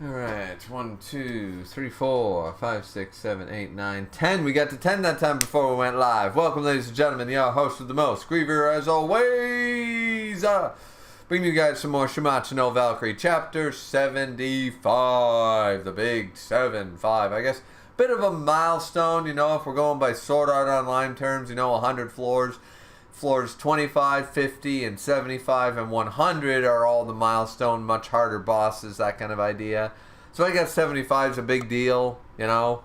Alright, 1, 2, 3, 4, 5, 6, 7, 8, 9, 10. We got to 10 that time before we went live. Welcome, ladies and gentlemen, the host of the most, Griever, as always. Bringing you guys some more Shuumatsu no Valkyrie, chapter 75. The big 7-5. I guess bit of a milestone, you know, if we're going by Sword Art Online terms, you know, 100 floors. Floors 25, 50, and 75, and 100 are all the milestone, much harder bosses, that kind of idea. So I guess 75 is a big deal, you know,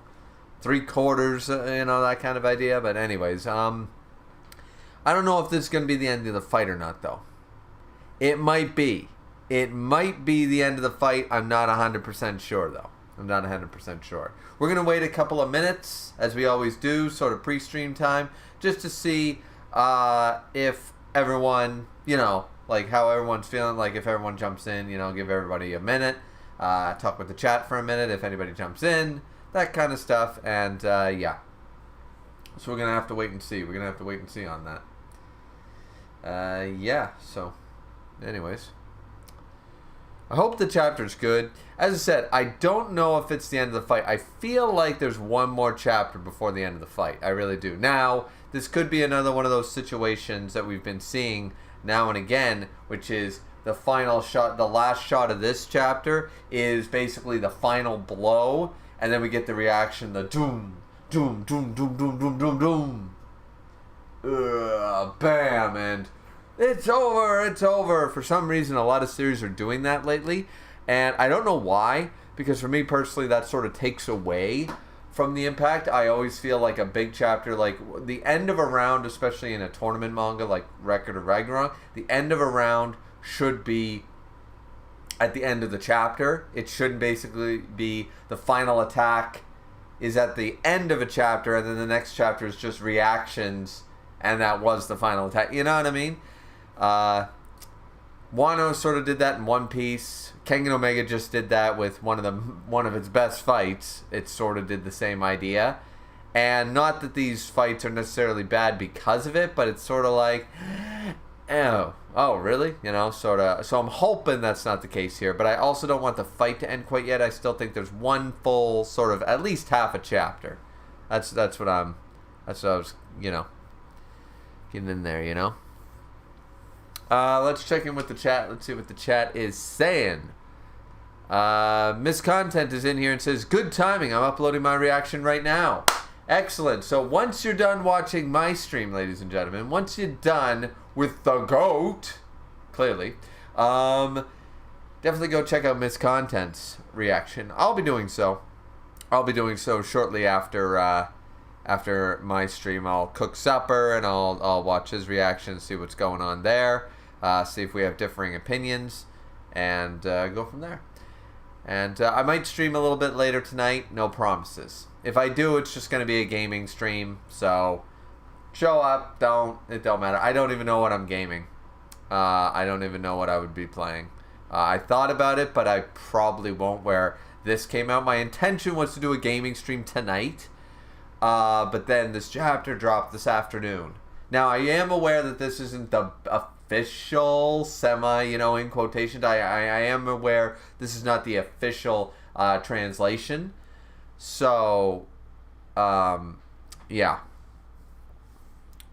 3/4, you know, that kind of idea. But anyways, I don't know if this is going to be the end of the fight or not, though. It might be. It might be the end of the fight. I'm not 100% sure, though. I'm not 100% sure. We're going to wait a couple of minutes, as we always do, sort of pre-stream time, just to see if everyone, you know, like how everyone's feeling, like if everyone jumps in, you know, give everybody a minute, talk with the chat for a minute if anybody jumps in, that kind of stuff, and yeah. So we're going to have to wait and see. We're going to have to wait and see on that. Yeah, so anyways. I hope the chapter's good. As I said, I don't know if it's the end of the fight. I feel like there's one more chapter before the end of the fight. I really do. Now, this could be another one of those situations that we've been seeing now and again, which is the final shot, the last shot of this chapter is basically the final blow, and then we get the reaction, the doom, doom, doom, doom, doom, doom, doom, doom. Bam, and it's over, it's over. For some reason, a lot of series are doing that lately, and I don't know why, because for me personally, that sort of takes away from the impact. I always feel like a big chapter, like the end of a round, especially in a tournament manga like Record of Ragnarok, the end of a round should be at the end of the chapter. It shouldn't basically be the final attack is at the end of a chapter, and then the next chapter is just reactions, and that was the final attack. You know what I mean? Wano sort of did that in One Piece. Kengan Omega just did that with one of its best fights. It sort of did the same idea. And not that these fights are necessarily bad because of it, but it's sort of like, oh, really? You know, sort of. So I'm hoping that's not the case here, but I also don't want the fight to end quite yet. I still think there's one full sort of, at least half a chapter. That's what I was, you know, getting in there, you know. Let's check in with the chat. Let's see what the chat is saying. Miss Content is in here and says, good timing. I'm uploading my reaction right now. Excellent. So once you're done watching my stream, ladies and gentlemen, once you're done with the GOAT, clearly, definitely go check out Miss Content's reaction. I'll be doing so. I'll be doing so shortly after my stream. I'll cook supper and I'll watch his reaction, see what's going on there. See if we have differing opinions, and go from there. And I might stream a little bit later tonight. No promises. If I do, it's just going to be a gaming stream. So show up. It don't matter. I don't even know what I'm gaming. I don't even know what I would be playing. I thought about it, but I probably won't. Where this came out, my intention was to do a gaming stream tonight. But then this chapter dropped this afternoon. Now, I am aware that this isn't the official semi, you know, in quotations. I am aware this is not the official translation. So, yeah.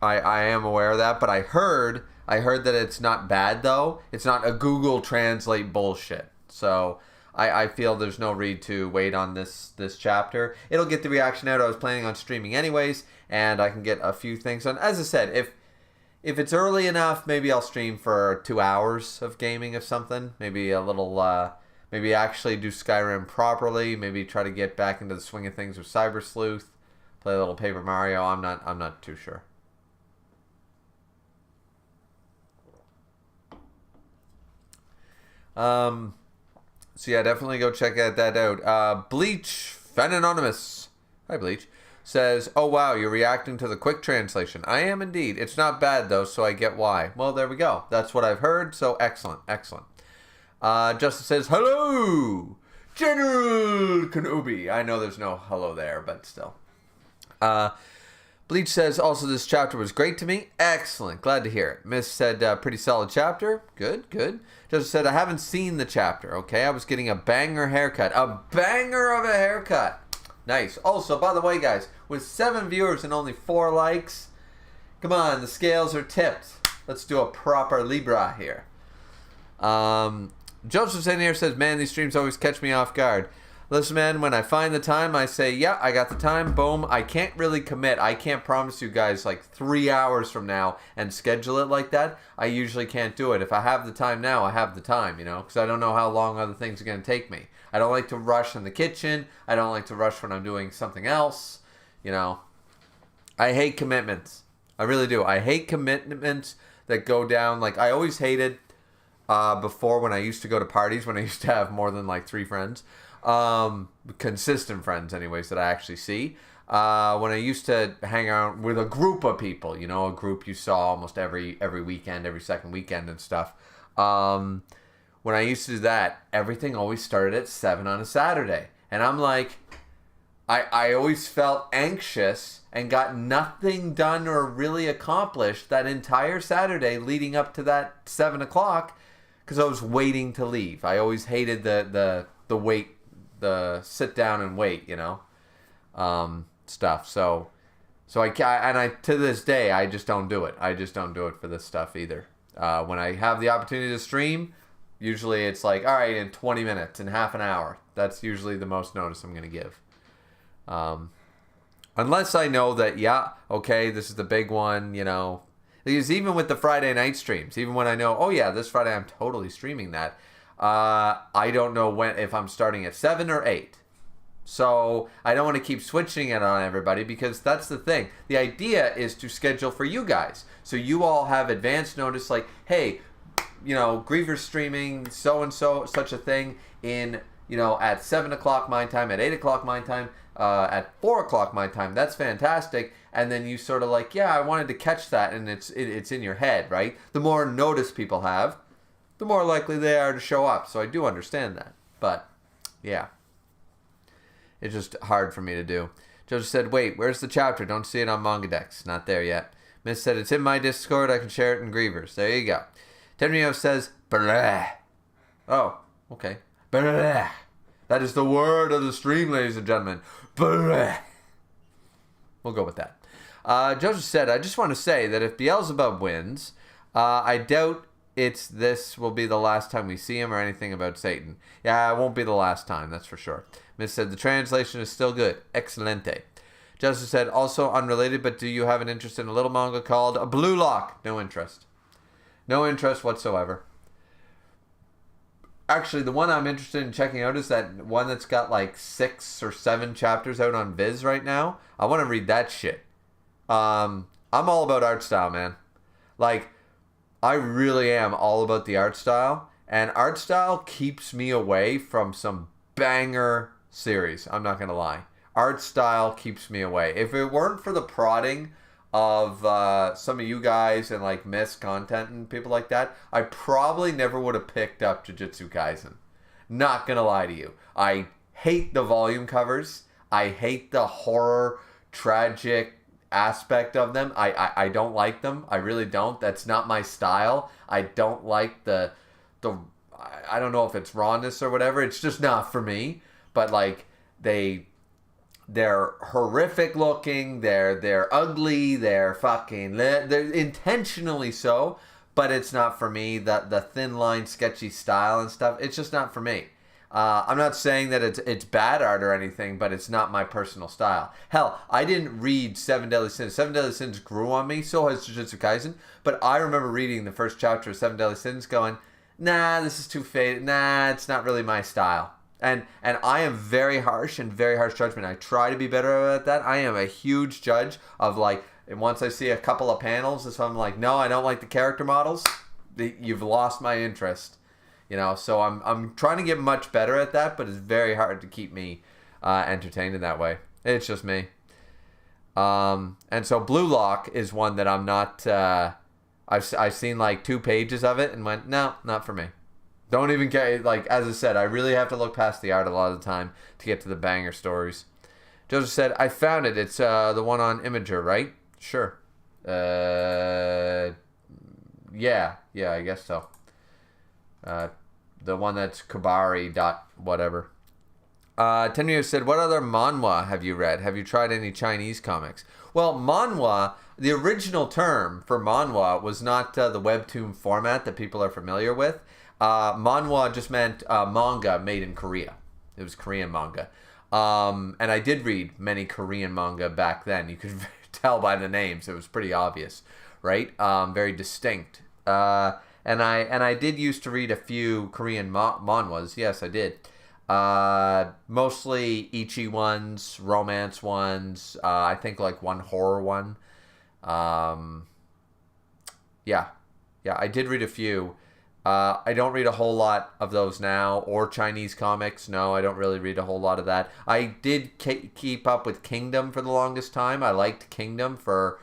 I am aware of that, but I heard that it's not bad, though. It's not a Google Translate bullshit. So I feel there's no need to wait on this chapter. It'll get the reaction out. I was planning on streaming anyways, and I can get a few things done. As I said, if it's early enough, maybe I'll stream for 2 hours of gaming of something. Maybe a little, maybe actually do Skyrim properly. Maybe try to get back into the swing of things with Cyber Sleuth. Play a little Paper Mario. I'm not too sure. So yeah, definitely go check that out. Bleach, Fan Anonymous, hi Bleach, says, oh wow, you're reacting to the quick translation. I am indeed. It's not bad though, so I get why. Well, there we go. That's what I've heard, so excellent, excellent. Justin says, hello, General Kenobi. I know there's no hello there, but still. Bleach says, also this chapter was great to me. Excellent. Glad to hear it. Miss said, pretty solid chapter. Good, good. Joseph said, I haven't seen the chapter, okay? I was getting a banger haircut. A banger of a haircut. Nice. Also, by the way, guys, with 7 viewers and only 4 likes, come on, the scales are tipped. Let's do a proper Libra here. Joseph's in here says, man, these streams always catch me off guard. Listen, man, when I find the time, I say, yeah, I got the time, boom. I can't really commit. I can't promise you guys like 3 hours from now and schedule it like that. I usually can't do it. If I have the time now, I have the time, you know, because I don't know how long other things are going to take me. I don't like to rush in the kitchen. I don't like to rush when I'm doing something else, you know. I hate commitments. I really do. I hate commitments that go down. Like, I always hated before when I used to go to parties, when I used to have more than like 3 friends. Consistent friends anyways that I actually see. When I used to hang out with a group of people, you know, a group you saw almost every weekend, every second weekend and stuff. When I used to do that, everything always started at 7 on a Saturday. And I'm like, I always felt anxious and got nothing done or really accomplished that entire Saturday leading up to that 7 o'clock because I was waiting to leave. I always hated the wait, the sit down and wait, you know, stuff. So I to this day, I just don't do it. I just don't do it for this stuff either. When I have the opportunity to stream, usually it's like, all right, in 20 minutes, in half an hour. That's usually the most notice I'm going to give. Unless I know that, yeah, okay, this is the big one, you know. Because even with the Friday night streams, even when I know, oh yeah, this Friday I'm totally streaming that, I don't know when, if I'm starting at 7 or 8. So I don't want to keep switching it on everybody because that's the thing. The idea is to schedule for you guys. So you all have advance notice like, hey, you know, Griever's streaming so-and-so, such a thing in, you know, at 7 o'clock my time, at 8 o'clock my time, at 4 o'clock my time. That's fantastic. And then you sort of like, yeah, I wanted to catch that, and it's in your head, right? The more notice people have, the more likely they are to show up. So I do understand that. But, yeah. It's just hard for me to do. Joseph said, wait, where's the chapter? Don't see it on MangaDex. Not there yet. Miss said, it's in my Discord. I can share it in Grievers. There you go. Tenrio says, blah. Oh, okay. Blah. That is the word of the stream, ladies and gentlemen. Blah. We'll go with that. Joseph said, I just want to say that if Beelzebub wins, I doubt this will be the last time we see him or anything about Satan. Yeah, it won't be the last time, that's for sure. Miss said, the translation is still good. Excelente. Joseph said, also unrelated, but do you have an interest in a little manga called Blue Lock? No interest. No interest whatsoever. Actually, the one I'm interested in checking out is that one that's got like 6 or 7 chapters out on Viz right now. I want to read that shit. I'm all about art style, man. Like, I really am all about the art style. And art style keeps me away from some banger series. I'm not going to lie. Art style keeps me away. If it weren't for the prodding of some of you guys and like Miss content and people like that, I probably never would have picked up Jujutsu Kaisen. Not going to lie to you. I hate the volume covers. I hate the horror, tragic aspect of them. I don't like them. I really don't. That's not my style. I don't like the I don't know if it's rawness or whatever. It's just not for me. But like they're horrific looking. They're ugly. They're fucking they're intentionally so. But it's not for me. The thin line, sketchy style and stuff. It's just not for me. I'm not saying that it's bad art or anything, but it's not my personal style. Hell, I didn't read Seven Deadly Sins. Seven Deadly Sins grew on me, so has Jujutsu Kaisen. But I remember reading the first chapter of Seven Deadly Sins going, nah, this is too faded. Nah, it's not really my style. And I am very harsh and very harsh judgment. I try to be better at that. I am a huge judge of like, and once I see a couple of panels, so I'm like, no, I don't like the character models. You've lost my interest. You know, so I'm trying to get much better at that, but it's very hard to keep me entertained in that way. It's just me. And so Blue Lock is one that I'm not. I've seen like 2 pages of it and went, no, not for me. Don't even care. Like as I said, I really have to look past the art a lot of the time to get to the banger stories. Joseph said, I found it. It's the one on Imager, right? Sure. Uh, yeah, I guess so. The one that's Kabari dot whatever. Tenryu said, what other manhwa have you read? Have you tried any Chinese comics? Well, manhwa, the original term for manhwa was not the webtoon format that people are familiar with. Manhwa just meant manga made in Korea. It was Korean manga. And I did read many Korean manga back then. You could tell by the names. It was pretty obvious, right? Very distinct. And I did used to read a few Korean manhwas. Yes, I did. Mostly ecchi ones, romance ones. I think like one horror one. Yeah, I did read a few. I don't read a whole lot of those now, or Chinese comics. No, I don't really read a whole lot of that. I did keep up with Kingdom for the longest time. I liked Kingdom for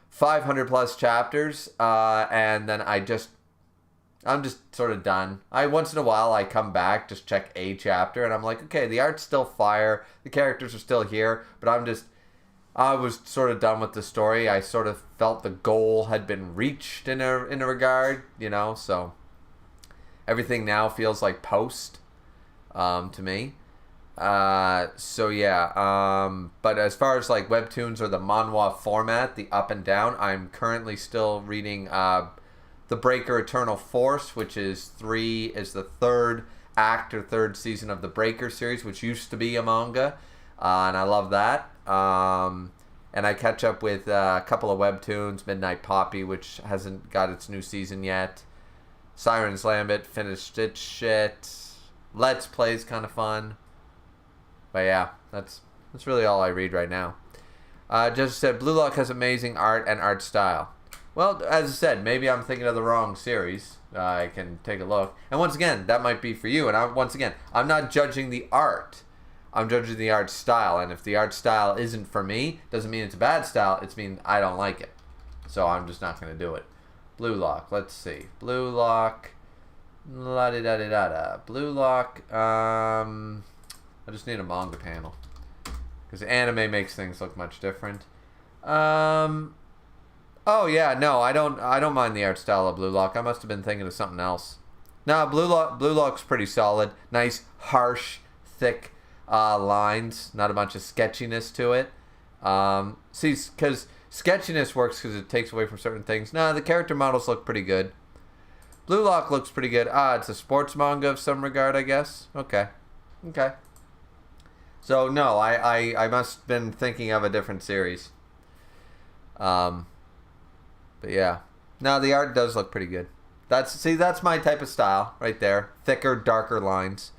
500 plus chapters, and then I'm just sort of done. Once in a while I come back, just check a chapter, and I'm like, okay, the art's still fire, the characters are still here, but I was sort of done with the story. I sort of felt the goal had been reached in a regard, so everything now feels like post to me. So yeah, but as far as like webtoons or the manhwa format, the up and down, I'm currently still reading The Breaker Eternal Force, which is the third act or third season of the Breaker series, which used to be a manga, and I love that. And I catch up with a couple of webtoons, Midnight Poppy, which hasn't got its new season yet. Siren's Lambit, finished its shit. Let's Play's kind of fun. But yeah, that's really all I read right now. Just said, Blue Lock has amazing art and art style. Well, as I said, maybe I'm thinking of the wrong series. I can take a look. And once again, that might be for you. And I'm not judging the art. I'm judging the art style. And if the art style isn't for me, doesn't mean it's a bad style. It means I don't like it. So I'm just not going to do it. Blue Lock. Let's see. Blue Lock. La-di-da-di-da-da. Blue Lock. I just need a manga panel. Because anime makes things look much different. Oh yeah, no, I don't mind the art style of Blue Lock. I must have been thinking of something else. No, Blue Lock's pretty solid. Nice, harsh, thick lines. Not a bunch of sketchiness to it. See, because sketchiness works because it takes away from certain things. No, the character models look pretty good. Blue Lock looks pretty good. It's a sports manga of some regard, I guess. Okay. So no, I must have been thinking of a different series. But yeah. No, the art does look pretty good. That's my type of style right there. Thicker, darker lines.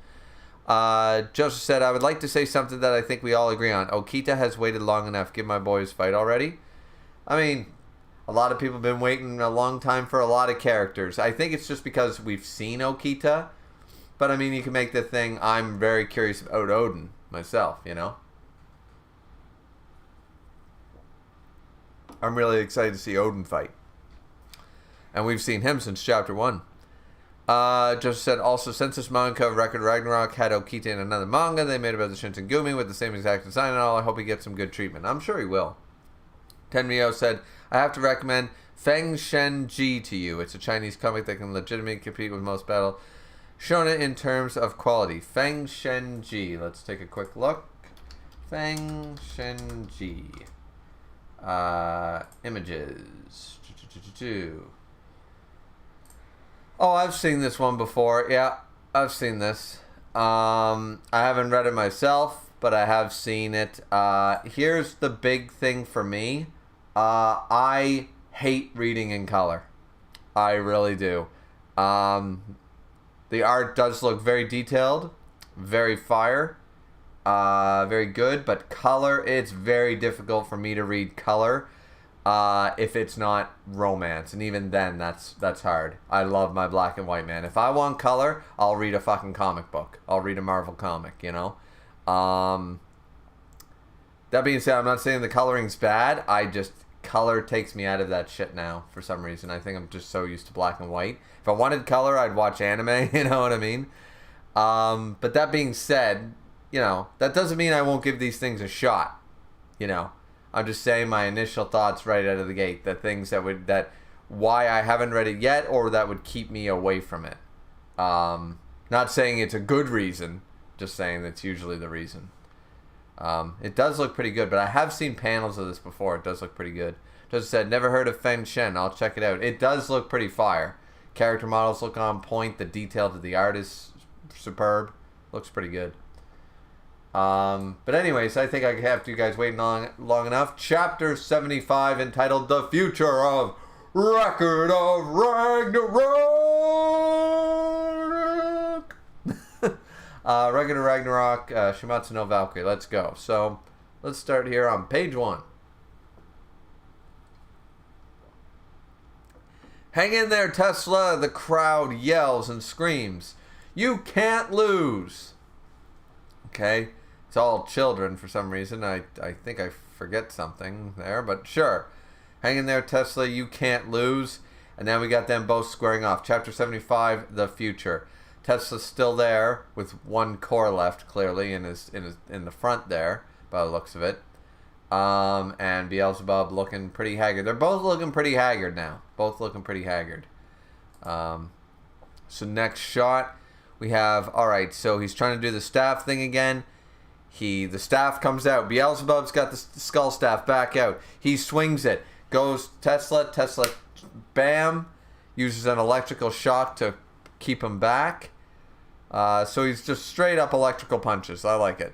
Joseph said, I would like to say something that I think we all agree on. Okita has waited long enough. Give my boys fight already. I mean, a lot of people have been waiting a long time for a lot of characters. I think it's just because we've seen Okita. But I mean, you can make the thing, I'm very curious about Odin myself, I'm really excited to see Odin fight. And we've seen him since chapter 1. Just said, also, since this manga of Record Ragnarok had Okita in another manga, they made about the Shinsengumi with the same exact design and all. I hope he gets some good treatment. I'm sure he will. Tenryo said, I have to recommend Feng Shen Ji to you. It's a Chinese comic that can legitimately compete with most battle shonen in terms of quality. Feng Shen Ji. Let's take a quick look. Feng Shen Ji. Images. Oh, I've seen this one before. Yeah, I've seen this. I haven't read it myself, but I have seen it. Here's the big thing for me. I hate reading in color. I really do. The art does look very detailed, very fire, very good, but color, it's very difficult for me to read color if it's not romance, and even then that's hard. I love my black and white, man. If I want color, I'll read a fucking comic book. I'll read a Marvel comic, That being said, I'm not saying the coloring's bad. Color takes me out of that shit now for some reason. I think I'm just so used to black and white. If I wanted color, I'd watch anime, you know what I mean? But that being said, that doesn't mean I won't give these things a shot, I'm just saying my initial thoughts right out of the gate. The things why I haven't read it yet, or that would keep me away from it. Not saying it's a good reason, just saying that's usually the reason. It does look pretty good, but I have seen panels of this before. It does look pretty good. Just said, never heard of Feng Shen. I'll check it out. It does look pretty fire. Character models look on point. The detail to the art is superb. Looks pretty good. But anyways, I think I have you guys waiting long enough. Chapter 75, entitled The Future of Record of Ragnarok. Record of Ragnarok, Shuumatsu no Valkyrie. Let's go. So, let's start here on page 1. Hang in there, Tesla, the crowd yells and screams. You can't lose. Okay, it's all children for some reason. I think I forget something there, but sure. Hang in there, Tesla, you can't lose. And now we got them both squaring off. Chapter 75, The Future. Tesla's still there with one core left, clearly, in the front there, by the looks of it. And Beelzebub looking pretty haggard. They're both looking pretty haggard now. Both looking pretty haggard. So next shot, we have, alright, so he's trying to do the staff thing again. The staff comes out. Beelzebub's got the skull staff back out. He swings it. Goes Tesla, bam, uses an electrical shock to keep him back. So he's just straight up electrical punches. I like it.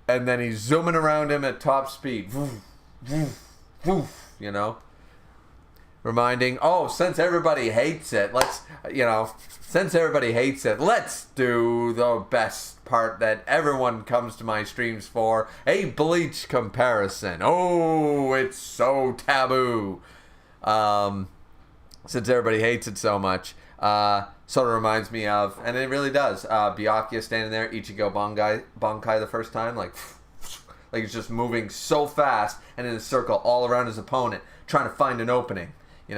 And then he's zooming around him at top speed. Woof, woof, woof, you know. Reminding, since everybody hates it, let's do the best part that everyone comes to my streams for, a Bleach comparison. Oh, it's so taboo. Since everybody hates it so much. Sort of reminds me of, and it really does, Byakuya standing there, Ichigo Bankai the first time, like he's just moving so fast and in a circle all around his opponent, trying to find an opening,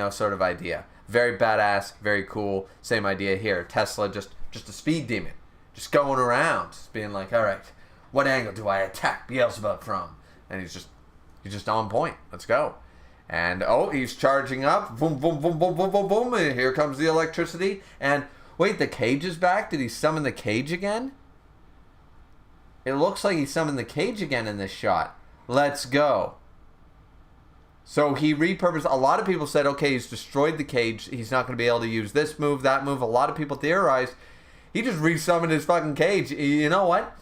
sort of idea. Very badass, very cool. Same idea here. Tesla, just a speed demon, just going around, being like, all right, what angle do I attack Beelzebub from? And he's just on point. Let's go. And, he's charging up. Boom, boom, boom, boom, boom, boom, boom. And here comes the electricity. And, wait, the cage is back? Did he summon the cage again? It looks like he summoned the cage again in this shot. Let's go. So he repurposed. A lot of people said, okay, he's destroyed the cage. He's not going to be able to use this move, that move. A lot of people theorized he just resummoned his fucking cage. You know what?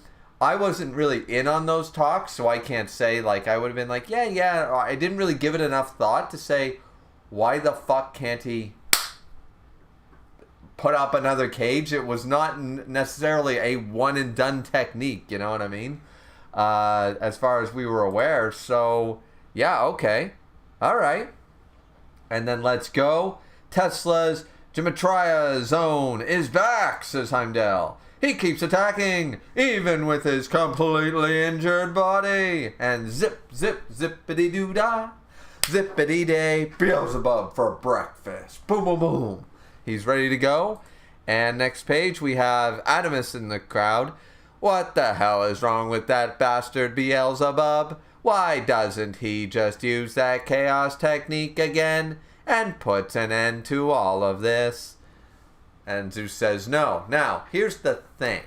I wasn't really in on those talks, so I can't say, I would have been like, yeah, I didn't really give it enough thought to say, why the fuck can't he put up another cage? It was not necessarily a one-and-done technique, you know what I mean? As far as we were aware, so, yeah, okay, alright. And then let's go. Tesla's Gematria zone is back, says Heimdall. He keeps attacking, even with his completely injured body. And zip, zip, zippity-doo-dah, zippity-day, Beelzebub for breakfast. Boom, boom, boom. He's ready to go. And next page, we have Adamus in the crowd. What the hell is wrong with that bastard Beelzebub? Why doesn't he just use that chaos technique again and put an end to all of this? And Zeus says no. Now, here's the thing.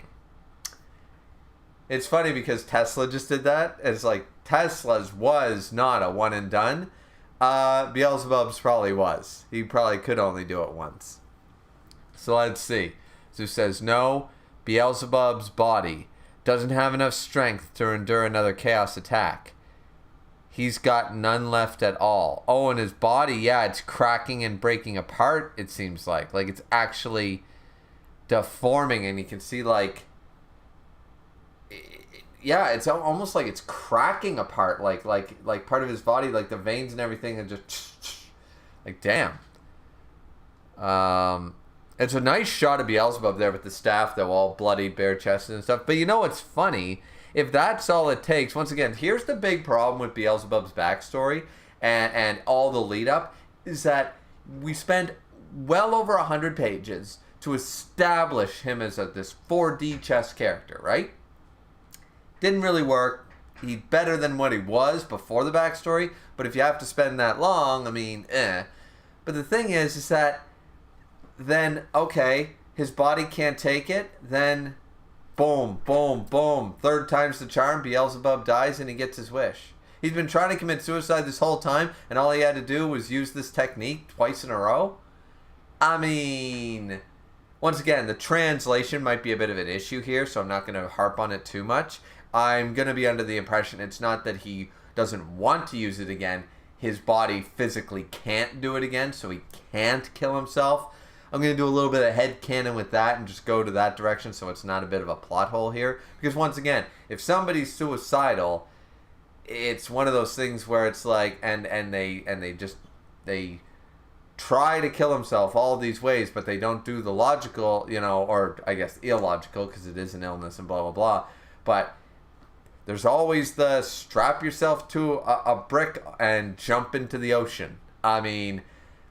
It's funny because Tesla just did that. It's like Tesla's was not a one and done. Beelzebub's probably was. He probably could only do it once. So let's see. Zeus says no. Beelzebub's body doesn't have enough strength to endure another chaos attack. He's got none left at all. Oh, and his body, yeah, it's cracking and breaking apart, it seems like. Like, it's actually deforming, and you can see, yeah, it's almost like it's cracking apart. Like part of his body, like the veins and everything, and just, like, damn. It's a nice shot of Beelzebub there with the staff, though, all bloody, bare-chested and stuff. But you know what's funny? If that's all it takes, once again, here's the big problem with Beelzebub's backstory and all the lead up, is that we spent well over 100 pages to establish him as this 4D chess character, right? Didn't really work. he's better than what he was before the backstory. But if you have to spend that long, I mean, eh. But the thing is that then, okay, his body can't take it, then boom, boom, boom. Third time's the charm, Beelzebub dies and he gets his wish. He's been trying to commit suicide this whole time, and all he had to do was use this technique twice in a row? I mean, once again, the translation might be a bit of an issue here, so I'm not going to harp on it too much. I'm going to be under the impression it's not that he doesn't want to use it again. His body physically can't do it again, so he can't kill himself. I'm going to do a little bit of headcanon with that and just go to that direction so it's not a bit of a plot hole here. Because once again, if somebody's suicidal, it's one of those things where it's like, and they try to kill himself all these ways, but they don't do the logical, or I guess illogical, because it is an illness and blah, blah, blah. But there's always the strap yourself to a brick and jump into the ocean. I mean,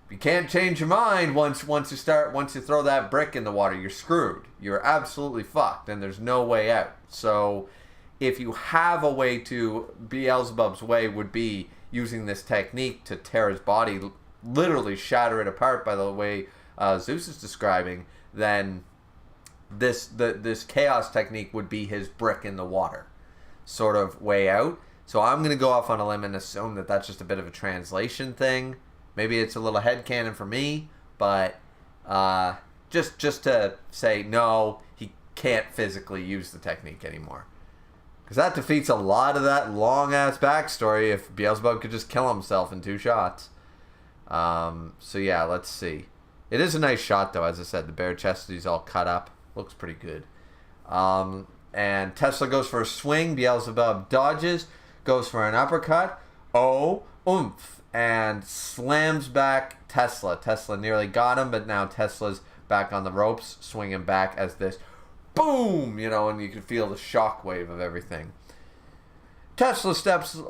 you can't change your mind once you throw that brick in the water. You're screwed. You're absolutely fucked, and there's no way out. So if you have a way to, Beelzebub's way would be using this technique to tear his body, literally shatter it apart by the way Zeus is describing, then this chaos technique would be his brick in the water sort of way out. So I'm going to go off on a limb and assume that that's just a bit of a translation thing. Maybe it's a little headcanon for me, but just to say, no, he can't physically use the technique anymore. Because that defeats a lot of that long-ass backstory if Beelzebub could just kill himself in 2 shots. So yeah, let's see. It is a nice shot, though. As I said, the bare chest is all cut up. Looks pretty good. And Tesla goes for a swing. Beelzebub dodges. Goes for an uppercut. Oh, oomph. And slams back Tesla. Tesla nearly got him, but now Tesla's back on the ropes, swinging back as this boom, and you can feel the shockwave of everything. Tesla steps, of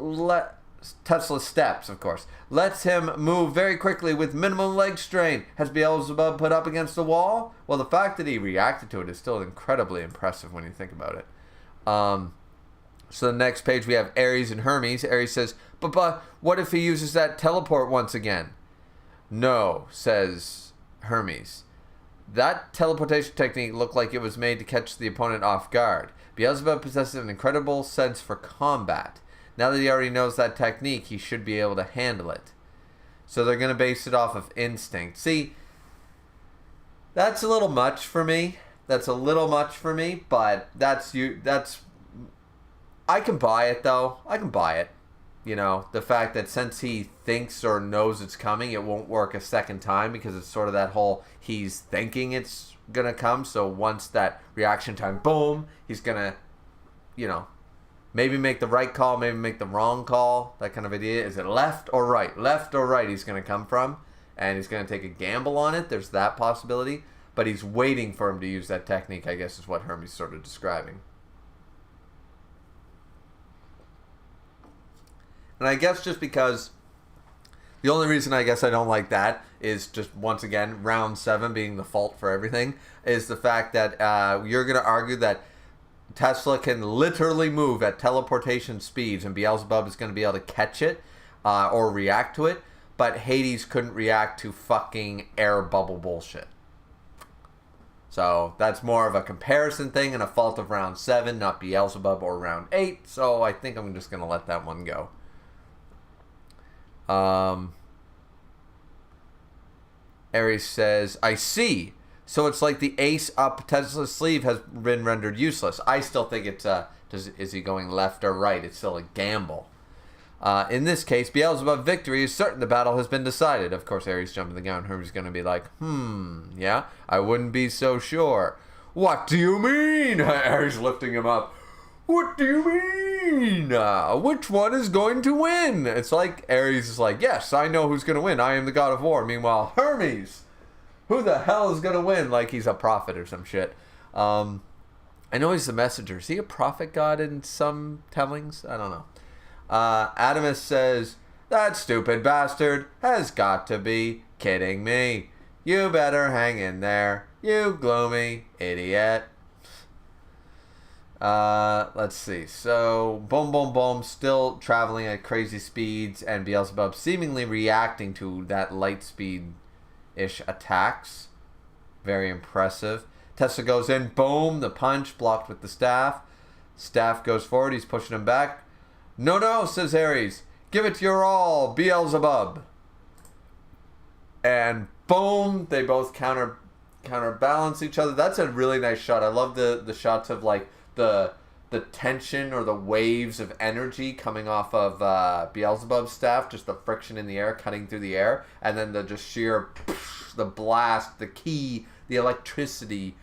course, lets him move very quickly with minimum leg strain. Has Beelzebub put up against the wall? Well, the fact that he reacted to it is still incredibly impressive when you think about it. So the next page we have Ares and Hermes. Ares says, but what if he uses that teleport once again? No, says Hermes. That teleportation technique looked like it was made to catch the opponent off guard. Beelzebub possesses an incredible sense for combat. Now that he already knows that technique, he should be able to handle it. So they're going to base it off of instinct. See, that's a little much for me. But I can buy it, though. I can buy it. The fact that since he thinks or knows it's coming, it won't work a second time because it's sort of that whole he's thinking it's going to come. So once that reaction time, boom, he's going to, maybe make the right call, maybe make the wrong call. That kind of idea. Is it left or right? Left or right he's going to come from. And he's going to take a gamble on it. There's that possibility. But he's waiting for him to use that technique, I guess, is what Hermes sort of describing. And I guess just because the only reason I guess I don't like that is just, once again, round 7 being the fault for everything, is the fact that you're going to argue that Tesla can literally move at teleportation speeds and Beelzebub is going to be able to catch it or react to it, but Hades couldn't react to fucking air bubble bullshit. So that's more of a comparison thing and a fault of round 7, not Beelzebub or round 8, so I think I'm just going to let that one go. Ares says, I see. So it's like the ace up Tesla's sleeve has been rendered useless. I still think it's, is he going left or right? It's still a gamble. In this case, Beelzebub victory is certain. The battle has been decided. Of course, Ares jumping the gun. Hermes going to be like, yeah, I wouldn't be so sure. What do you mean? Ares lifting him up. What do you mean? Which one is going to win? It's like Ares is like, yes, I know who's going to win. I am the god of war. Meanwhile, Hermes, who the hell is going to win? Like he's a prophet or some shit. I know he's the messenger. Is he a prophet god in some tellings? I don't know. Adamus says, that stupid bastard has got to be kidding me. You better hang in there, you gloomy idiot. Let's see. So, boom, boom, boom, still traveling at crazy speeds, and Beelzebub seemingly reacting to that light speed-ish attacks. Very impressive. Tesla goes in, boom, the punch, blocked with the staff. Staff goes forward, he's pushing him back. No, no, says Ares. Give it your all, Beelzebub. And boom, they both counterbalance each other. That's a really nice shot. I love the shots of like the tension or the waves of energy coming off of Beelzebub's staff, just the friction in the air, cutting through the air, and then the just sheer, the blast, the key, the electricity,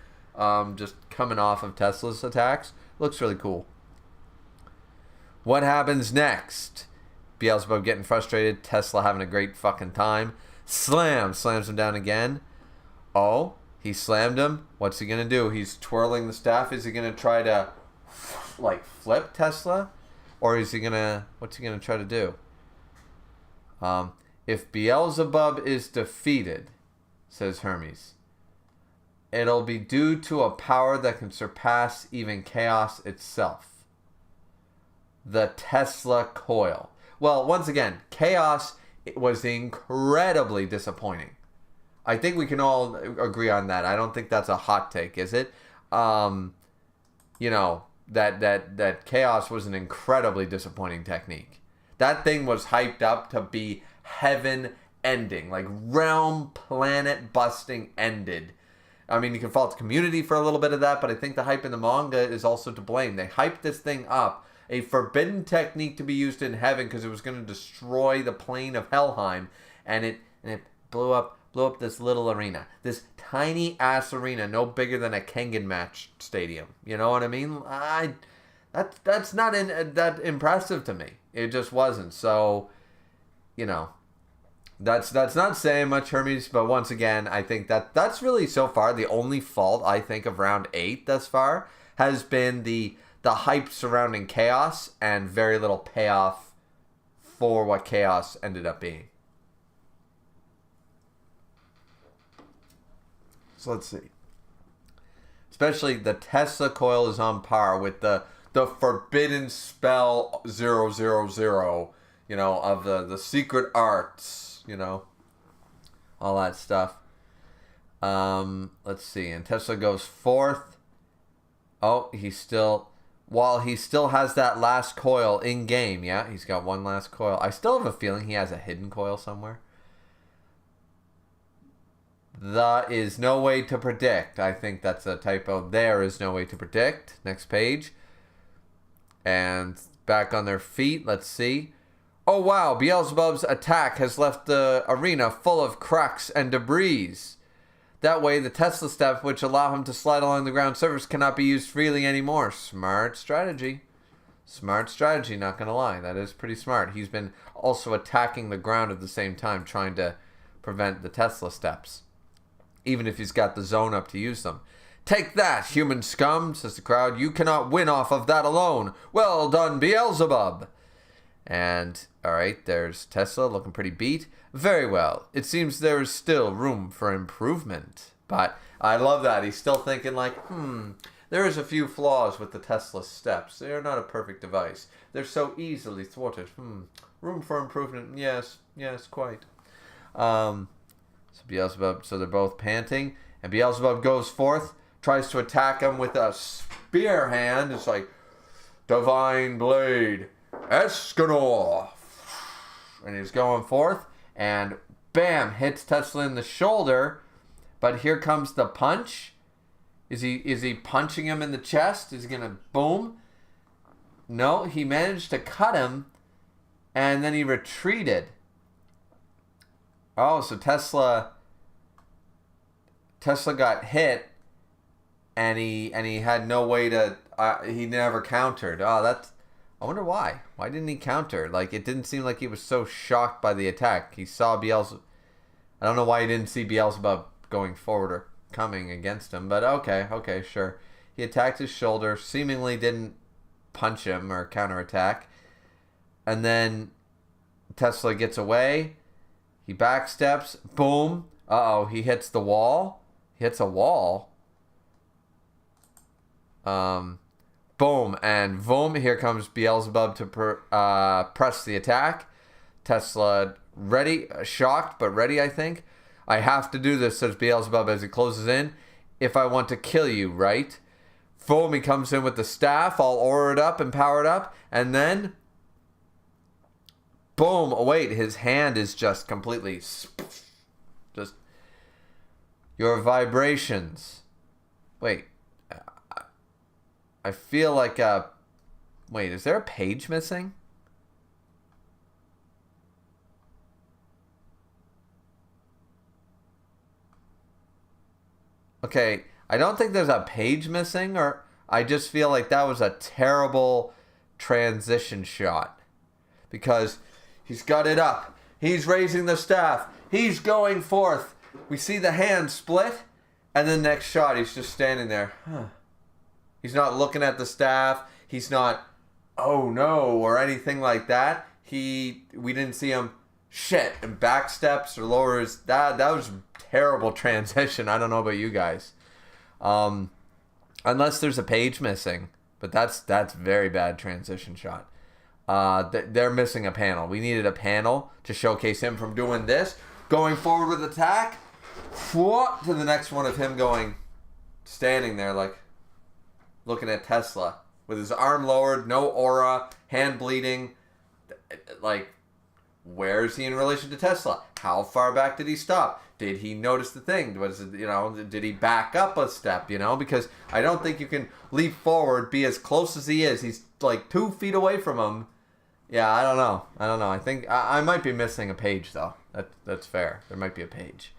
just coming off of Tesla's attacks. Looks really cool. What happens next? Beelzebub getting frustrated, Tesla having a great fucking time. Slams him down again. Oh, he slammed him. What's he gonna do? He's twirling the staff. Is he gonna try to like flip Tesla, or is he gonna? What's he gonna try to do? If Beelzebub is defeated, says Hermes, it'll be due to a power that can surpass even chaos itself. The Tesla coil. Well, once again, chaos was incredibly disappointing. I think we can all agree on that. I don't think that's a hot take, is it? You know, that chaos was an incredibly disappointing technique. That thing was hyped up to be heaven ending, like realm planet busting ended. I mean, you can fault the community for a little bit of that, but I think the hype in the manga is also to blame. They hyped this thing up, a forbidden technique to be used in heaven because it was going to destroy the plane of Helheim, and it blew up this little arena, this tiny ass arena, no bigger than a Kengan match stadium. You know what I mean? That's not that impressive to me. It just wasn't. So, you know, that's not saying much, Hermes. But once again, I think that's really so far the only fault I think of round 8 thus far has been the hype surrounding chaos and very little payoff for what chaos ended up being. So let's see. Especially the Tesla coil is on par with the forbidden spell 000, you know, of the secret arts, you know, all that stuff. Let's see. And Tesla goes fourth. Oh, while he still has that last coil in game, yeah, he's got one last coil. I still have a feeling he has a hidden coil somewhere. There is no way to predict. I think that's a typo. There is no way to predict. Next page. And back on their feet. Let's see. Oh, wow. Beelzebub's attack has left the arena full of cracks and debris. That way, the Tesla steps, which allow him to slide along the ground surface, cannot be used freely anymore. Smart strategy. Smart strategy, not going to lie. That is pretty smart. He's been also attacking the ground at the same time, trying to prevent the Tesla steps, even if he's got the zone up to use them. Take that, human scum, says the crowd. You cannot win off of that alone. Well done, Beelzebub. And, alright, there's Tesla looking pretty beat. Very well. It seems there is still room for improvement. But I love that. He's still thinking like, there is a few flaws with the Tesla steps. They are not a perfect device. They're so easily thwarted. Room for improvement. Yes, quite. So Beelzebub, so they're both panting, and Beelzebub goes forth, tries to attack him with a spear hand. It's like, Divine Blade, Escanor. And he's going forth, and bam, hits Tesla in the shoulder, but here comes the punch. Is he punching him in the chest? Is he gonna boom? No, he managed to cut him, and then he retreated. Oh, so Tesla got hit, and he had no way to. He never countered. Oh, I wonder why. Why didn't he counter? Like, it didn't seem like he was so shocked by the attack. He saw Beelzebub. I don't know why he didn't see Beelzebub going forward or coming against him, but okay, sure. He attacked his shoulder, seemingly didn't punch him or counterattack, and then Tesla gets away. He backsteps. Boom. Uh-oh, he hits the wall. He hits a wall. Boom, and boom, here comes Beelzebub to press the attack. Tesla ready, shocked, but ready, I think. I have to do this, says Beelzebub as he closes in, if I want to kill you, right? Boom, he comes in with the staff, all aurored up and powered up, and then... Boom, oh wait, his hand is just completely... Just... Your vibrations. Wait. I feel like wait, is there a page missing? Okay, I don't think there's a page missing, or I just feel like that was a terrible transition shot. Because he's got it up. He's raising the staff. He's going forth. We see the hand split, and then next shot, he's just standing there. Huh. He's not looking at the staff. He's not, oh no, or anything like that. We didn't see him shit and back steps or lowers. That was a terrible transition. I don't know about you guys. Unless there's a page missing, but that's very bad transition shot. They're missing a panel. We needed a panel to showcase him from doing this, going forward with attack, to the next one of him going, standing there like, looking at Tesla with his arm lowered, no aura, hand bleeding. Like, where is he in relation to Tesla? How far back did he stop? Did he notice the thing? Was it, did he back up a step? Because I don't think you can leap forward, be as close as he is. He's like 2 feet away from him. Yeah, I don't know. I think I might be missing a page though. That's fair. There might be a page,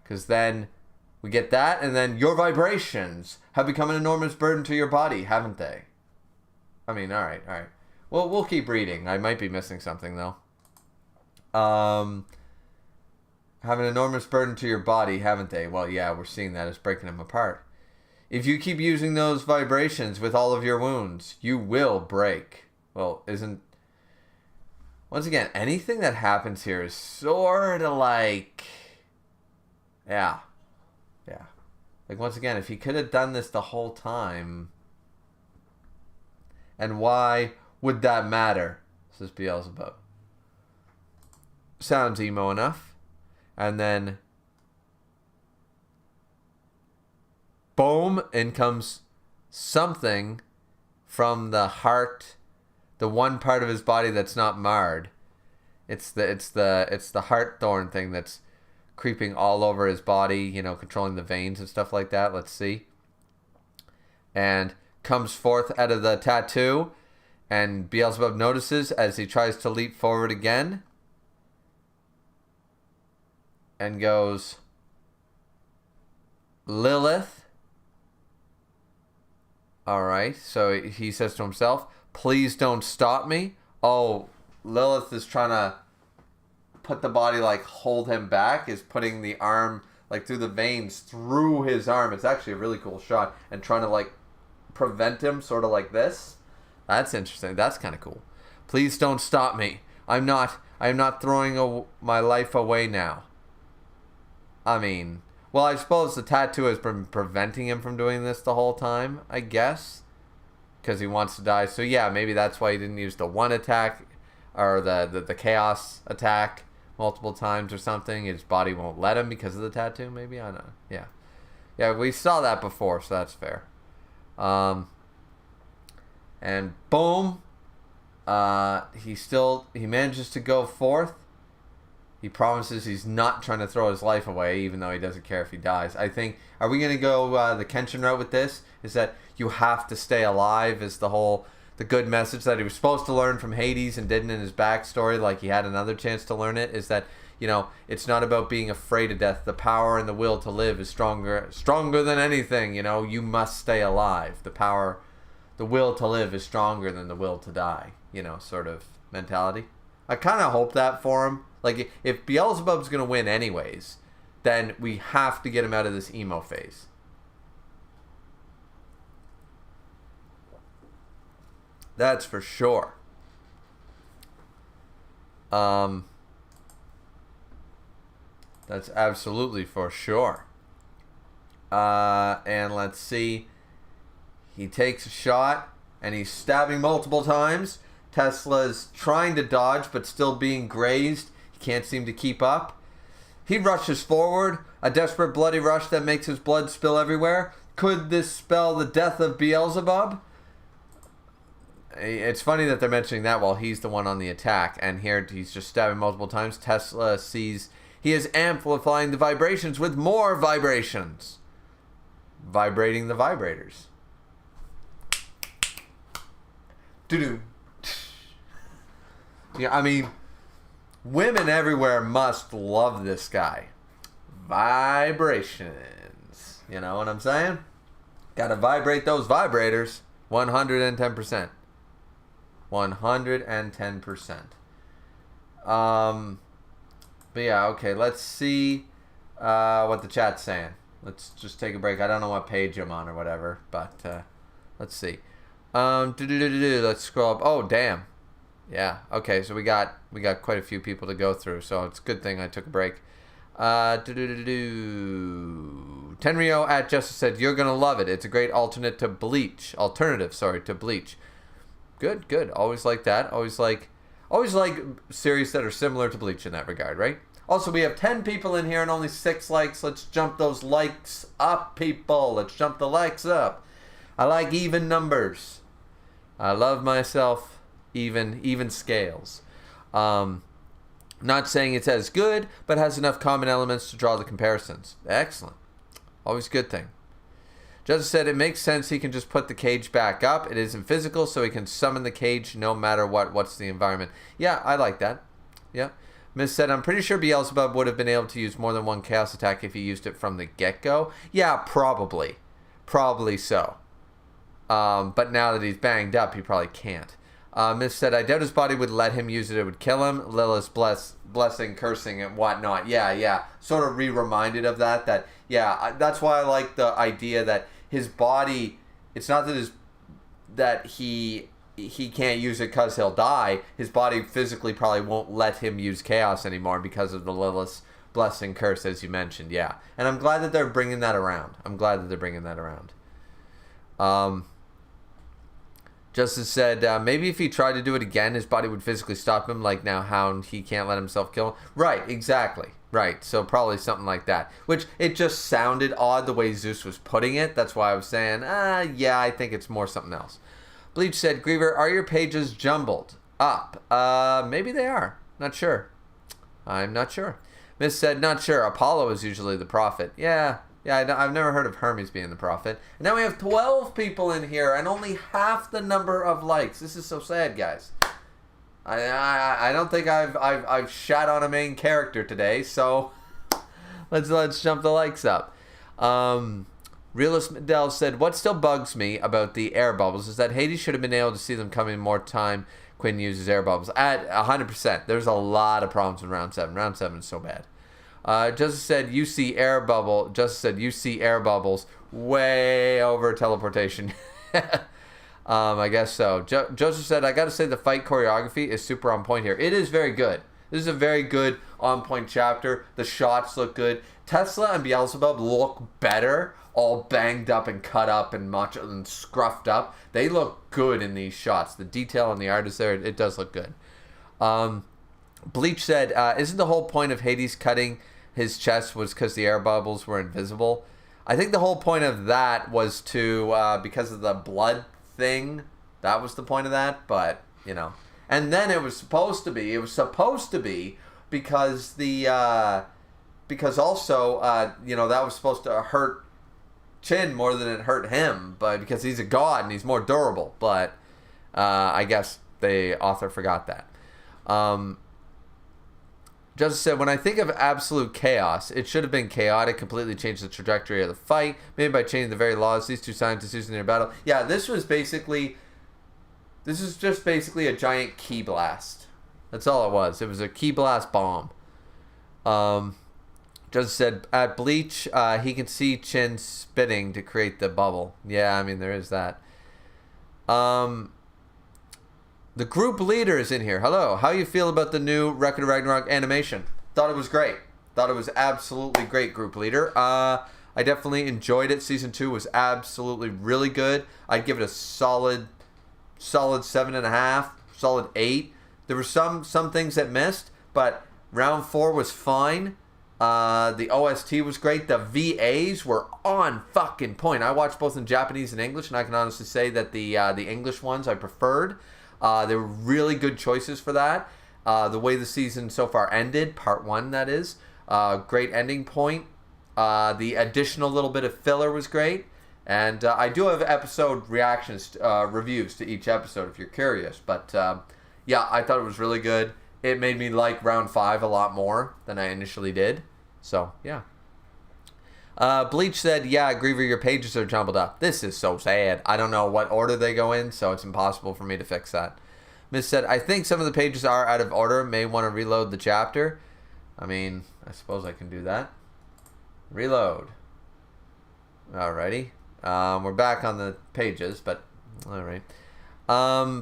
because then. We get that, and then your vibrations have become an enormous burden to your body, haven't they? I mean, all right. Well, we'll keep reading. I might be missing something, though. Have an enormous burden to your body, haven't they? Well, yeah, we're seeing that as breaking them apart. If you keep using those vibrations with all of your wounds, you will break. Well, once again, anything that happens here is sort of like... Yeah. Like, once again, if he could have done this the whole time, and why would that matter? Says Beelzebub. Sounds emo enough. And then, boom, in comes something from the heart, the one part of his body that's not marred. It's the heart thorn thing that's creeping all over his body, controlling the veins and stuff like that. Let's see. And comes forth out of the tattoo, and Beelzebub notices as he tries to leap forward again, and goes, Lilith. Alright, so he says to himself, please don't stop me. Oh, Lilith is trying to put the body, like, hold him back, is putting the arm, like, through the veins through his arm. It's actually a really cool shot, and trying to, like, prevent him, sort of like this. That's interesting. That's kind of cool. Please don't stop me. I'm not throwing my life away now. I mean, well, I suppose the tattoo has been preventing him from doing this the whole time, I guess, because he wants to die. So yeah, maybe that's why he didn't use the one attack, or the chaos attack multiple times or something. His body won't let him because of the tattoo, maybe? I don't know. Yeah, we saw that before, so that's fair. And boom, he manages to go forth. He promises he's not trying to throw his life away, even though he doesn't care if he dies. I think, are we going to go the Kenshin route with this? Is that you have to stay alive, is the good message that he was supposed to learn from Hades and didn't in his backstory, like he had another chance to learn it, is that, it's not about being afraid of death. The power and the will to live is stronger than anything, you must stay alive. The will to live is stronger than the will to die, sort of mentality. I kind of hope that for him. Like, if Beelzebub's going to win anyways, then we have to get him out of this emo phase. That's for sure. That's absolutely for sure. And let's see. He takes a shot, and he's stabbing multiple times. Tesla's trying to dodge, but still being grazed. He can't seem to keep up. He rushes forward, a desperate bloody rush that makes his blood spill everywhere. Could this spell the death of Beelzebub? It's funny that they're mentioning that while he's the one on the attack, and here he's just stabbing multiple times. Tesla sees he is amplifying the vibrations with more vibrations. Vibrating the vibrators. Doo-doo. Yeah, I mean, women everywhere must love this guy. Vibrations. You know what I'm saying? Gotta vibrate those vibrators. 110%. 110%. But yeah, okay, let's see what the chat's saying. Let's just take a break. I don't know what page I'm on or whatever, but let's see. Let's scroll up. Oh, damn. Yeah, okay, so we got quite a few people to go through, so it's a good thing I took a break. Tenryo at Justice said, "You're gonna love it. It's a great alternative to Bleach. Good. Always like that. Always like series that are similar to Bleach in that regard, right? Also, we have 10 people in here and only 6 likes. Let's jump those likes up, people. Let's jump the likes up. I like even numbers. I love myself even scales. Not saying it's as good, but has enough common elements to draw the comparisons. Excellent. Always a good thing. Justice said it makes sense he can just put the cage back up. It isn't physical, so he can summon the cage no matter what's the environment. Yeah, I like that. Yeah. Miss said, I'm pretty sure Beelzebub would have been able to use more than one chaos attack if he used it from the get-go. Yeah, probably. Probably so. But now that he's banged up, he probably can't. Miss said, I doubt his body would let him use it. It would kill him. Lilith's blessing, cursing, and whatnot. Yeah. Sort of reminded of that. Yeah, that's why I like the idea that his body, it's not that he can't use it because he'll die. His body physically probably won't let him use chaos anymore because of the Lilith's blessing, curse, as you mentioned. Yeah, and I'm glad that they're bringing that around. Justice said, maybe if he tried to do it again, his body would physically stop him, like now how he can't let himself kill him. Right, exactly. Right, so probably something like that. Which, it just sounded odd the way Zeus was putting it. That's why I was saying, yeah, I think it's more something else. Bleach said, Griever, are your pages jumbled up? Maybe they are. Not sure. I'm not sure. Miss said, not sure. Apollo is usually the prophet. Yeah, I've never heard of Hermes being the prophet. And now we have 12 people in here and only half the number of likes. This is so sad, guys. I don't think I've shat on a main character today, so let's jump the likes up. Realist Medell said, what still bugs me about the air bubbles is that Hades should have been able to see them coming more time Quinn uses air bubbles. At 100%. There's a lot of problems in round 7. Round 7 is so bad. Justice said you see air bubbles way over teleportation. I guess so. Joseph said, I gotta say the fight choreography is super on point here. It is very good. This is a very good on point chapter. The shots look good. Tesla and Beelzebub look better, all banged up and cut up and macho and scruffed up. They look good in these shots. The detail and the art is there. It does look good. Bleach said, isn't the whole point of Hades cutting his chest was because the air bubbles were invisible? I think the whole point of that was to, because of the blood thing. That was the point of that, but, you know. And then it was supposed to be because because also, you know, that was supposed to hurt Chin more than it hurt him, but because he's a god and he's more durable. But I guess the author forgot that. Justice said, when I think of absolute chaos, it should have been chaotic, completely changed the trajectory of the fight, maybe by changing the very laws these two scientists used in their battle. Yeah, this is just basically a giant key blast. That's all it was. It was a key blast bomb. Justice said, at Bleach, he can see Chin spitting to create the bubble. Yeah, I mean, there is that. The group leader is in here. Hello. How you feel about the new Record of Ragnarok animation? Thought it was great. Thought it was absolutely great, group leader. I I definitely enjoyed it. Season 2 was absolutely really good. I'd give it a solid 7.5, solid 8. There were some things that missed, but round 4 was fine. The OST was great. The VAs were on fucking point. I watched both in Japanese and English, and I can honestly say that the English ones I preferred. They were really good choices for that. The way the season so far ended, part 1 that is, great ending point. The additional little bit of filler was great. And I do have episode reactions, reviews to each episode if you're curious. But yeah, I thought it was really good. It made me like round 5 a lot more than I initially did. So, yeah. Bleach said, yeah, Griever, your pages are jumbled up. This is so sad. I don't know what order they go in, so it's impossible for me to fix that. Miss said, I think some of the pages are out of order. May want to reload the chapter. I mean, I suppose I can do that. Reload. Alrighty. We're back on the pages, but alright.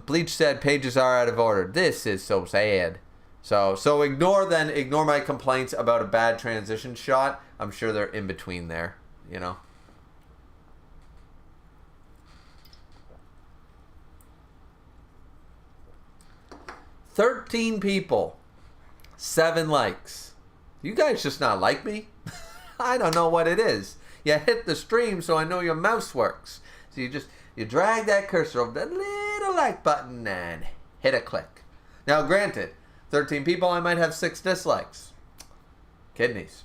Bleach said pages are out of order. This is so sad. So ignore my complaints about a bad transition shot. I'm sure they're in between there, you know. "13 people, 7 likes. You guys just not like me? I don't know what it is. You hit the stream so I know your mouse works. So you drag that cursor over that little like button and hit a click. Now granted, 13 people, I might have 6 dislikes. Kidneys.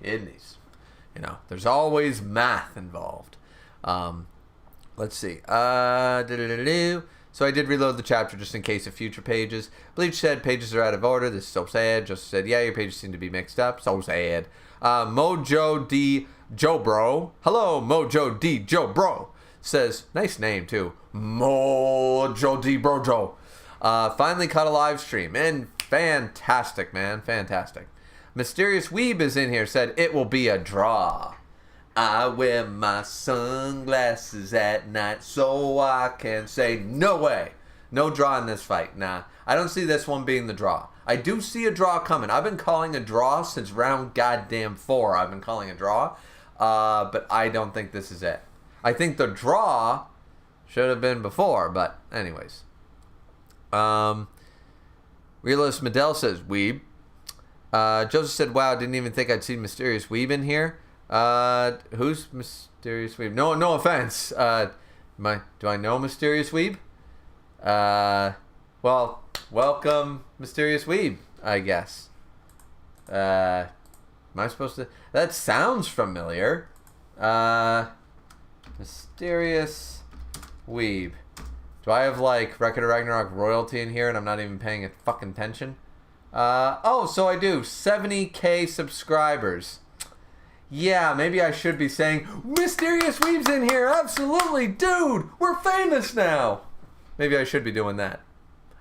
You know, there's always math involved. Let's see. So I did reload the chapter just in case of future pages. Bleach said pages are out of order. This is so sad. Just said, yeah, your pages seem to be mixed up. So sad. Mojo D Joe Bro. Hello, Mojo D Joe Bro. Says, nice name too. Mojo D Brojo. Finally caught a live stream. And fantastic, man. Fantastic. Mysterious Weeb is in here. Said, it will be a draw. I wear my sunglasses at night so I can say, no way. No draw in this fight. Nah, I don't see this one being the draw. I do see a draw coming. I've been calling a draw since round goddamn 4. I've been calling a draw. But I don't think this is it. I think the draw should have been before, but anyways. Realist Medell says, Weeb. Joseph said, wow, didn't even think I'd see Mysterious Weeb in here. Who's Mysterious Weeb? No offense. Do I know Mysterious Weeb? Well, welcome, Mysterious Weeb, I guess. Am I supposed to? That sounds familiar. Mysterious Weeb. Do I have, like, Record of Ragnarok royalty in here and I'm not even paying fucking attention? Oh, so I do. 70k subscribers. Yeah, maybe I should be saying, Mysterious Weeb's in here, absolutely, dude, we're famous now. Maybe I should be doing that.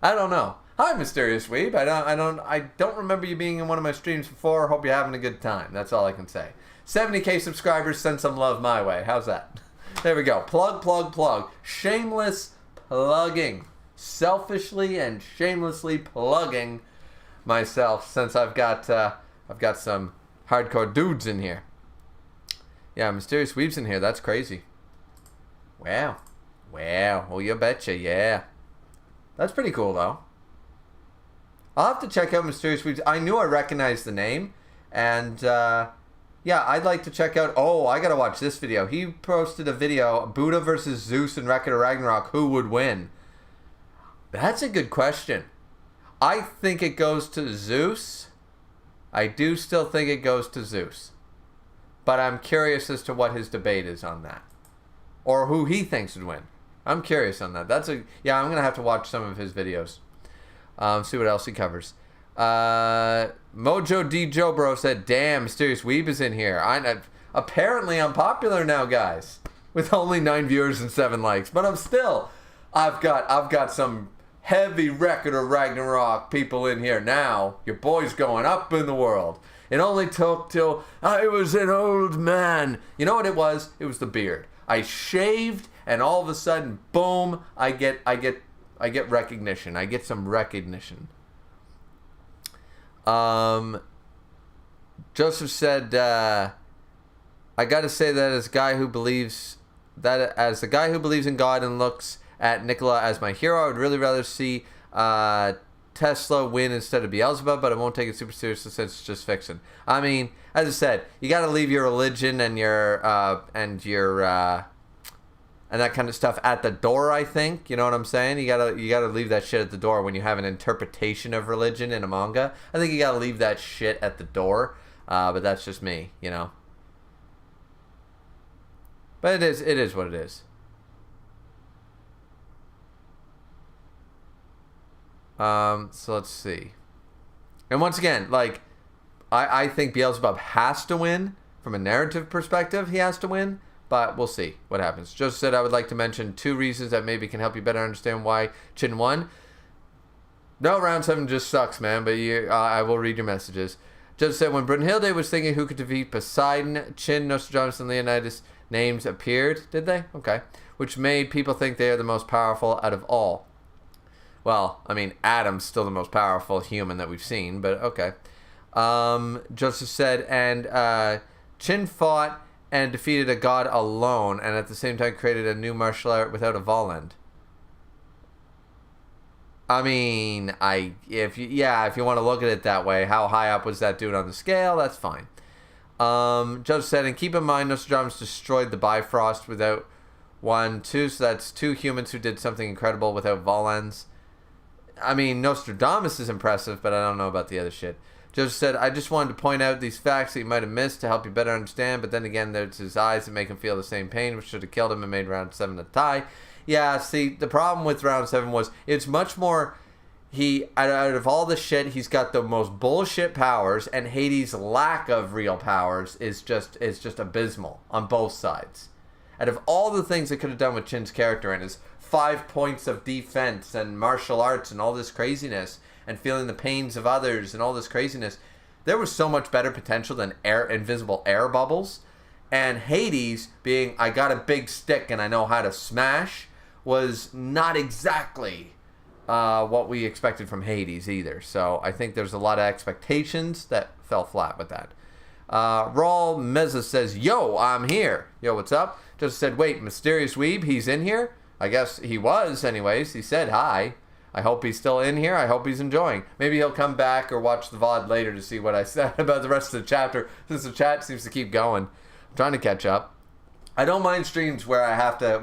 I don't know. Hi, Mysterious Weeb. I don't remember you being in one of my streams before. Hope you're having a good time. That's all I can say. 70k subscribers, send some love my way. How's that? There we go. Plug. Shameless plugging. Selfishly and shamelessly plugging myself since I've got some hardcore dudes in here. Yeah, Mysterious Weeb's in here. That's crazy. Wow. Oh, you betcha. Yeah. That's pretty cool, though. I'll have to check out Mysterious Weeb's. I knew I recognized the name. And, yeah, I'd like to check out... Oh, I gotta watch this video. He posted a video, Buddha versus Zeus in Record of Ragnarok. Who would win? That's a good question. I think it goes to Zeus. I do still think it goes to Zeus. But I'm curious as to what his debate is on that. Or who he thinks would win. I'm curious on that. Yeah, I'm going to have to watch some of his videos. See what else he covers. Mojo D. Jobro said, damn, Mysterious Weeb is in here. Apparently I'm popular now, guys. With only 9 viewers and 7 likes. But I've got some heavy Record of Ragnarok people in here now. Your boy's going up in the world. It only took till I was an old man. You know what it was? It was the beard. I shaved, and all of a sudden, boom! I get recognition. I get some recognition. Joseph said, I gotta say that as a guy who believes in God and looks at Nikola as my hero, I would really rather see Tesla win instead of Beelzebub, but I won't take it super seriously since it's just fiction. I mean, as I said, you got to leave your religion and your and that kind of stuff at the door. I think you know what I'm saying. You gotta leave that shit at the door when you have an interpretation of religion in a manga. I think you gotta leave that shit at the door. But that's just me, you know. But it is what it is. So let's see. And once again, like, I think Beelzebub has to win. From a narrative perspective, he has to win. But we'll see what happens. Joseph said, I would like to mention 2 reasons that maybe can help you better understand why Chin won. No, round 7 just sucks, man. But I will read your messages. Joseph said, when Brunhilde was thinking who could defeat Poseidon, Chin, Nostradamus, and Leonidas names appeared. Did they? Okay. Which made people think they are the most powerful out of all. Well, I mean, Adam's still the most powerful human that we've seen, but okay. Joseph said, and Chin fought and defeated a god alone, and at the same time created a new martial art without a Volend. I mean, if you want to look at it that way, how high up was that dude on the scale? That's fine. Joseph said, and keep in mind, Nostradamus destroyed the Bifrost without 1, 2, so that's 2 humans who did something incredible without Volends. I mean, Nostradamus is impressive, but I don't know about the other shit. Joseph said, I just wanted to point out these facts that you might have missed to help you better understand, but then again, there's his eyes that make him feel the same pain, which should have killed him and made round 7 a tie. Yeah, see, the problem with round 7 was, it's much more, out of all the shit, he's got the most bullshit powers, and Hades' lack of real powers is just abysmal on both sides. Out of all the things they could have done with Chin's character and his 5 points of defense and martial arts and all this craziness and feeling the pains of others and all this craziness, there was so much better potential than invisible air bubbles. And Hades being, I got a big stick and I know how to smash, was not exactly what we expected from Hades either. So I think there's a lot of expectations that fell flat with that. Raul Meza says, yo, I'm here. Yo, what's up? Just said, wait, Mysterious Weeb, he's in here? I guess he was anyways. He said hi. I hope he's still in here. I hope he's enjoying. Maybe he'll come back or watch the VOD later to see what I said about the rest of the chapter, since the chat seems to keep going. I'm trying to catch up. I don't mind streams where I have to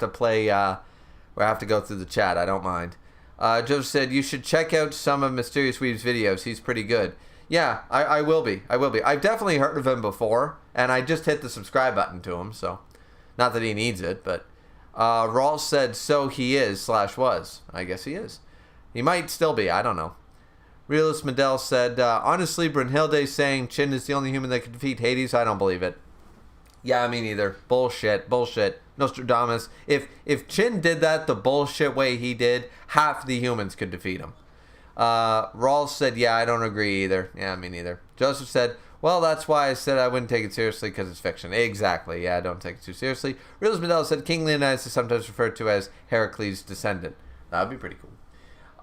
play, where I have to go through the chat. I don't mind. Joe said, you should check out some of Mysterious Weeb's videos. He's pretty good. Yeah, I will be. I've definitely heard of him before, and I just hit the subscribe button to him, so not that he needs it, but Rawls said, so he is / was. I guess he is. He might still be. I don't know. Realist Medell said, honestly, Brunhilde saying Chin is the only human that can defeat Hades, I don't believe it. Yeah, me neither. Bullshit. Nostradamus. If Chin did that the bullshit way he did, half the humans could defeat him. Rawls said, yeah, I don't agree either. Yeah, me neither. Joseph said, well, that's why I said I wouldn't take it seriously, because it's fiction. Exactly. Yeah, don't take it too seriously. Realist Medell said, King Leonidas is sometimes referred to as Heracles' descendant. That would be pretty cool.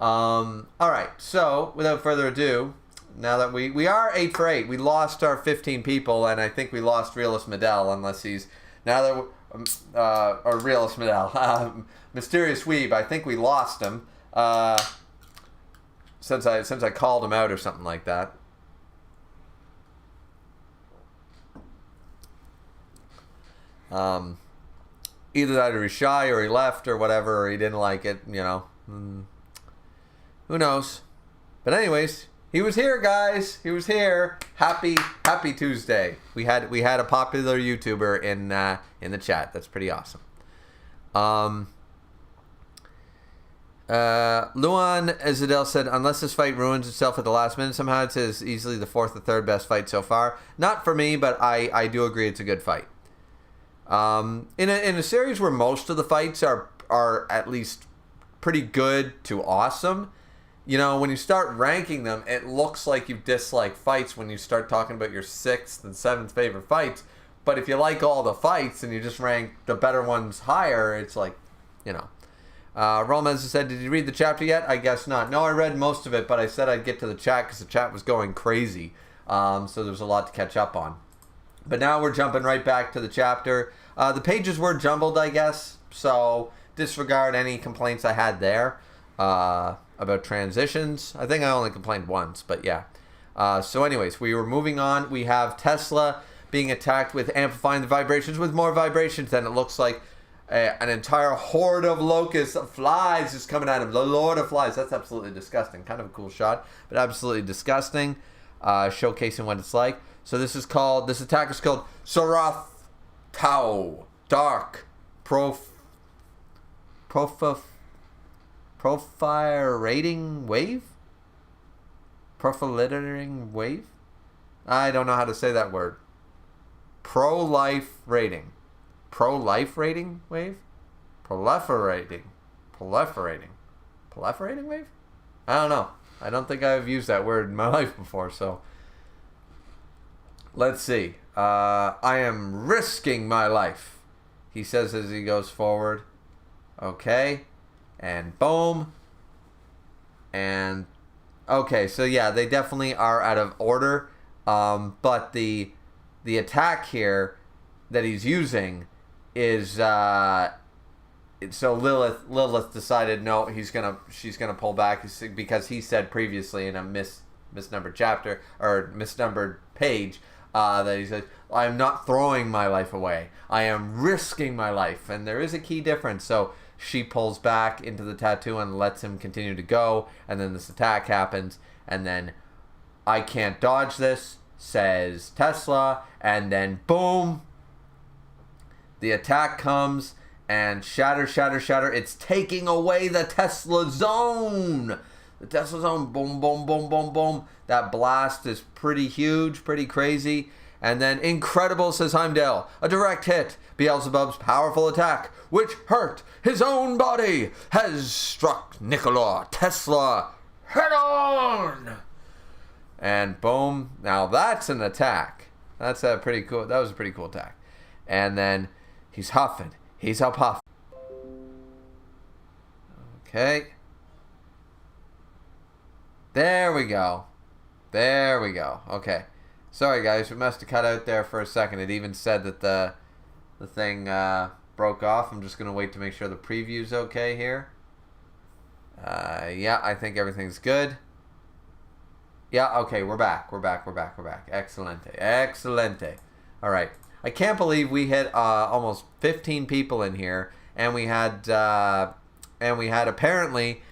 Alright, so, without further ado, now that we are 8 for 8, we lost our 15 people, and I think we lost Realist Medell, unless he's, now that, or Realist Medell, Mysterious Weeb, I think we lost him, since I called him out or something like that. Either that or he's shy, or he left, or whatever, or he didn't like it, you know. Who knows? But anyways, he was here, guys. He was here. Happy Tuesday. We had a popular YouTuber in the chat. That's pretty awesome. Luan Azadel said, unless this fight ruins itself at the last minute somehow, it is easily the 4th or 3rd best fight so far. Not for me, but I do agree it's a good fight. In a series where most of the fights are at least pretty good to awesome, you know, when you start ranking them, it looks like you dislike fights when you start talking about your 6th and 7th favorite fights. But if you like all the fights and you just rank the better ones higher, it's like, you know. Romez said, did you read the chapter yet? I guess not. No, I read most of it, but I said I'd get to the chat because the chat was going crazy. So there was a lot to catch up on. But now we're jumping right back to the chapter. The pages were jumbled, I guess, so disregard any complaints I had there about transitions. I think I only complained once, but yeah. So anyways, we were moving on. We have Tesla being attacked with amplifying the vibrations with more vibrations. Then it looks like an entire horde of locusts, flies is coming at him. The Lord of Flies. That's absolutely disgusting. Kind of a cool shot, but absolutely disgusting. Showcasing what it's like. So this attack is called Sarath Tau. Dark. Profilating wave? Profilating wave? I don't know how to say that word. Pro-life rating. Pro-life rating wave? Proliferating wave? I don't know. I don't think I've used that word in my life before, so let's see. I am risking my life, he says as he goes forward. Okay. And boom. And okay, so yeah, they definitely are out of order. But the attack here that he's using is so Lilith decided no, she's gonna pull back because he said previously in a misnumbered chapter or misnumbered page that he said, I'm not throwing my life away, I am risking my life, and there is a key difference. So she pulls back into the tattoo and lets him continue to go, and then this attack happens, and then I can't dodge this, says Tesla, and then boom, the attack comes and shatter. It's taking away the Tesla zone. The Tesla zone, boom, boom, boom, boom, boom. That blast is pretty huge, pretty crazy. And then incredible, says Heimdall. A direct hit. Beelzebub's powerful attack, which hurt his own body, has struck Nikola Tesla head on. And boom. Now that's an attack. That was a pretty cool attack. And then he's huffing. He's up huffing. Okay. There we go. Okay. Sorry guys, we must have cut out there for a second. It even said that the thing broke off. I'm just going to wait to make sure the preview's okay here. Yeah, I think everything's good. Yeah, okay, we're back. Excelente. All right. I can't believe we hit almost 15 people in here, and we had apparently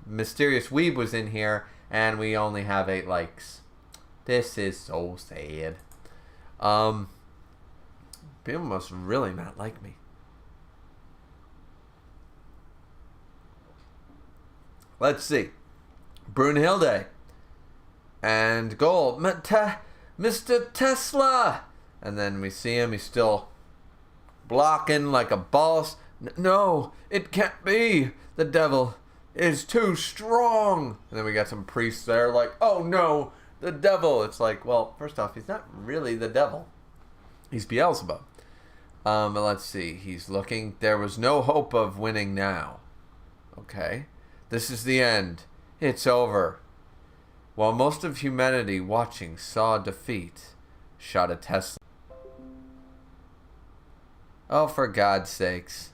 Mysterious Weeb was in here, and we only have 8 likes. This is so sad. People must really not like me. Let's see. Brunhilde and Gold. Mr. Tesla. And then we see him. He's still blocking like a boss. No, it can't be. The devil is too strong. And then we got some priests there like, oh no, the devil. It's like, well, first off, he's not really the devil. He's Beelzebub. But let's see. He's looking. There was no hope of winning now. Okay. This is the end. It's over. While most of humanity watching saw defeat, shot a Tesla. Oh, for God's sakes.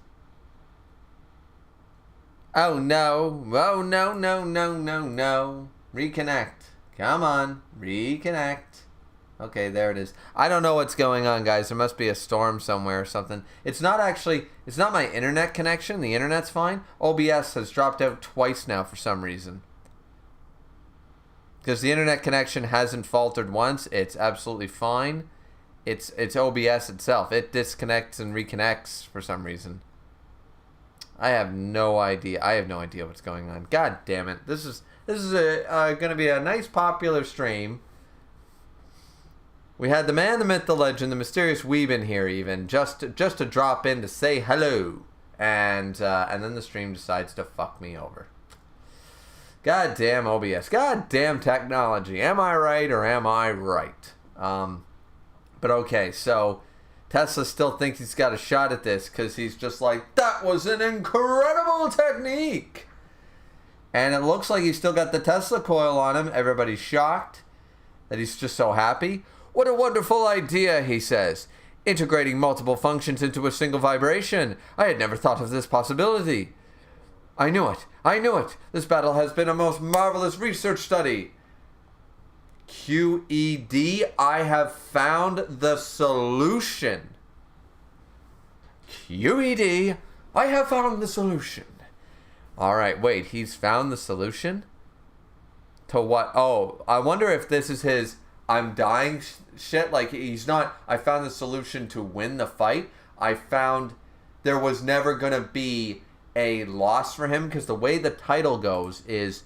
Oh, no. Oh, no. Reconnect. Come on. Reconnect. Okay, there it is. I don't know what's going on, guys. There must be a storm somewhere or something. It's not my internet connection. The internet's fine. OBS has dropped out twice now for some reason. Because the internet connection hasn't faltered once. It's absolutely fine. It's OBS itself. It disconnects and reconnects for some reason. I have no idea. What's going on. God damn it. This is going to be a nice popular stream. We had the man, the myth, the legend, the mysterious Weeb in here even, just to drop in to say hello. And then the stream decides to fuck me over. God damn OBS. God damn technology. Am I right or am I right? But okay, so Tesla still thinks he's got a shot at this because he's just like, that was an incredible technique. And it looks like he's still got the Tesla coil on him. Everybody's shocked that he's just so happy. What a wonderful idea, he says. Integrating multiple functions into a single vibration. I had never thought of this possibility. I knew it. I knew it. This battle has been a most marvelous research study. QED, I have found the solution. QED, I have found the solution. Alright, wait, he's found the solution? To what? Oh, I wonder if this is his I'm dying shit. Like, he's not, I found the solution to win the fight. I found there was never going to be a loss for him, because the way the title goes is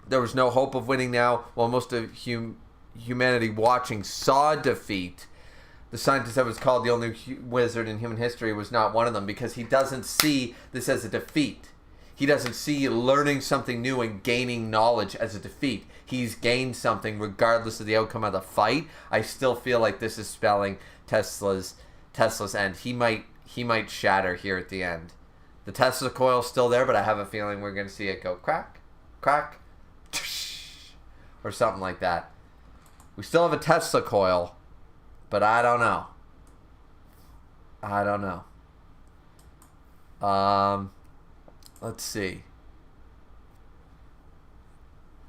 there was no hope of winning now. While most of humanity watching saw defeat, the scientist that was called the only wizard in human history was not one of them, because he doesn't see this as a defeat. He doesn't see learning something new and gaining knowledge as a defeat. He's gained something regardless of the outcome of the fight. I still feel like this is spelling Tesla's end. He might shatter here at the end. The Tesla coil's still there, but I have a feeling we're going to see it go crack, crack, or something like that. We still have a Tesla coil, but I don't know. I don't know. Let's see.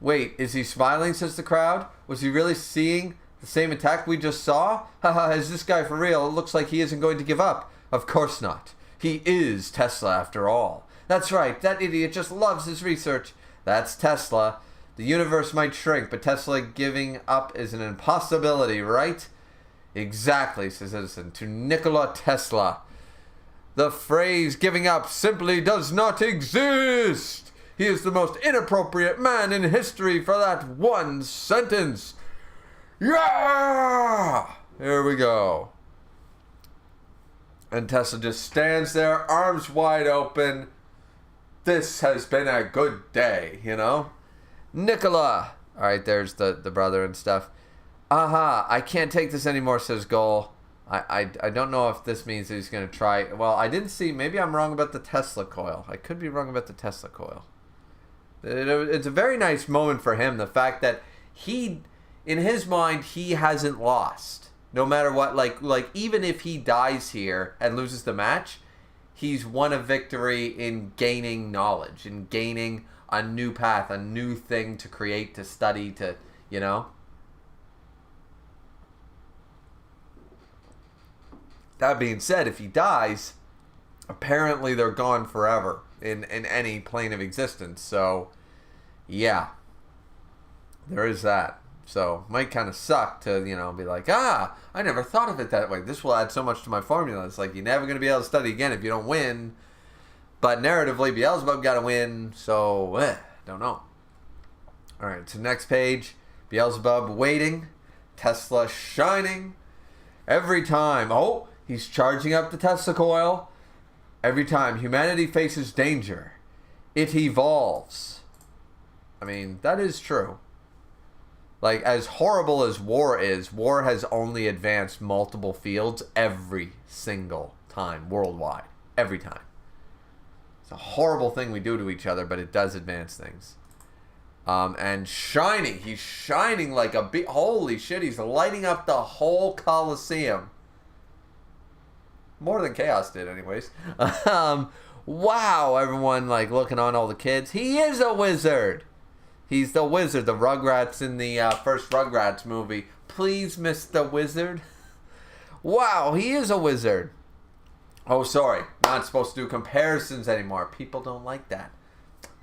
Wait, is he smiling, says the crowd? Was he really seeing the same attack we just saw? Haha, is this guy for real? It looks like he isn't going to give up. Of course not. He is Tesla after all. That's right, that idiot just loves his research. That's Tesla. The universe might shrink, but Tesla giving up is an impossibility, right? Exactly, says Edison, to Nikola Tesla. The phrase giving up simply does not exist. He is the most inappropriate man in history for that one sentence. Yeah! Here we go. And Tesla just stands there, arms wide open. This has been a good day, you know? Nikola! Alright, there's the brother and stuff. Aha, I can't take this anymore, says Goal. I don't know if this means he's going to try. Well, I didn't see. Maybe I'm wrong about the Tesla coil. I could be wrong about the Tesla coil. It's a very nice moment for him. The fact that in his mind, he hasn't lost. No matter what, like even if he dies here and loses the match, he's won a victory in gaining knowledge, in gaining a new path, a new thing to create, to study, to, you know. That being said, if he dies, apparently they're gone forever in any plane of existence. So, yeah. There is that. So, might kind of suck to, you know, be like, I never thought of it that way. This will add so much to my formula. It's like, you're never going to be able to study again if you don't win. But narratively, Beelzebub got to win. So, don't know. Alright, so next page. Beelzebub waiting. Tesla shining. Every time. Oh, he's charging up the Tesla coil. Every time humanity faces danger, it evolves. I mean, that is true. Like, as horrible as war is, war has only advanced multiple fields every single time, worldwide. Every time. It's a horrible thing we do to each other, but it does advance things. And shining. He's shining like a big... Holy shit, he's lighting up the whole Colosseum. More than Chaos did, anyways. Wow, everyone, like, looking on, all the kids. He is a wizard. He's the wizard. The Rugrats in the first Rugrats movie. Please, Mr. Wizard. Wow, he is a wizard. Oh, sorry. Not supposed to do comparisons anymore. People don't like that.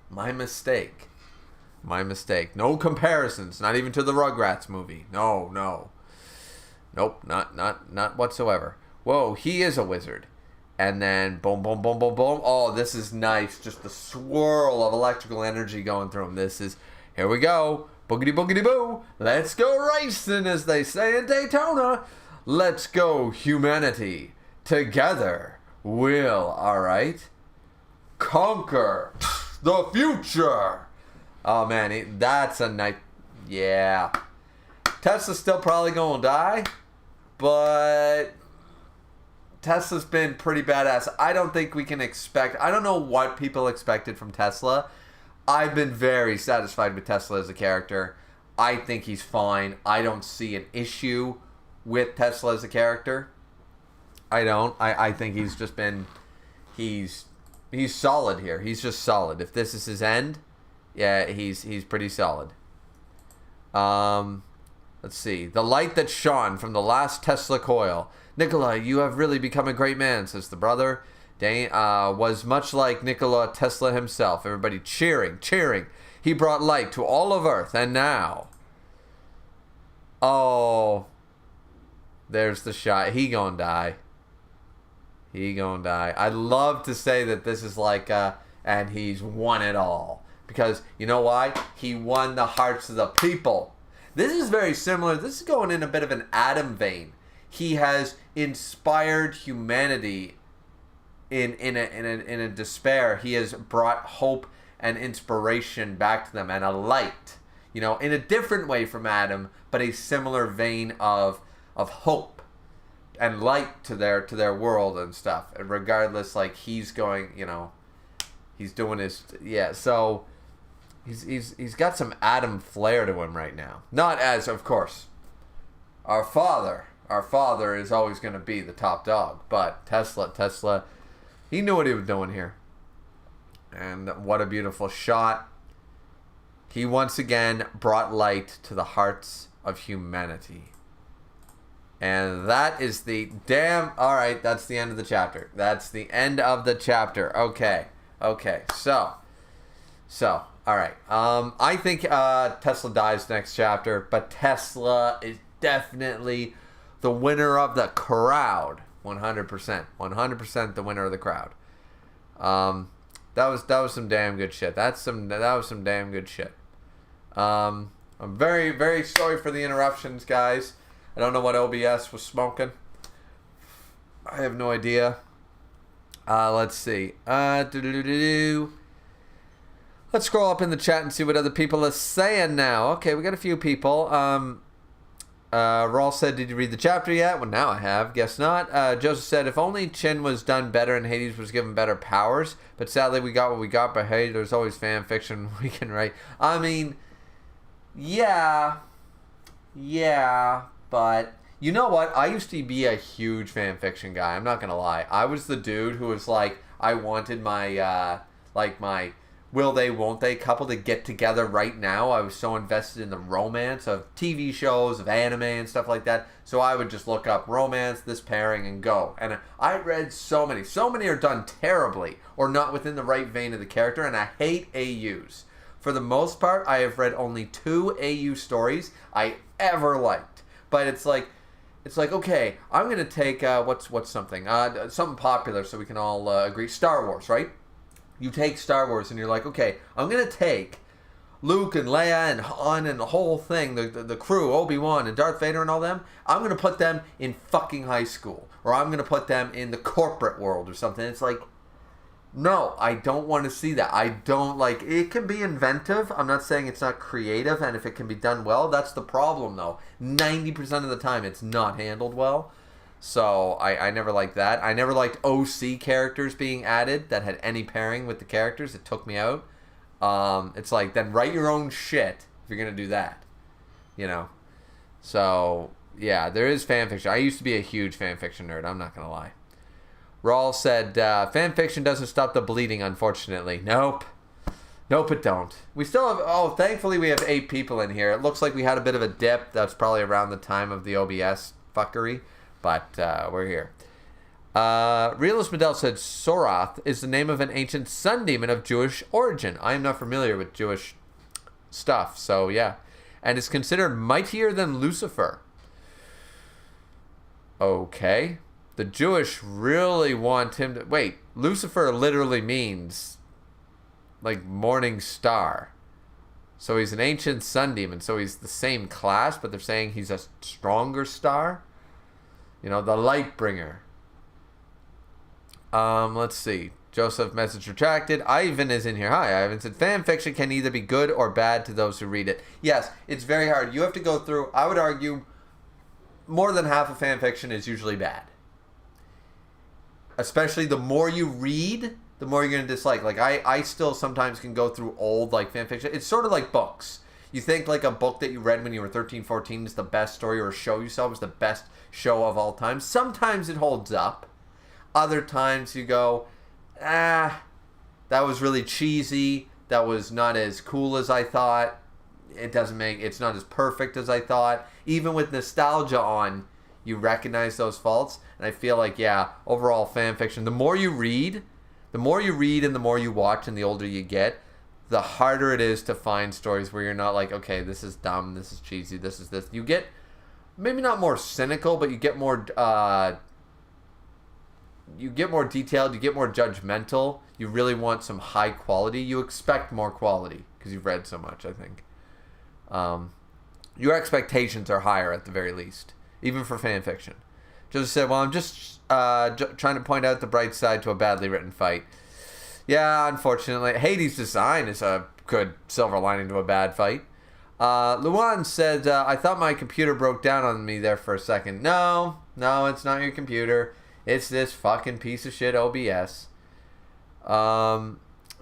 My mistake. My mistake. No comparisons. Not even to the Rugrats movie. No. Nope. Not whatsoever. Whoa, he is a wizard. And then boom, boom, boom, boom, boom. Oh, this is nice. Just the swirl of electrical energy going through him. This is... Here we go. Boogity, boogity, boo. Let's go racing, as they say in Daytona. Let's go, humanity. Together, we'll, alright, conquer the future. Oh, man, that's a nice... Yeah. Tesla's still probably going to die, but Tesla's been pretty badass. I don't think we can expect... I don't know what people expected from Tesla. I've been very satisfied with Tesla as a character. I think he's fine. I don't see an issue with Tesla as a character. I don't. I think he's just been... He's solid here. He's just solid. If this is his end, yeah, he's pretty solid. Let's see. The light that shone from the last Tesla coil. Nikola, you have really become a great man, says the brother. Was much like Nikola Tesla himself. Everybody cheering. He brought light to all of Earth, and now... Oh... There's the shot. He gonna die. I'd love to say that this is like, and he's won it all. Because, you know why? He won the hearts of the people. This is very similar. This is going in a bit of an Adam vein. He has inspired humanity in a despair. He has brought hope and inspiration back to them, and a light. You know, in a different way from Adam, but a similar vein of hope and light to their world and stuff. And regardless, like, he's going, you know, he's doing his, yeah. So he's got some Adam flair to him right now. Not as, of course, our father is always going to be the top dog, but Tesla, he knew what he was doing here. And what a beautiful shot. He once again brought light to the hearts of humanity. And that is the damn... Alright, that's the end of the chapter. That's the end of the chapter. Okay. So, alright. I think Tesla dies next chapter, but Tesla is definitely the winner of the crowd. 100%. 100% the winner of the crowd. That was some damn good shit. That was some damn good shit. I'm very, very sorry for the interruptions, guys. I don't know what OBS was smoking. I have no idea. Let's see. Let's scroll up in the chat and see what other people are saying now. Okay, we got a few people. Rawl said, did you read the chapter yet? Well, now I have. Guess not. Joseph said, if only Chin was done better and Hades was given better powers. But sadly, we got what we got. But hey, there's always fan fiction we can write. I mean, yeah. But you know what? I used to be a huge fan fiction guy. I'm not gonna lie. I was the dude who was like, I wanted my my will they, won't they couple to get together right now. I was so invested in the romance of TV shows, of anime and stuff like that. So I would just look up romance, this pairing, and go. And I read so many. So many are done terribly or not within the right vein of the character. And I hate AUs. For the most part, I have read only 2 AU stories I ever liked. But it's like, okay, I'm gonna take what's something popular so we can all agree. Star Wars, right? You take Star Wars and you're like, okay, I'm gonna take Luke and Leia and Han and the whole thing, the crew, Obi-Wan and Darth Vader and all them. I'm gonna put them in fucking high school, or I'm gonna put them in the corporate world or something. It's like, no, I don't want to see that. I don't like... It can be inventive. I'm not saying it's not creative, and if it can be done well, that's the problem, though. 90% of the time, it's not handled well. So, I never liked that. I never liked OC characters being added that had any pairing with the characters. It took me out. It's like, then write your own shit if you're going to do that. You know? So, yeah, there is fanfiction. I used to be a huge fanfiction nerd. I'm not going to lie. Rawl said, fanfiction doesn't stop the bleeding, unfortunately. Nope, it don't. We still have, thankfully we have 8 people in here. It looks like we had a bit of a dip. That's probably around the time of the OBS fuckery, but we're here. Realist Medell said, Soroth is the name of an ancient sun demon of Jewish origin. I am not familiar with Jewish stuff, so yeah. And is considered mightier than Lucifer. Okay. The Jewish really want him to... Wait, Lucifer literally means, like, morning star. So he's an ancient sun demon. So he's the same class, but they're saying he's a stronger star. You know, the light bringer. Let's see. Joseph, message retracted. Ivan is in here. Hi, Ivan said, fan fiction can either be good or bad to those who read it. Yes, it's very hard. You have to go through... I would argue more than half of fan fiction is usually bad. Especially the more you read, the more you're going to dislike. Like, I still sometimes can go through old, like, fan fiction. It's sort of like books. You think like a book that you read when you were 13, 14 is the best story, or a show you saw was the best show of all time. Sometimes it holds up. Other times you go, that was really cheesy. That was not as cool as I thought. It's not as perfect as I thought. Even with nostalgia on, you recognize those faults. And I feel like, overall fan fiction, the more you read and the more you watch and the older you get, the harder it is to find stories where you're not like, okay, this is dumb, this is cheesy, this is this. You get maybe not more cynical, but you get more detailed, you get more judgmental. You really want some high quality. You expect more quality because you've read so much, I think. Your expectations are higher at the very least, even for fan fiction. Joseph said, well, I'm just trying to point out the bright side to a badly written fight. Yeah, unfortunately. Hades' design is a good silver lining to a bad fight. Luan said, I thought my computer broke down on me there for a second. No, it's not your computer. It's this fucking piece of shit OBS.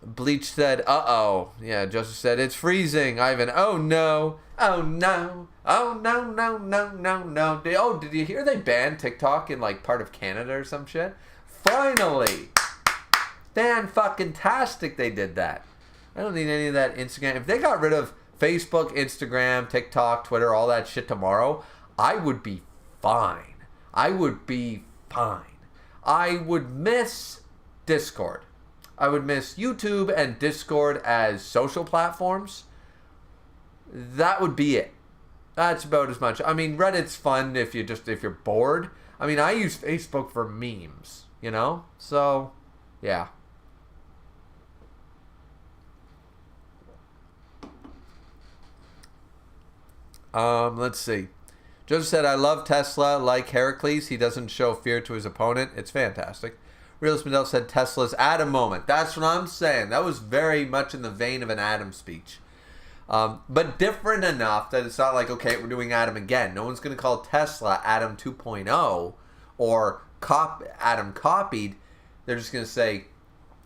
Bleach said, uh-oh. Yeah, Joseph said, it's freezing. Ivan, oh no. Oh no. Oh no, no, no, no, no. Did you hear they banned TikTok in like part of Canada or some shit? Finally. Fan-fucking-tastic they did that. I don't need any of that Instagram. If they got rid of Facebook, Instagram, TikTok, Twitter, all that shit tomorrow, I would be fine. I would miss Discord. I would miss YouTube and Discord as social platforms. That would be it. That's about as much. I mean, Reddit's fun if you're bored. I mean, I use Facebook for memes, you know? So, yeah. Let's see. Joseph said, I love Tesla. Like Heracles, he doesn't show fear to his opponent. It's fantastic. Realist Mandel said Tesla's Adam moment. That's what I'm saying. That was very much in the vein of an Adam speech. But different enough that it's not like, okay, we're doing Adam again. No one's going to call Tesla Adam 2.0 or Adam copied. They're just going to say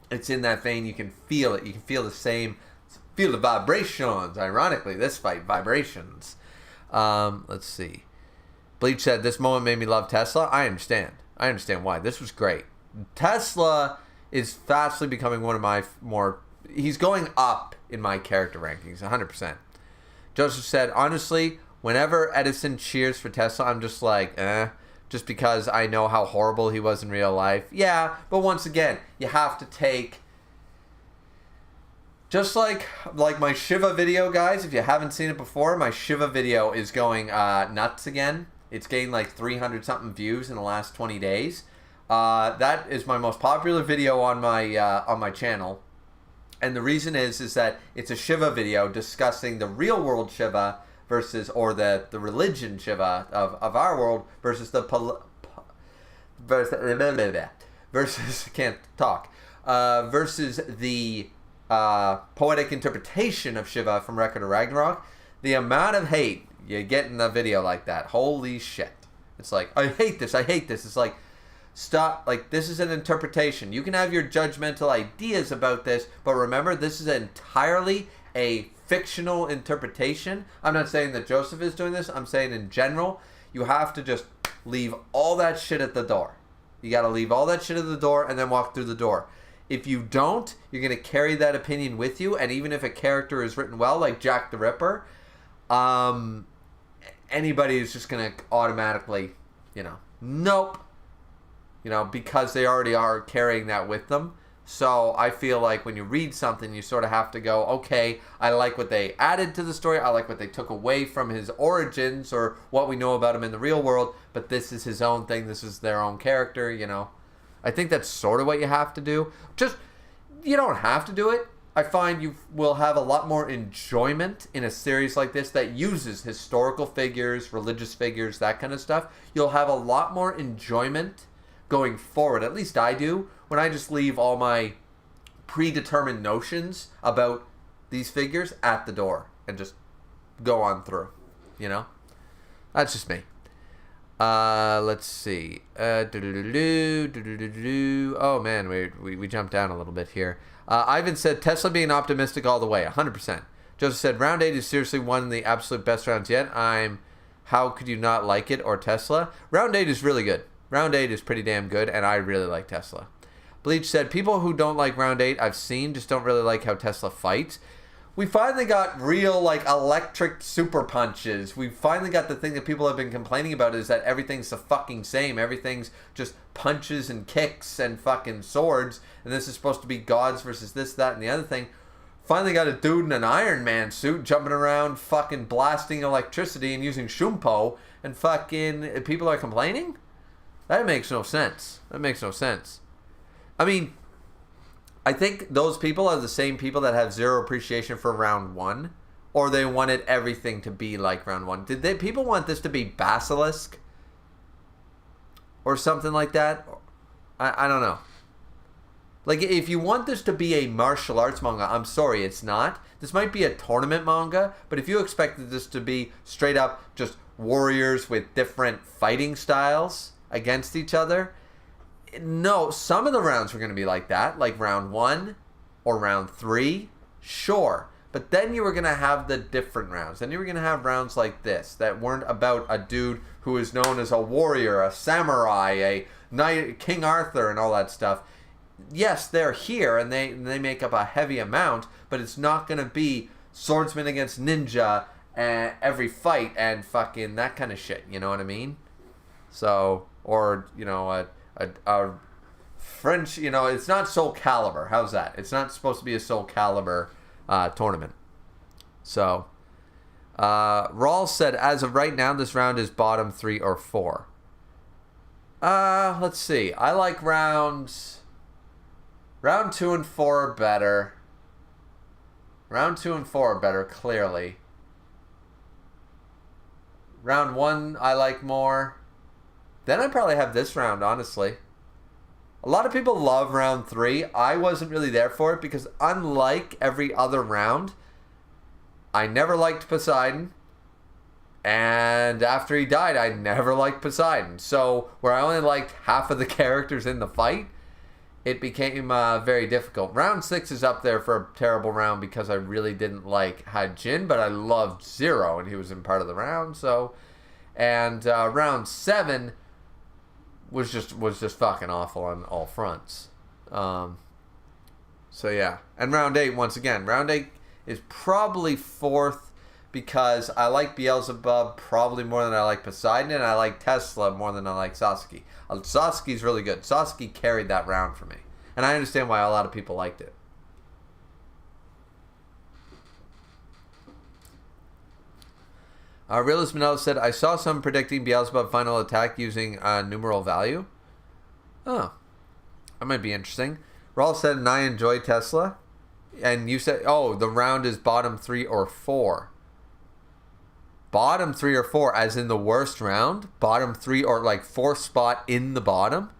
it's in that vein. You can feel it. You can feel the same. Feel the vibrations. Ironically, this fight, vibrations. Let's see. Bleach said, this moment made me love Tesla. I understand why. This was great. Tesla is fastly becoming one of my he's going up in my character rankings, 100%. Joseph said, honestly, whenever Edison cheers for Tesla, I'm just like, just because I know how horrible he was in real life. Yeah, but once again, you have to take, just like my Shiva video, guys, if you haven't seen it before, my Shiva video is going nuts again. It's gained like 300-something views in the last 20 days. That is my most popular video on my channel. And the reason is that it's a Shiva video discussing the real world Shiva versus, or the religion Shiva of our world versus versus can't talk. Versus the poetic interpretation of Shiva from Record of Ragnarok. The amount of hate you get in a video like that, holy shit. It's like, I hate this. It's like, stop. Like, this is an interpretation. You can have your judgmental ideas about this, but remember, this is entirely a fictional interpretation. I'm not saying that Joseph is doing this. I'm saying in general, you have to just leave all that shit at the door. You got to leave all that shit at the door and then walk through the door. If you don't, you're going to carry that opinion with you, and even if a character is written well, like Jack the Ripper, anybody is just going to automatically, nope. Because they already are carrying that with them. So I feel like when you read something, you sort of have to go, okay, I like what they added to the story. I like what they took away from his origins or what we know about him in the real world. But this is his own thing. This is their own character, I think that's sort of what you have to do. Just, you don't have to do it. I find you will have a lot more enjoyment in a series like this that uses historical figures, religious figures, that kind of stuff. You'll have a lot more enjoyment going forward. At least I do, when I just leave all my predetermined notions about these figures at the door and just go on through. That's just me. Let's see. Oh man, we jumped down a little bit here. Ivan said Tesla being optimistic all the way, 100%. Joseph said, round 8 is seriously one of the absolute best rounds yet. How could you not like it, or Tesla? Round 8 is really good. Round 8 is pretty damn good, and I really like Tesla. Bleach said, people who don't like round 8 I've seen just don't really like how Tesla fights. We finally got real, like, electric super punches. We finally got the thing that people have been complaining about, is that everything's the fucking same. Everything's just punches and kicks and fucking swords. And this is supposed to be gods versus this, that, and the other thing. Finally got a dude in an Iron Man suit jumping around fucking blasting electricity and using Shumpo. And fucking people are complaining? That makes no sense. That makes no sense. I mean, I think those people are the same people that have zero appreciation for round 1, or they wanted everything to be like round 1. Did people want this to be Basilisk or something like that? I don't know. Like, if you want this to be a martial arts manga, I'm sorry, it's not. This might be a tournament manga, but if you expected this to be straight up just warriors with different fighting styles against each other, no, some of the rounds were going to be like that, like round 1 or round 3, sure. But then you were going to have the different rounds. Then you were going to have rounds like this that weren't about a dude who is known as a warrior, a samurai, a knight, King Arthur, and all that stuff. Yes, they're here, and they make up a heavy amount, but it's not going to be swordsman against ninja every fight and fucking that kind of shit. You know what I mean? So, or, you know, a French, you know, it's not Soul Calibur. How's that? It's not supposed to be a Soul Calibur tournament. So, Rawls said, as of right now, this round is bottom 3 or 4. Let's see. I like round 2 and 4 are better. Round 2 and 4 are better, clearly. Round 1 I like more. Then I probably have this round, honestly. A lot of people love round 3. I wasn't really there for it because unlike every other round, I never liked Poseidon. And after he died, I never liked Poseidon. So where I only liked half of the characters in the fight, it became very difficult. Round 6 is up there for a terrible round because I really didn't like Hajin, but I loved Zero, and he was in part of the round. So, and round 7 was just fucking awful on all fronts. So yeah, and round 8 once again. Round 8 is probably 4th because I like Beelzebub probably more than I like Poseidon, and I like Tesla more than I like Sasuke. Sasuke's really good. Sasuke carried that round for me, and I understand why a lot of people liked it. Realist Manila said, I saw some predicting Beelzebub final attack using numeral value. Oh, that might be interesting. Raul said, and I enjoy Tesla. And you said, oh, the round is bottom 3 or 4. Bottom 3 or 4, as in the worst round? Bottom 3 or like 4th spot in the bottom?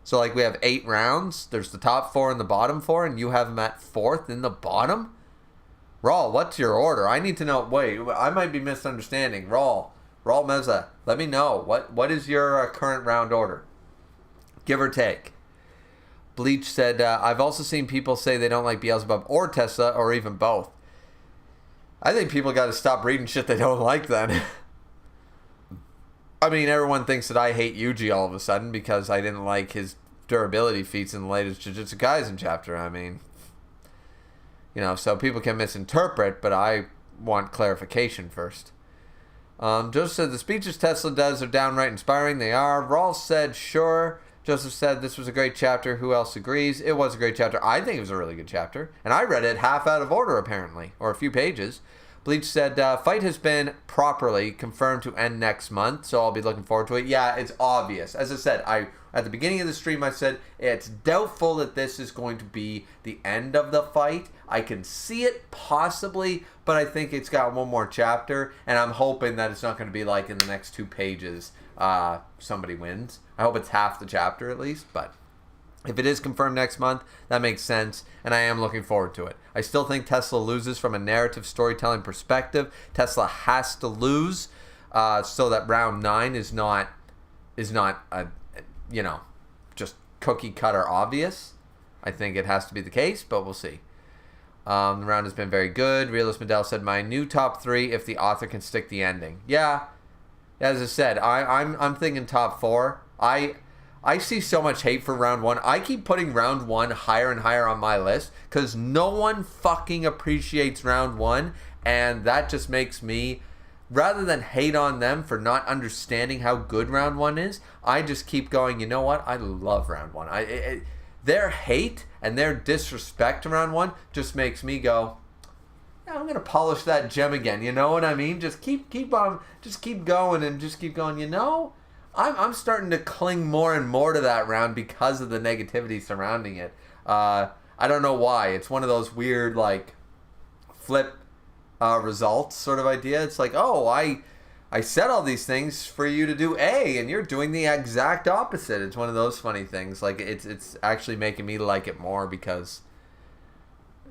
So like we have 8 rounds. There's the top 4 and the bottom 4, and you have them at 4th in the bottom? Raul, what's your order? I need to know. Wait, I might be misunderstanding. Raul Meza, let me know. What is your current round order? Give or take. Bleach said, I've also seen people say they don't like Beelzebub or Tesla or even both. I think people got to stop reading shit they don't like then. I mean, everyone thinks that I hate Yuji all of a sudden because I didn't like his durability feats in the latest Jujutsu Kaisen chapter. I mean, you know, so people can misinterpret, but I want clarification first. Joseph said, the speeches Tesla does are downright inspiring. They are. Rawls said, sure. Joseph said, this was a great chapter. Who else agrees? It was a great chapter. I think it was a really good chapter. And I read it half out of order, apparently, or a few pages. Bleach said, fight has been properly confirmed to end next month, so I'll be looking forward to it. Yeah, it's obvious. As I said, at the beginning of the stream, I said, it's doubtful that this is going to be the end of the fight. I can see it possibly, but I think it's got one more chapter, and I'm hoping that it's not going to be like in the next 2 pages, somebody wins. I hope it's half the chapter at least, but if it is confirmed next month, that makes sense, and I am looking forward to it. I still think Tesla loses from a narrative storytelling perspective. Tesla has to lose so that round 9 is not a, you know, just cookie cutter obvious. I think it has to be the case, but we'll see. The round has been very good. Realist Medell said, my new top 3 if the author can stick the ending. Yeah, as I said, I'm thinking top 4. I see so much hate for round 1. I keep putting round 1 higher and higher on my list because no one fucking appreciates round 1, and that just makes me, rather than hate on them for not understanding how good round 1 is, I just keep going, you know what? I love round 1. Their hate and their disrespect to round 1 just makes me go, yeah, I'm gonna polish that gem again. You know what I mean? Just keep on, just keep going and just keep going. You know, I'm starting to cling more and more to that round because of the negativity surrounding it. I don't know why. It's one of those weird like flip results sort of idea. It's like, oh, I said all these things for you to do A, and you're doing the exact opposite. It's one of those funny things. Like it's actually making me like it more because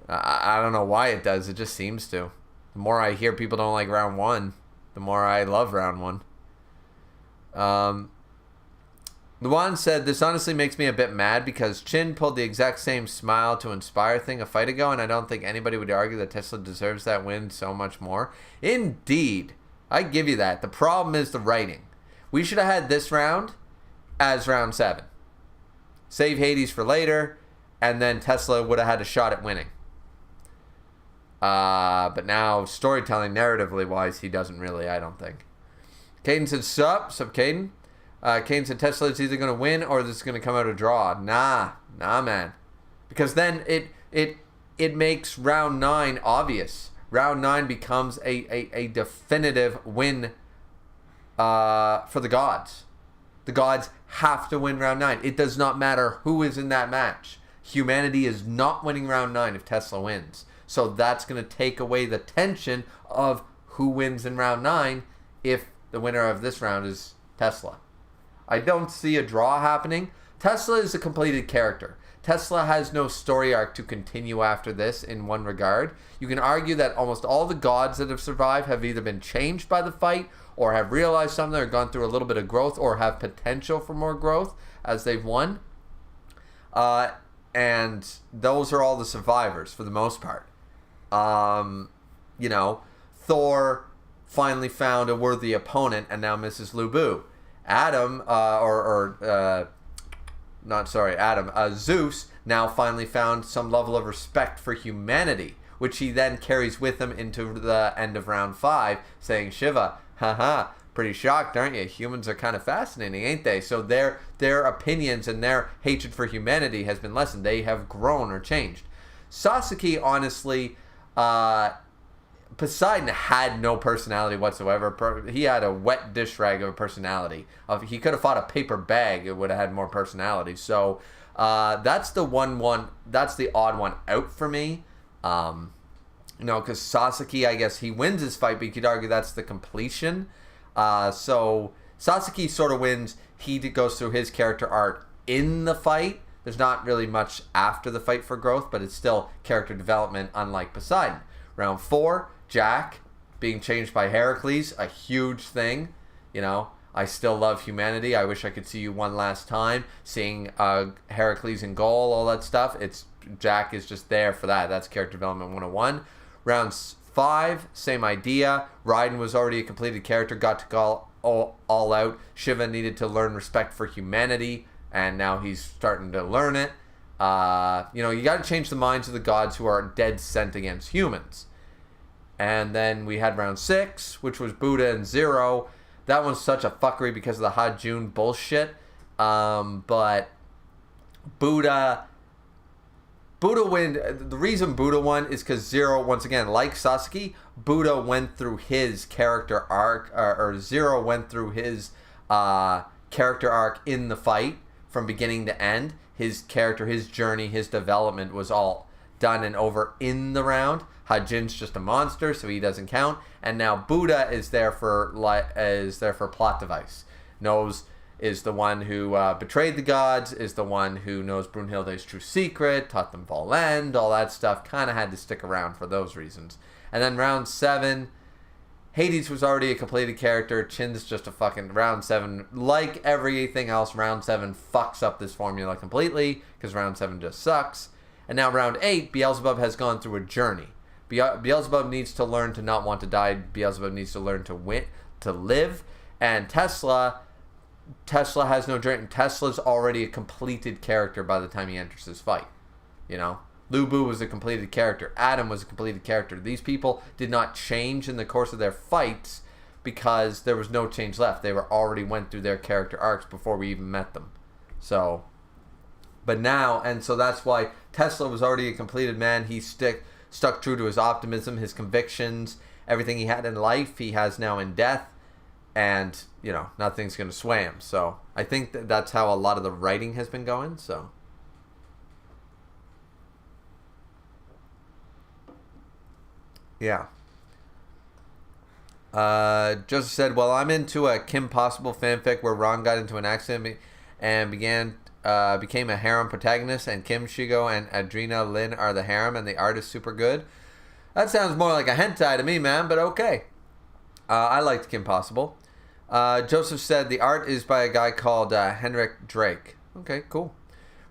I don't know why it does. It just seems to. The more I hear people don't like round 1, the more I love round 1. Luan said, this honestly makes me a bit mad because Chin pulled the exact same smile to inspire thing a fight ago, and I don't think anybody would argue that Tesla deserves that win so much more. Indeed. I give you that. The problem is the writing. We should have had this round as round 7. Save Hades for later, and then Tesla would have had a shot at winning. But now, storytelling, narratively wise, he doesn't really, I don't think. Caden said, sup, Caden? Caden said, Tesla is either going to win or this is going to come out a draw. Nah, man. Because then it makes round 9 obvious. Round 9 becomes a definitive win for the gods. The gods have to win round 9. It does not matter who is in that match. Humanity is not winning round 9 if Tesla wins. So that's going to take away the tension of who wins in round 9 if the winner of this round is Tesla. I don't see a draw happening. Tesla is a completed character. Tesla has no story arc to continue after this in one regard. You can argue that almost all the gods that have survived have either been changed by the fight or have realized something or gone through a little bit of growth or have potential for more growth as they've won. And those are all the survivors for the most part. Thor finally found a worthy opponent and now misses Lu Bu. Zeus now finally found some level of respect for humanity, which he then carries with him into the end of round 5, saying, Shiva, haha, pretty shocked, aren't you? Humans are kind of fascinating, ain't they? So their opinions and their hatred for humanity has been lessened. They have grown or changed. Sasuke, honestly, Poseidon had no personality whatsoever. He had a wet dish rag of a personality. He could have fought a paper bag; it would have had more personality. So that's the that's the odd one out for me. Because Sasuke, I guess he wins his fight, but you could argue that's the completion. So Sasuke sort of wins. He goes through his character arc in the fight. There's not really much after the fight for growth, but it's still character development, unlike Poseidon. Round 4, Jack being changed by Heracles, a huge thing. I still love humanity. I wish I could see you one last time. Seeing Heracles in goal, all that stuff. Jack is just there for that. That's character development 101. Round 5, same idea. Raiden was already a completed character, got to go all out. Shiva needed to learn respect for humanity, and now he's starting to learn it. You got to change the minds of the gods who are dead sent against humans. And then we had round 6, which was Buddha and Zero. That one's such a fuckery because of the Hajun bullshit. But Buddha win. The reason Buddha won is because Zero, once again, like Sasuke, Buddha went through his character arc, or Zero went through his character arc in the fight from beginning to end. His character, his journey, his development was all done and over in the round. Hajin's just a monster, so he doesn't count. And now Buddha is there for plot device. Is the one who betrayed the gods, is the one who knows Brunhilde's true secret, taught them Volend, all that stuff. Kind of had to stick around for those reasons. And then round 7, Hades was already a completed character. Chin's just a fucking round 7. Like everything else, round 7 fucks up this formula completely because round 7 just sucks. And now round 8, Beelzebub has gone through a journey. Beelzebub needs to learn to not want to die. Beelzebub needs to learn to live. And Tesla has no journey. Tesla's already a completed character by the time he enters this fight. You know? Lubu was a completed character. Adam was a completed character. These people did not change in the course of their fights because there was no change left. They already went through their character arcs before we even met them. So, but now, and so that's why Tesla was already a completed man. He stuck true to his optimism, his convictions, everything he had in life, he has now in death. And, you know, nothing's going to sway him. So, I think that's how a lot of the writing has been going, so. Yeah. Joseph said, well, I'm into a Kim Possible fanfic where Ron got into an accident and became a harem protagonist, and Kim, Shigo, and Adrena Lin are the harem, and the art is super good. That sounds more like a hentai to me, man, but okay. I liked Kim Possible. Joseph said, the art is by a guy called Henrik Drake. Okay, cool.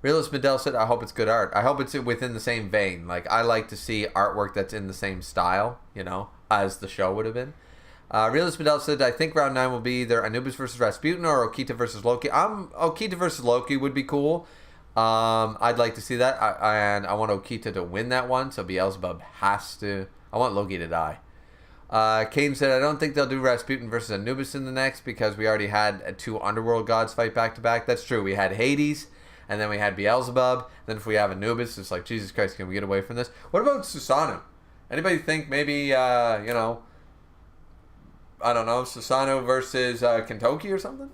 Realist Medell said, I hope it's good art. I hope it's within the same vein. Like, I like to see artwork that's in the same style, you know, as the show would have been. Realist Medell said, I think round 9 will be either Anubis versus Rasputin or Okita versus Loki. Okita versus Loki would be cool. I'd like to see that. And I want Okita to win that one, so Beelzebub has to. I want Loki to die. Kane said, I don't think they'll do Rasputin versus Anubis in the next because we already had 2 underworld gods fight back to back. That's true. We had Hades. And then we had Beelzebub. Then if we have Anubis, it's like, Jesus Christ, can we get away from this? What about Susanoo? Anybody think maybe, you know, I don't know, Susanoo versus Kentoki or something?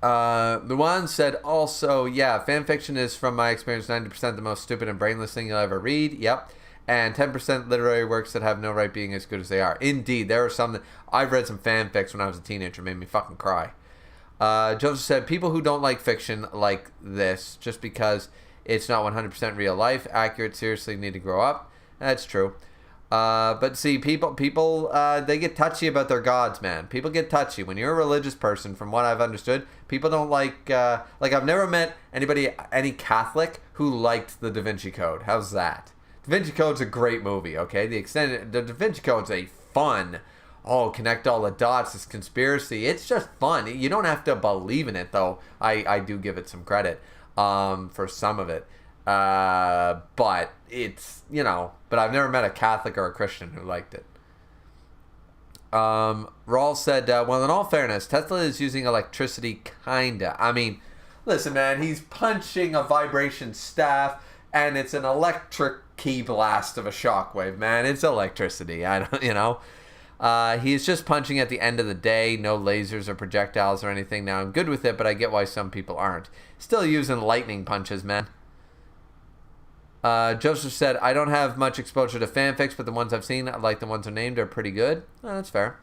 Luan said also, yeah, fanfiction is, from my experience, 90% the most stupid and brainless thing you'll ever read. Yep. And 10% literary works that have no right being as good as they are. Indeed, there are some that... I've read some fanfics when I was a teenager. Made me fucking cry. Joseph said, people who don't like fiction like this just because it's not 100% real life, accurate, seriously need to grow up. That's true. But see, people, they get touchy about their gods, man. People get touchy. When you're a religious person, from what I've understood, people don't like I've never met any Catholic who liked the Da Vinci Code. How's that? Da Vinci Code's a great movie, okay? The Da Vinci Code's a fun... connect all the dots, this conspiracy. It's just fun. You don't have to believe in it, though. I do give it some credit for some of it. But it's, you know, but I've never met a Catholic or a Christian who liked it. Rawl said, well, in all fairness, Tesla is using electricity, kinda. I mean, listen, man, he's punching a vibration staff, and it's an electric key blast of a shockwave, man. It's electricity. I don't, you know. He's just punching at the end of the day. No lasers or projectiles or anything. Now, I'm good with it, but I get why some people aren't. Still using lightning punches, man. Joseph said, I don't have much exposure to fanfics, but the ones I've seen, like the ones are named, are pretty good. Oh, that's fair.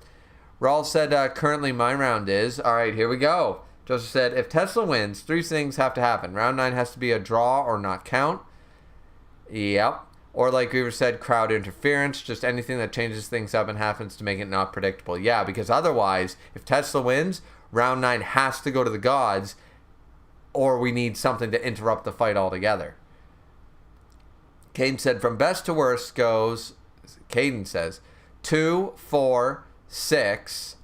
Rawl said, currently my round is... All right, here we go. Joseph said, if Tesla wins, 3 things have to happen. Round 9 has to be a draw or not count. Yep. Or like Griever said, crowd interference, just anything that changes things up and happens to make it not predictable. Yeah, because otherwise, if Tesla wins, round 9 has to go to the gods, or we need something to interrupt the fight altogether. Caden said, from best to worst goes, Caden says, 2, 4, 6.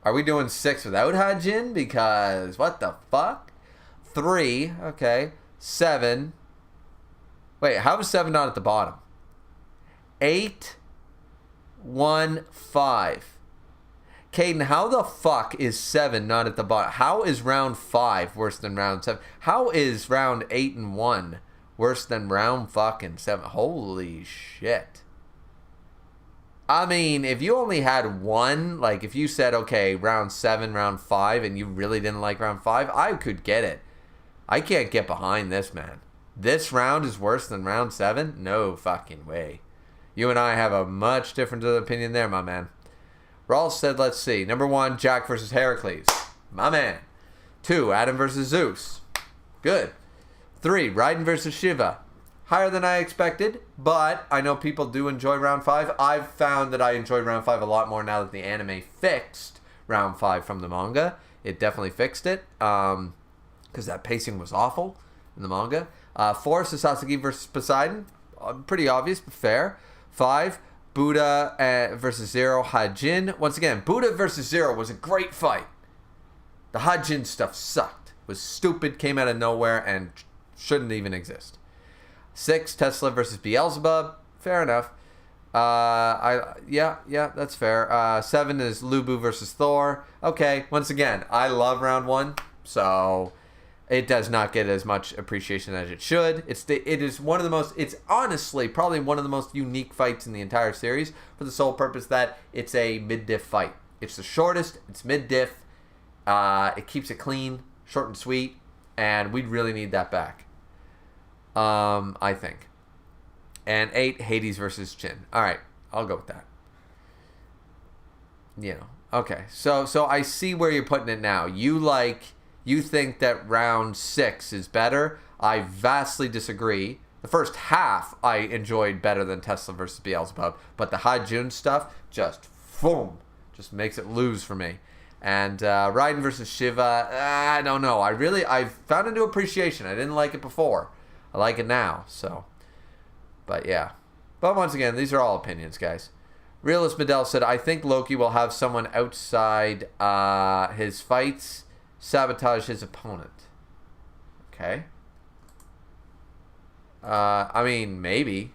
Are we doing 6 without Hajin? Because, what the fuck? 3, okay, 7... Wait, how is 7 not at the bottom? 8, 1, 5. Caden, how the fuck is 7 not at the bottom? How is round 5 worse than round 7? How is round 8 and 1 worse than round fucking 7? Holy shit. I mean, if you only had 1, like if you said, okay, round 7, round 5, and you really didn't like round 5, I could get it. I can't get behind this, man. This round is worse than round 7? No fucking way. You and I have a much different opinion there, my man. Rawls said, let's see. Number 1, Jack versus Heracles. My man. 2, Adam versus Zeus. Good. 3, Raiden versus Shiva. Higher than I expected, but I know people do enjoy round 5. I've found that I enjoyed round 5 a lot more now that the anime fixed round 5 from the manga. It definitely fixed it, because that pacing was awful. in the manga. 4, Sasaki versus Poseidon. Pretty obvious, but fair. 5, Buddha versus Zero Hajin. Once again, Buddha versus Zero was a great fight. The Hajin stuff sucked. Was stupid, came out of nowhere, and shouldn't even exist. 6, Tesla versus Beelzebub. Fair enough. Yeah, that's fair. 7 is Lubu versus Thor. Okay, once again, I love round 1, so it does not get as much appreciation as it should. It's honestly probably one of the most unique fights in the entire series for the sole purpose that it's a mid-diff fight. It's the shortest, it's mid-diff, it keeps it clean, short and sweet, and we really need that back. I think. And 8, Hades versus Jin. Alright, I'll go with that. Okay. So I see where you're putting it now. You think that round 6 is better. I vastly disagree. The first half I enjoyed better than Tesla versus Beelzebub, but the Hajun stuff just makes it lose for me. And Raiden versus Shiva, I don't know. I've found a new appreciation. I didn't like it before. I like it now. So, but yeah. But once again, these are all opinions, guys. Realist Medell said, I think Loki will have someone outside his fights sabotage his opponent. Okay. I mean, maybe.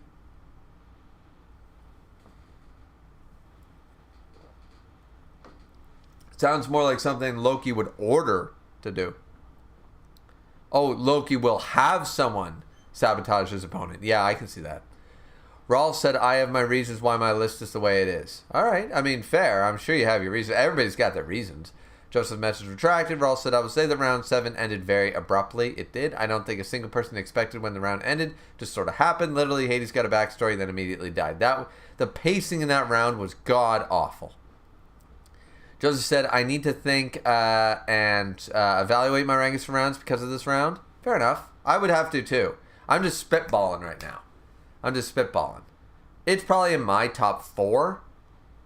Sounds more like something Loki would order to do. Oh, Loki will have someone sabotage his opponent. Yeah, I can see that. Raul said, I have my reasons why my list is the way it is. All right. I mean, fair. I'm sure you have your reasons. Everybody's got their reasons. Joseph's message retracted. Raul said, I would say that round 7 ended very abruptly. It did. I don't think a single person expected when the round ended. Just sort of happened. Literally, Hades got a backstory and then immediately died. The pacing in that round was god-awful. Joseph said, I need to think and evaluate my rankings for rounds because of this round. Fair enough. I would have to, too. I'm just spitballing right now. It's probably in my top 4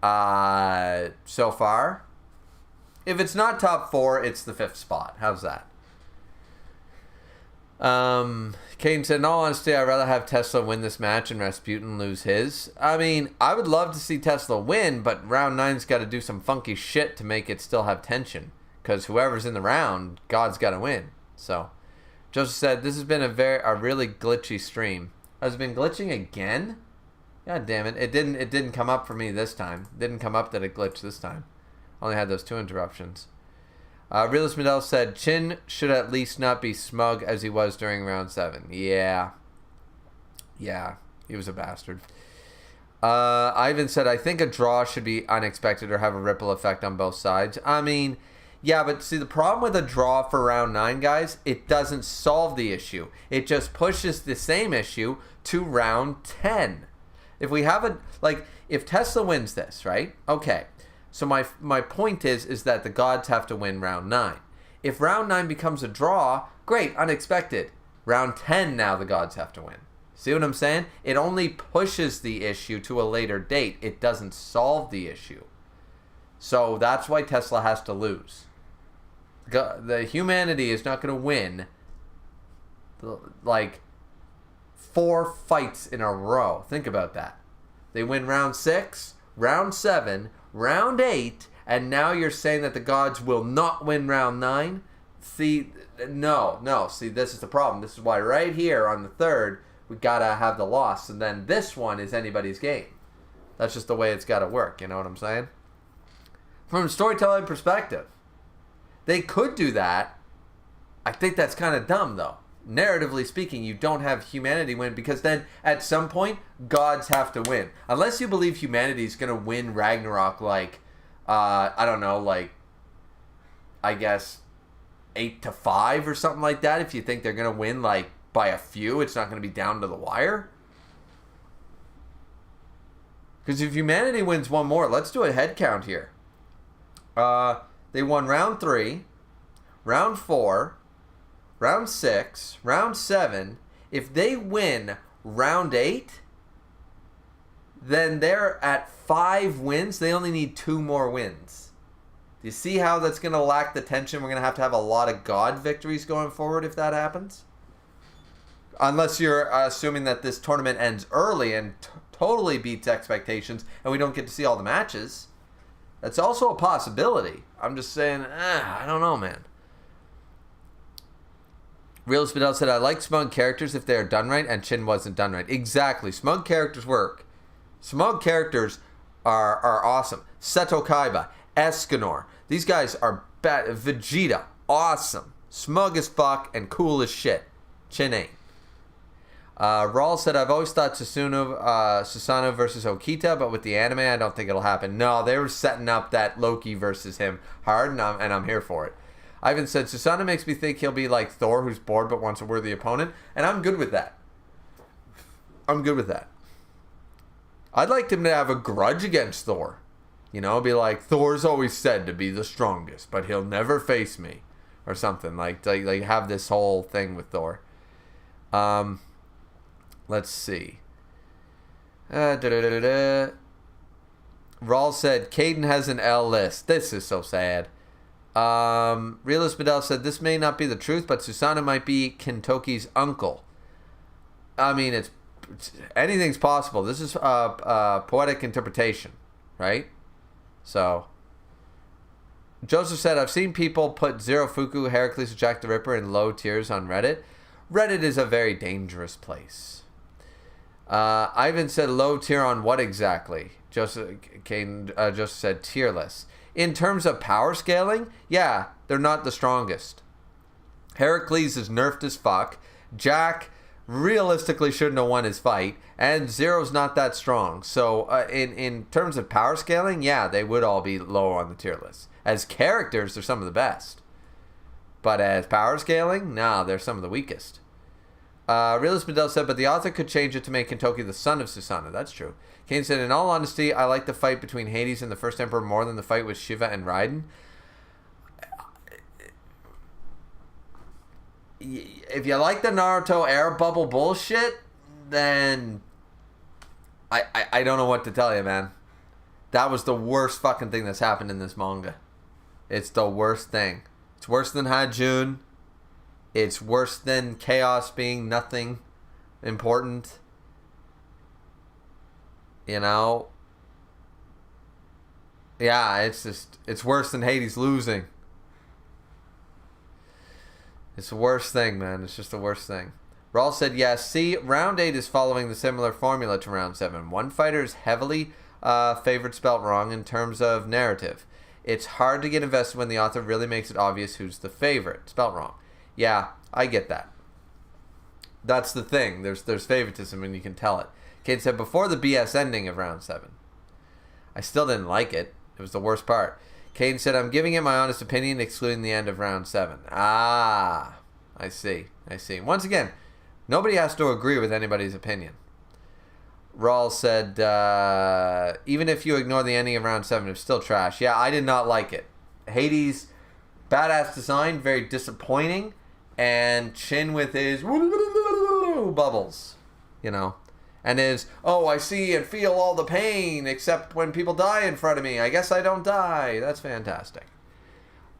so far. If it's not top 4, it's the 5th spot. How's that? Kane said, in all honesty, I'd rather have Tesla win this match and Rasputin lose his. I mean, I would love to see Tesla win, but round 9's got to do some funky shit to make it still have tension. Because whoever's in the round, God's got to win. So, Joseph said, this has been a really glitchy stream. Has it been glitching again? God damn it. It didn't come up for me this time. It didn't come up that it glitched this time. Only had those 2 interruptions. Realist Medell said, Chin should at least not be smug as he was during round 7. Yeah, he was a bastard. Ivan said, I think a draw should be unexpected or have a ripple effect on both sides. I mean, yeah, but see, the problem with a draw for round 9, guys, it doesn't solve the issue. It just pushes the same issue to round 10. If we have if Tesla wins this, right? Okay. So my point is that the gods have to win round 9. If round 9 becomes a draw, great, unexpected. Round 10 now the gods have to win. See what I'm saying? It only pushes the issue to a later date. It doesn't solve the issue. So that's why Tesla has to lose. The humanity is not going to win 4 fights in a row. Think about that. They win round 6, round 7, round 8, and now you're saying that the gods will not win round 9? See, no. See, this is the problem. This is why right here on the 3rd, we got to have the loss, and then this one is anybody's game. That's just the way it's got to work, you know what I'm saying? From a storytelling perspective, they could do that. I think that's kind of dumb, though. Narratively speaking, you don't have humanity win because then at some point, gods have to win. Unless you believe humanity is going to win Ragnarok I don't know, I guess 8-5 or something like that. If you think they're going to win by a few, it's not going to be down to the wire. Because if humanity wins one more, let's do a head count here. They won round 3, round 4, round 6, round 7. If they win round 8, then they're at 5 wins. They only need 2 more wins. Do you see how that's going to lack the tension? We're going to have a lot of God victories going forward if that happens. Unless you're assuming that this tournament ends early and totally beats expectations and we don't get to see all the matches. That's also a possibility. I'm just saying, I don't know, man. Real Spinell said, I like smug characters if they are done right, and Chin wasn't done right. Exactly. Smug characters work. Smug characters are awesome. Seto Kaiba, Escanor. These guys are bad. Vegeta, awesome. Smug as fuck and cool as shit. Chin ain't. Raul said, I've always thought Susanoo versus Okita, but with the anime, I don't think it'll happen. No, they were setting up that Loki versus him hard, and I'm here for it. Ivan said, Susanoo makes me think he'll be like Thor, who's bored but wants a worthy opponent, and I'm good with that. I'm good with that. I'd like him to have a grudge against Thor. You know, be like, Thor's always said to be the strongest, but he'll never face me. Or something. Like have this whole thing with Thor. Let's see. Raul said, Caden has an L list. This is so sad. Realist Bedell said, this may not be the truth, but Susanoo might be Kentoki's uncle. I mean, it's anything's possible. This is poetic interpretation, right? So, Joseph said, I've seen people put Zero Fuku, Heracles, or Jack the Ripper in low tiers on Reddit. Reddit is a very dangerous place. Ivan said, low tier on what exactly? Joseph said, tierless. In terms of power scaling, yeah, they're not the strongest. Heracles is nerfed as fuck. Jack realistically shouldn't have won his fight. And Zero's not that strong. So in terms of power scaling, yeah, they would all be low on the tier list. As characters, they're some of the best. But as power scaling, nah, they're some of the weakest. Realist Bedell said, but the author could change it to make Kentoki the son of Susanoo. That's true. Kane said, in all honesty, I like the fight between Hades and the First Emperor more than the fight with Shiva and Raiden. If you like the Naruto air bubble bullshit, then I don't know what to tell you, man. That was the worst fucking thing that's happened in this manga. It's the worst thing. It's worse than Hajun. It's worse than Chaos being nothing important. You know? Yeah, it's worse than Hades losing. It's the worst thing, man. It's just the worst thing. Raul said, yes, see, round 8 is following the similar formula to round 7. One fighter is heavily favored spelt wrong in terms of narrative. It's hard to get invested when the author really makes it obvious who's the favorite. Spelt wrong. Yeah, I get that. That's the thing. There's favoritism and you can tell it. Kate said, before the BS ending of round 7. I still didn't like it. It was the worst part. Kane said, I'm giving it my honest opinion, excluding the end of round 7. Ah, I see. Once again, nobody has to agree with anybody's opinion. Raul said, even if you ignore the ending of round 7, it's still trash. Yeah, I did not like it. Hades, badass design, very disappointing. And Chin with his bubbles, you know. And his, oh, I see and feel all the pain, except when people die in front of me. I guess I don't die. That's fantastic.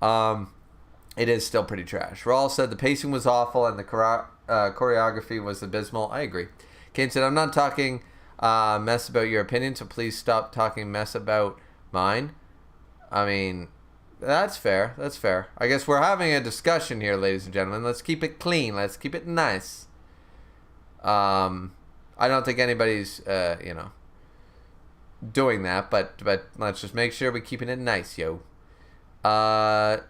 It is still pretty trash. Raul said the pacing was awful and the choreography was abysmal. I agree. Kane said, I'm not talking mess about your opinion, so please stop talking mess about mine. I mean, that's fair. That's fair. I guess we're having a discussion here, ladies and gentlemen. Let's keep it clean. Let's keep it nice. I don't think anybody's, doing that, but let's just make sure we're keeping it nice, yo. Raul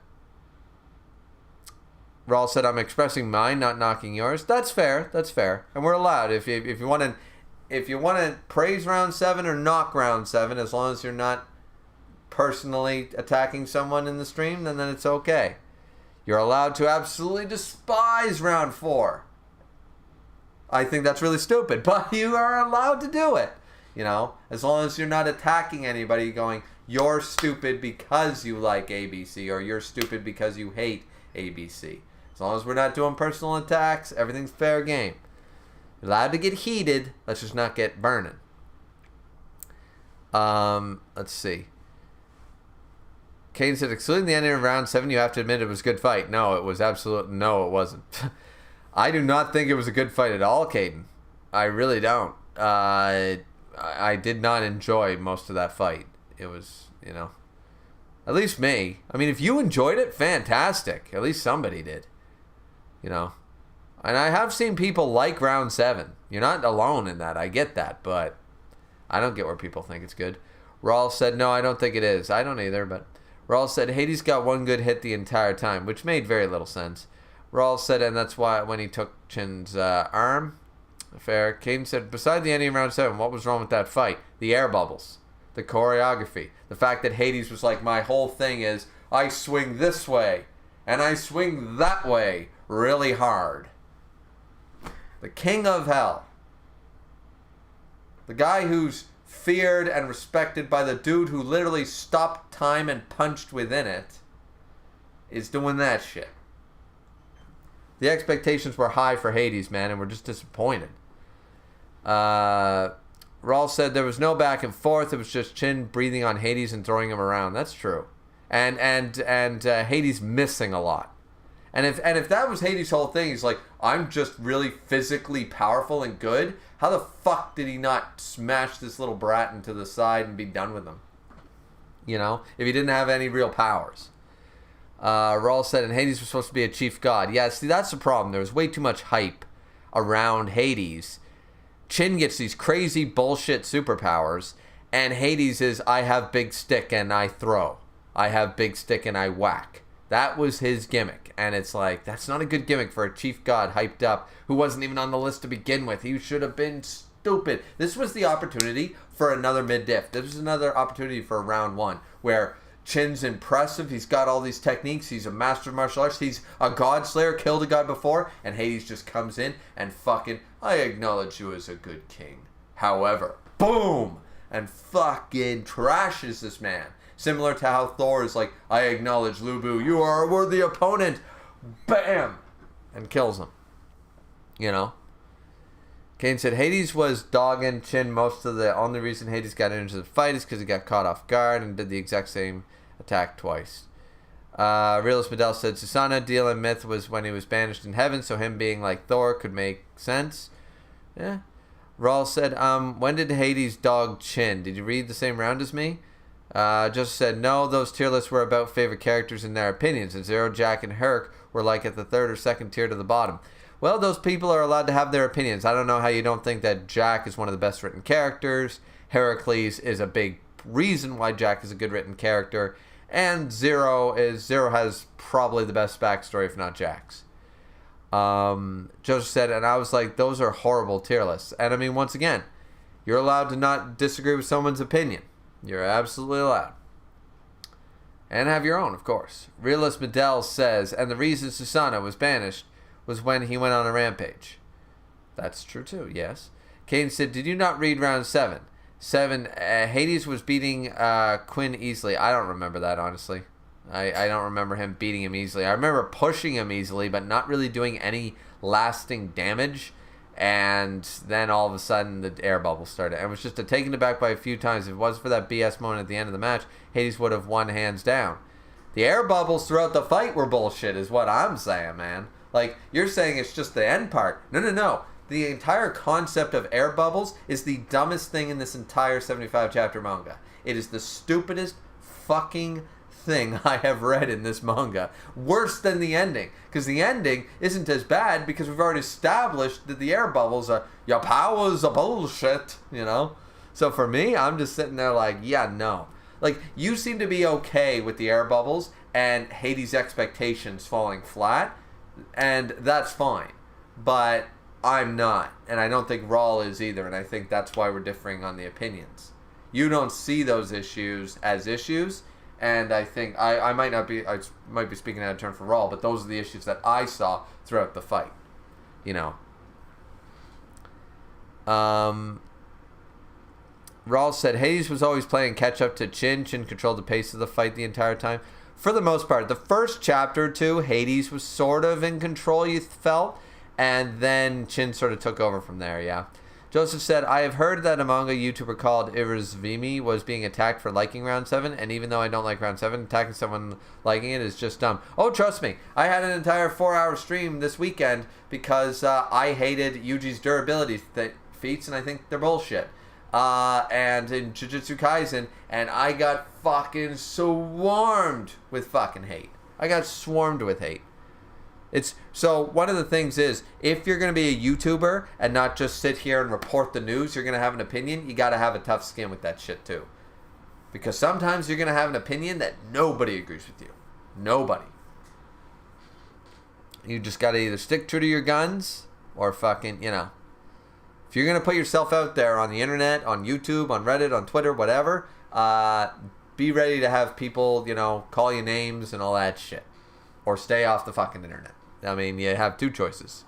said, I'm expressing mine, not knocking yours. That's fair. That's fair. And we're allowed. If you want to praise round 7 or knock round 7, as long as you're not personally attacking someone in the stream, then it's okay. You're allowed to absolutely despise round 4. I think that's really stupid, but you are allowed to do it. You know, as long as you're not attacking anybody going, you're stupid because you like ABC, or you're stupid because you hate ABC. As long as we're not doing personal attacks, everything's fair game. You're allowed to get heated, let's just not get burning. Let's see. Kane said, excluding the ending of round 7, you have to admit it was a good fight. No, it was absolute. No, it wasn't. I do not think it was a good fight at all, Caden. I really don't. I did not enjoy most of that fight. It was, at least me. I mean, if you enjoyed it, fantastic. At least somebody did. And I have seen people like round 7. You're not alone in that. I get that, but I don't get where people think it's good. Rawl said, no, I don't think it is. I don't either, but Rawl said, Hades got one good hit the entire time, which made very little sense. Rawl said, and that's why when he took Chin's arm. Fair. Caden said, beside the ending of round 7, what was wrong with that fight? The air bubbles. The choreography. The fact that Hades was like, my whole thing is, I swing this way, and I swing that way really hard. The king of hell. The guy who's feared and respected by the dude who literally stopped time and punched within it is doing that shit. The expectations were high for Hades, man, and we're just disappointed. Rawl said there was no back and forth. It was just Chin breathing on Hades and throwing him around. That's true. And Hades missing a lot. And if that was Hades' whole thing, he's like, I'm just really physically powerful and good. How the fuck did he not smash this little brat into the side and be done with him? If he didn't have any real powers. Rawl said, and Hades was supposed to be a chief god. Yeah, see, that's the problem. There was way too much hype around Hades. Chin gets these crazy bullshit superpowers, and Hades is, I have big stick and I throw. I have big stick and I whack. That was his gimmick. And it's like, that's not a good gimmick for a chief god hyped up who wasn't even on the list to begin with. He should have been stupid. This was the opportunity for another mid-diff. This was another opportunity for round 1 where Chin's impressive. He's got all these techniques. He's a master of martial arts. He's a god slayer, killed a god before. And Hades just comes in and fucking, I acknowledge you as a good king. However, boom! And fucking trashes this man. Similar to how Thor is like, I acknowledge Lu Bu, you are a worthy opponent. Bam! And kills him. Kane said Hades was dogging Chin most of the only reason Hades got into the fight is because he got caught off guard and did the exact same attack twice. Realist Medell said Susanna dealing myth was when he was banished in heaven, so him being like Thor could make sense. Yeah. Rawl said, when did Hades dog Chin? Did you read the same round as me? Just said, no, those tier lists were about favorite characters and their opinions, and Zero, Jack, and Herc were like at the 3rd or 2nd tier to the bottom. Well, those people are allowed to have their opinions. I don't know how you don't think that Jack is one of the best written characters. Heracles is a big reason why Jack is a good written character. And Zero has probably the best backstory, if not Jack's. Joseph said, and I was like, those are horrible tier lists. And I mean, once again, you're allowed to not disagree with someone's opinion. You're absolutely allowed. And have your own, of course. Realist Medell says, and the reason Susanna was banished was when he went on a rampage. That's true too, yes. Kane said, did you not read round 7? 7, Hades was beating Quinn easily. I don't remember that, honestly. I don't remember him beating him easily. I remember pushing him easily, but not really doing any lasting damage. And then all of a sudden the air bubble started. And it was just taken aback by a few times. If it wasn't for that BS moment at the end of the match, Hades would have won hands down. The air bubbles throughout the fight were bullshit is what I'm saying, man. Like, you're saying it's just the end part. No. The entire concept of air bubbles is the dumbest thing in this entire 75 chapter manga. It is the stupidest fucking thing I have read in this manga. Worse than the ending. Because the ending isn't as bad because we've already established that the air bubbles are, your powers are bullshit, So for me, I'm just sitting there like, yeah, no. Like, you seem to be okay with the air bubbles and Hades' expectations falling flat, and that's fine. But I'm not, and I don't think Rawl is either, and I think that's why we're differing on the opinions. You don't see those issues as issues, and I think I might be speaking out of turn for Rawl, but those are the issues that I saw throughout the fight. Rawl said Hades was always playing catch up to Chin. Chin controlled the pace of the fight the entire time. For the most part, the first chapter or two, Hades was sort of in control, you felt, and then Chin sort of took over from there, yeah. Joseph said, I have heard that a manga YouTuber called Irizvimi was being attacked for liking Round 7, and even though I don't like Round 7, attacking someone liking it is just dumb. Oh, trust me, I had an entire 4-hour stream this weekend because I hated Yuji's durability feats, and I think they're bullshit. And in Jujutsu Kaisen, and I got fucking swarmed with fucking hate. I got swarmed with hate. So one of the things is, if you're going to be a YouTuber and not just sit here and report the news, you're going to have an opinion, you got to have a tough skin with that shit too. Because sometimes you're going to have an opinion that nobody agrees with you. Nobody. You just got to either stick true to your guns or fucking, if you're going to put yourself out there on the internet, on YouTube, on Reddit, on Twitter, whatever, be ready to have people, call you names and all that shit. Or stay off the fucking internet. I mean, you have two choices.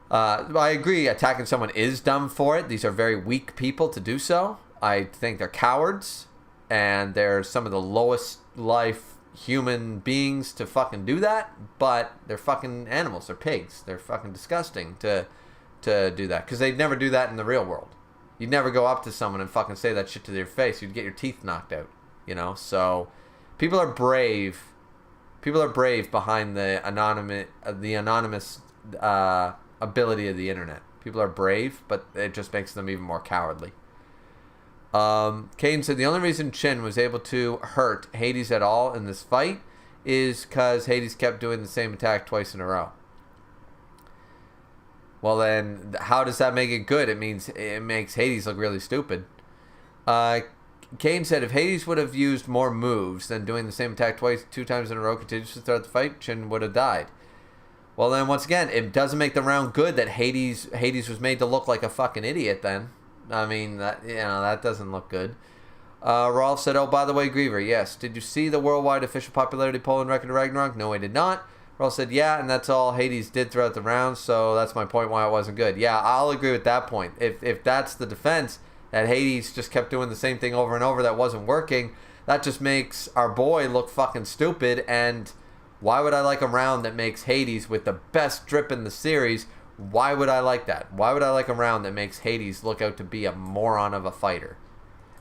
I agree, attacking someone is dumb for it. These are very weak people to do so. I think they're cowards, and they're some of the lowest life human beings to fucking do that, but they're fucking animals. They're pigs. They're fucking disgusting to do that, because they'd never do that in the real world. You'd never go up to someone and fucking say that shit to their face. You'd get your teeth knocked out, So people are brave. People are brave behind the anonymous ability of the internet. People are brave, but it just makes them even more cowardly. Kane said the only reason Chin was able to hurt Hades at all in this fight is because Hades kept doing the same attack twice in a row. Well then, how does that make it good? It makes Hades look really stupid. Kane said if Hades would have used more moves than doing the same attack two times in a row continuously throughout the fight, Chin would have died. Well then, once again, it doesn't make the round good that Hades was made to look like a fucking idiot then. I mean, that doesn't look good. Rolf said, oh, by the way, Griever, yes. Did you see the worldwide official popularity poll in Record of Ragnarok? No, I did not. Rolf said, yeah, and that's all Hades did throughout the round, so that's my point why it wasn't good. Yeah, I'll agree with that point. If that's the defense, that Hades just kept doing the same thing over and over that wasn't working, that just makes our boy look fucking stupid, and why would I like a round that makes Hades with the best drip in the series? Why would I like that? Why would I like a round that makes Hades look out to be a moron of a fighter?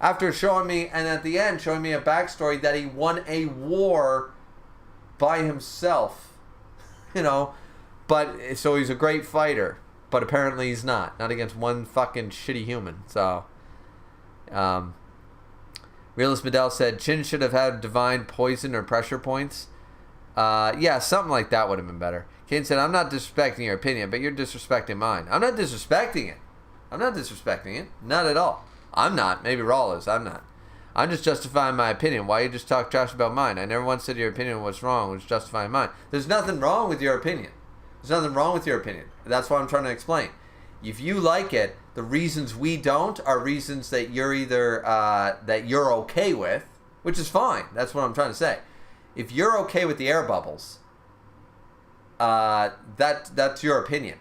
After showing me, and at the end, showing me a backstory that he won a war by himself, but, so he's a great fighter, but apparently he's not against one fucking shitty human, so... Realist Medell said Chin should have had divine poison or pressure points. Yeah, something like that would have been better. Kane said, I'm not disrespecting your opinion, but you're disrespecting mine. I'm not disrespecting it. Not at all. I'm not. Maybe Raul is. I'm not. I'm just justifying my opinion. Why you just talk trash about mine? I never once said your opinion was wrong. It was justifying mine. There's nothing wrong with your opinion. That's what I'm trying to explain. If you like it, the reasons we don't are reasons that you're either that you're okay with, which is fine. That's what I'm trying to say. If you're okay with the air bubbles, that's your opinion.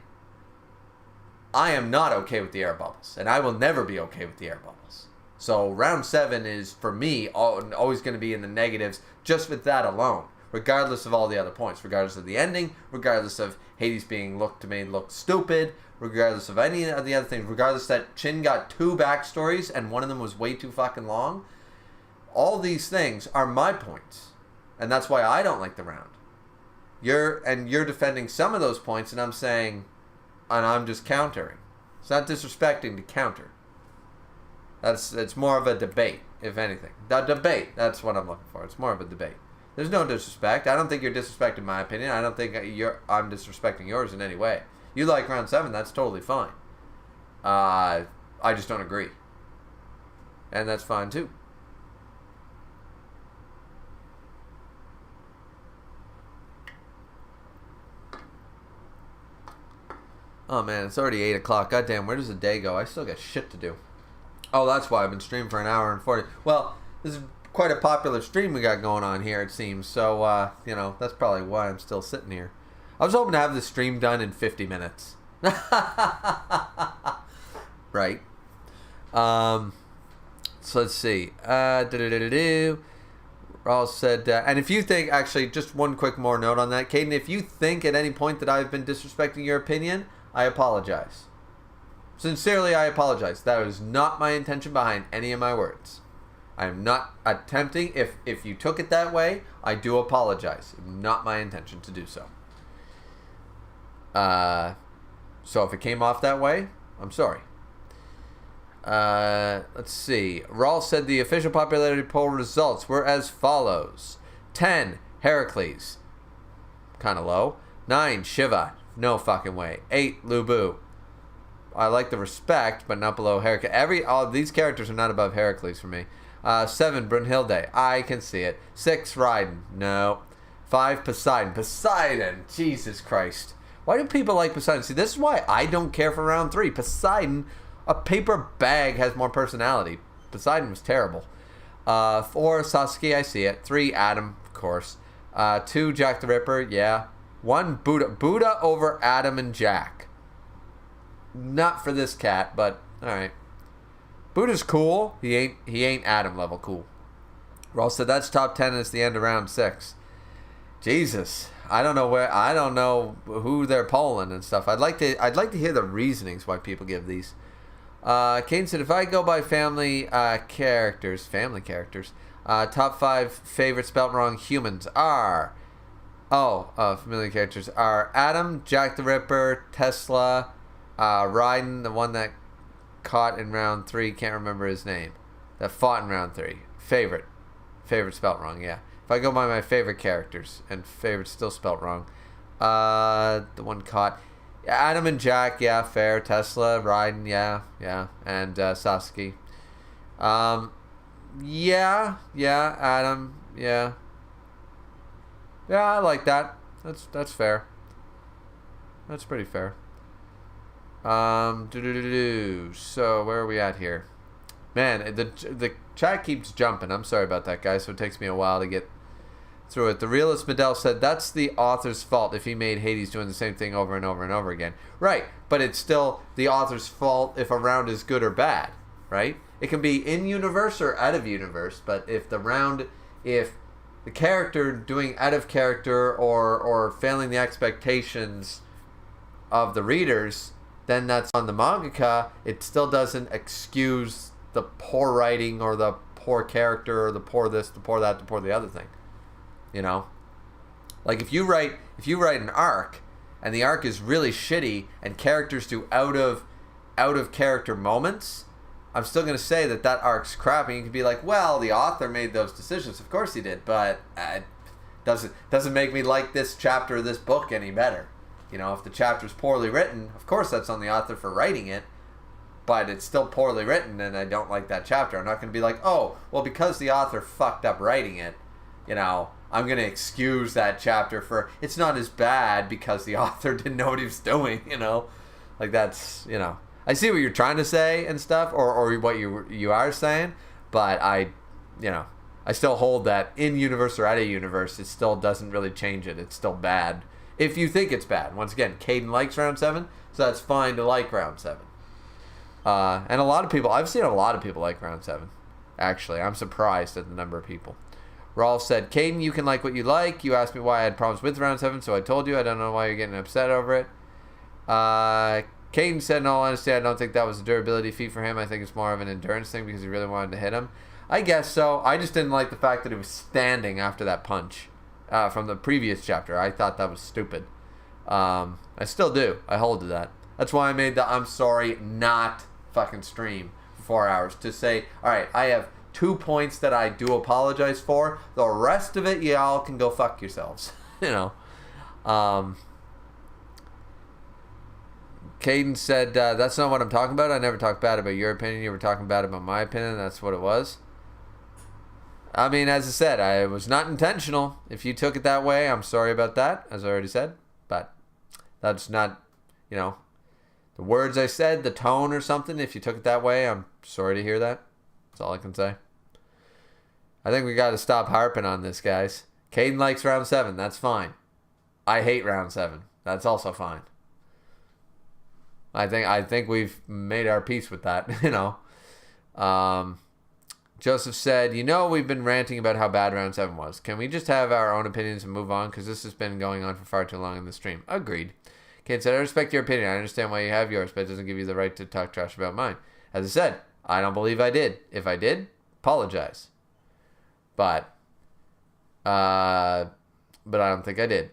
I am not okay with the air bubbles, and I will never be okay with the air bubbles. So round 7 is, for me, always going to be in the negatives just with that alone, regardless of all the other points, regardless of the ending, regardless of Hades being made look stupid, regardless of any of the other things, regardless that Chin got 2 backstories and one of them was way too fucking long. All these things are my points, and that's why I don't like the round. You're defending some of those points, and I'm saying, and I'm just countering. It's not disrespecting to counter. It's more of a debate, if anything. The debate, that's what I'm looking for. It's more of a debate. There's no disrespect. I don't think you're disrespecting my opinion. I don't think I'm disrespecting yours in any way. You like round 7, that's totally fine. I just don't agree. And that's fine too. Oh man, it's already 8 o'clock. Goddamn, where does the day go? I still got shit to do. Oh, that's why I've been streaming for an hour and 40. Well, this is quite a popular stream we got going on here, it seems. So, that's probably why I'm still sitting here. I was hoping to have this stream done in 50 minutes. Right. So let's see. Raul said, and if you think, actually, just one quick more note on that, Caden, if you think at any point that I've been disrespecting your opinion, I apologize. Sincerely, I apologize. That was not my intention behind any of my words. I am not attempting. If you took it that way, I do apologize. Not my intention to do so. So if it came off that way, I'm sorry. Let's see. Rawl said the official popularity poll results were as follows. 10, Heracles. Kind of low. 9, Shiva. No fucking way. 8, Lubu. I like the respect, but not below Heracles. All these characters are not above Heracles for me. 7, Brunhilde. I can see it. 6, Raiden. No. 5, Poseidon. Poseidon. Jesus Christ. Why do people like Poseidon? See, this is why I don't care for round 3. Poseidon, a paper bag, has more personality. Poseidon was terrible. 4, Sasuke. I see it. 3, Adam, of course. 2, Jack the Ripper. Yeah. 1, Buddha. Buddha over Adam and Jack. Not for this cat, but alright. Buddha's cool. He ain't Adam level cool. Rawl said that's top 10 and it's the end of round 6. Jesus. I don't know who they're polling and stuff. I'd like to hear the reasonings why people give these. Kane said if I go by family characters, top 5 favorite spelt wrong humans are familiar characters are Adam, Jack the Ripper, Tesla, Raiden, the one that caught in round 3, can't remember his name, that fought in round 3. Favorite spelt wrong, yeah. If I go by my favorite characters, and favorite still spelt wrong, the one caught, Adam and Jack, yeah, fair. Tesla, Raiden, yeah, and Sasuke. Yeah, Adam, yeah. Yeah, I like that. That's fair. That's pretty fair. So where are we at here? Man, the chat keeps jumping. I'm sorry about that, guys. So it takes me a while to get through it. The realist Medell said that's the author's fault if he made Hades doing the same thing over and over and over again. Right, but it's still the author's fault if a round is good or bad, right? It can be in universe or out of universe, but if the character doing out of character or failing the expectations of the readers, then that's on the mangaka. It still doesn't excuse the poor writing or the poor character or the poor this, the poor that, the poor the other thing. You know? Like if you write an arc and the arc is really shitty and characters do out of character moments, I'm still going to say that arc's crap, and you can be like, well, the author made those decisions. Of course he did, but it doesn't make me like this chapter of this book any better. You know, if the chapter's poorly written, of course that's on the author for writing it, but it's still poorly written and I don't like that chapter. I'm not going to be like, oh, well, because the author fucked up writing it, you know, I'm going to excuse that chapter for, it's not as bad because the author didn't know what he was doing, you know? Like that's, you know, I see what you're trying to say and stuff, or what you are saying, but I still hold that in universe or out of universe, it still doesn't really change it. It's still bad. If you think it's bad. Once again, Caden likes round 7, so that's fine to like round 7. And I've seen a lot of people like round 7. Actually, I'm surprised at the number of people. Rawl said, Caden, you can like what you like. You asked me why I had problems with round 7, so I told you. I don't know why you're getting upset over it. Caden said, in all honesty, I don't think that was a durability feat for him. I think it's more of an endurance thing because he really wanted to hit him. I guess so. I just didn't like the fact that he was standing after that punch. From the previous chapter. I thought that was stupid. I still do. I hold to that. That's why I made the I'm sorry not fucking stream for 4 hours. To say, alright, I have 2 points that I do apologize for. The rest of it, y'all can go fuck yourselves. You know. Caden said, that's not what I'm talking about. I never talked bad about your opinion. You were talking bad about my opinion. That's what it was. I mean, as I said, it was not intentional. If you took it that way, I'm sorry about that, as I already said. But that's not, you know, the words I said, the tone or something. If you took it that way, I'm sorry to hear that. That's all I can say. I think we got to stop harping on this, guys. Caden likes round 7. That's fine. I hate round 7. That's also fine. I think we've made our peace with that, you know. Joseph said, you know, we've been ranting about how bad round 7 was. Can we just have our own opinions and move on? Because this has been going on for far too long in the stream. Agreed. Kate said, I respect your opinion. I understand why you have yours, but it doesn't give you the right to talk trash about mine. As I said, I don't believe I did. If I did, apologize. But I don't think I did.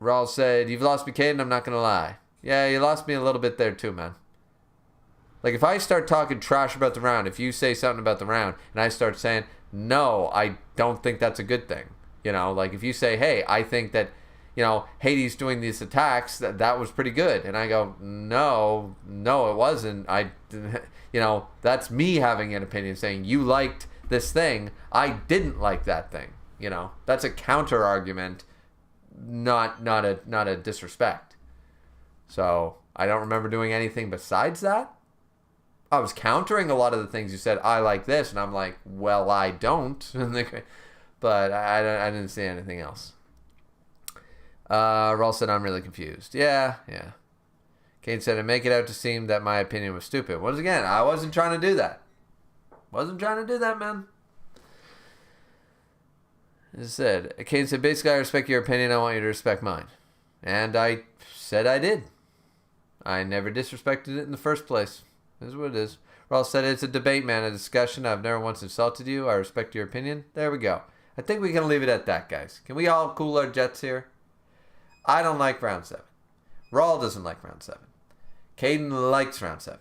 Rawl said, you've lost me, Caden, I'm not going to lie. Yeah, you lost me a little bit there too, man. Like, if I start talking trash about the round, if you say something about the round, and I start saying, no, I don't think that's a good thing. You know, like, if you say, hey, I think that, you know, Hades doing these attacks, that was pretty good. And I go, no, it wasn't. You know, that's me having an opinion saying, you liked this thing. I didn't like that thing. You know, that's a counter argument, not a disrespect. So I don't remember doing anything besides that. I was countering a lot of the things you said. I like this, and I'm like, well, I don't. But I didn't see anything else. Rawl said, I'm really confused. Yeah. Kane said, and make it out to seem that my opinion was stupid. Once again, I wasn't trying to do that. Man. As I said, Kane said, basically, I respect your opinion. I want you to respect mine. And I said I did. I never disrespected it in the first place. This is what it is. Rawl said, it's a debate, man, a discussion. I've never once insulted you. I respect your opinion. There we go. I think we can leave it at that, guys. Can we all cool our jets here? I don't like round 7. Rawl doesn't like round 7. Caden likes round 7.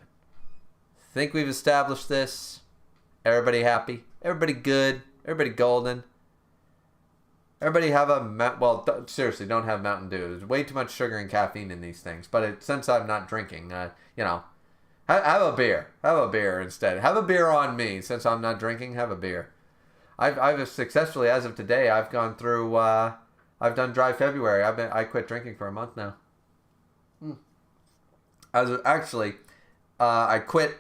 Think we've established this. Everybody happy? Everybody good? Everybody golden? Everybody have a... seriously, don't have Mountain Dew. There's way too much sugar and caffeine in these things. But since I'm not drinking, you know... Have a beer. Have a beer instead. Have a beer on me. Since I'm not drinking, have a beer. I've successfully, as of today, I've gone through... I've done dry February. I quit drinking for a month now. I quit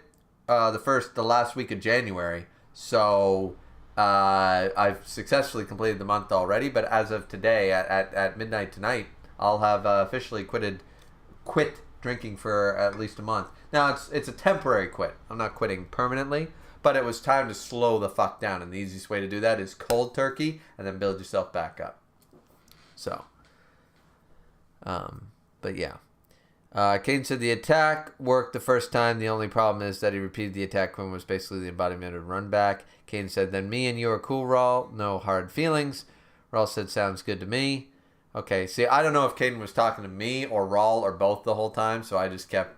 the last week of January. So I've successfully completed the month already. But as of today, at midnight tonight, I'll have officially quit drinking for at least a month. Now it's a temporary quit. I'm not quitting permanently. But it was time to slow the fuck down. And the easiest way to do that is cold turkey and then build yourself back up. So, but yeah. Caden said the attack worked the first time. The only problem is that he repeated the attack when it was basically the embodiment of run back. Caden said, then me and you are cool, Rawl. No hard feelings. Rawl said, sounds good to me. Okay, see, I don't know if Caden was talking to me or Rawl or both the whole time, so I just kept,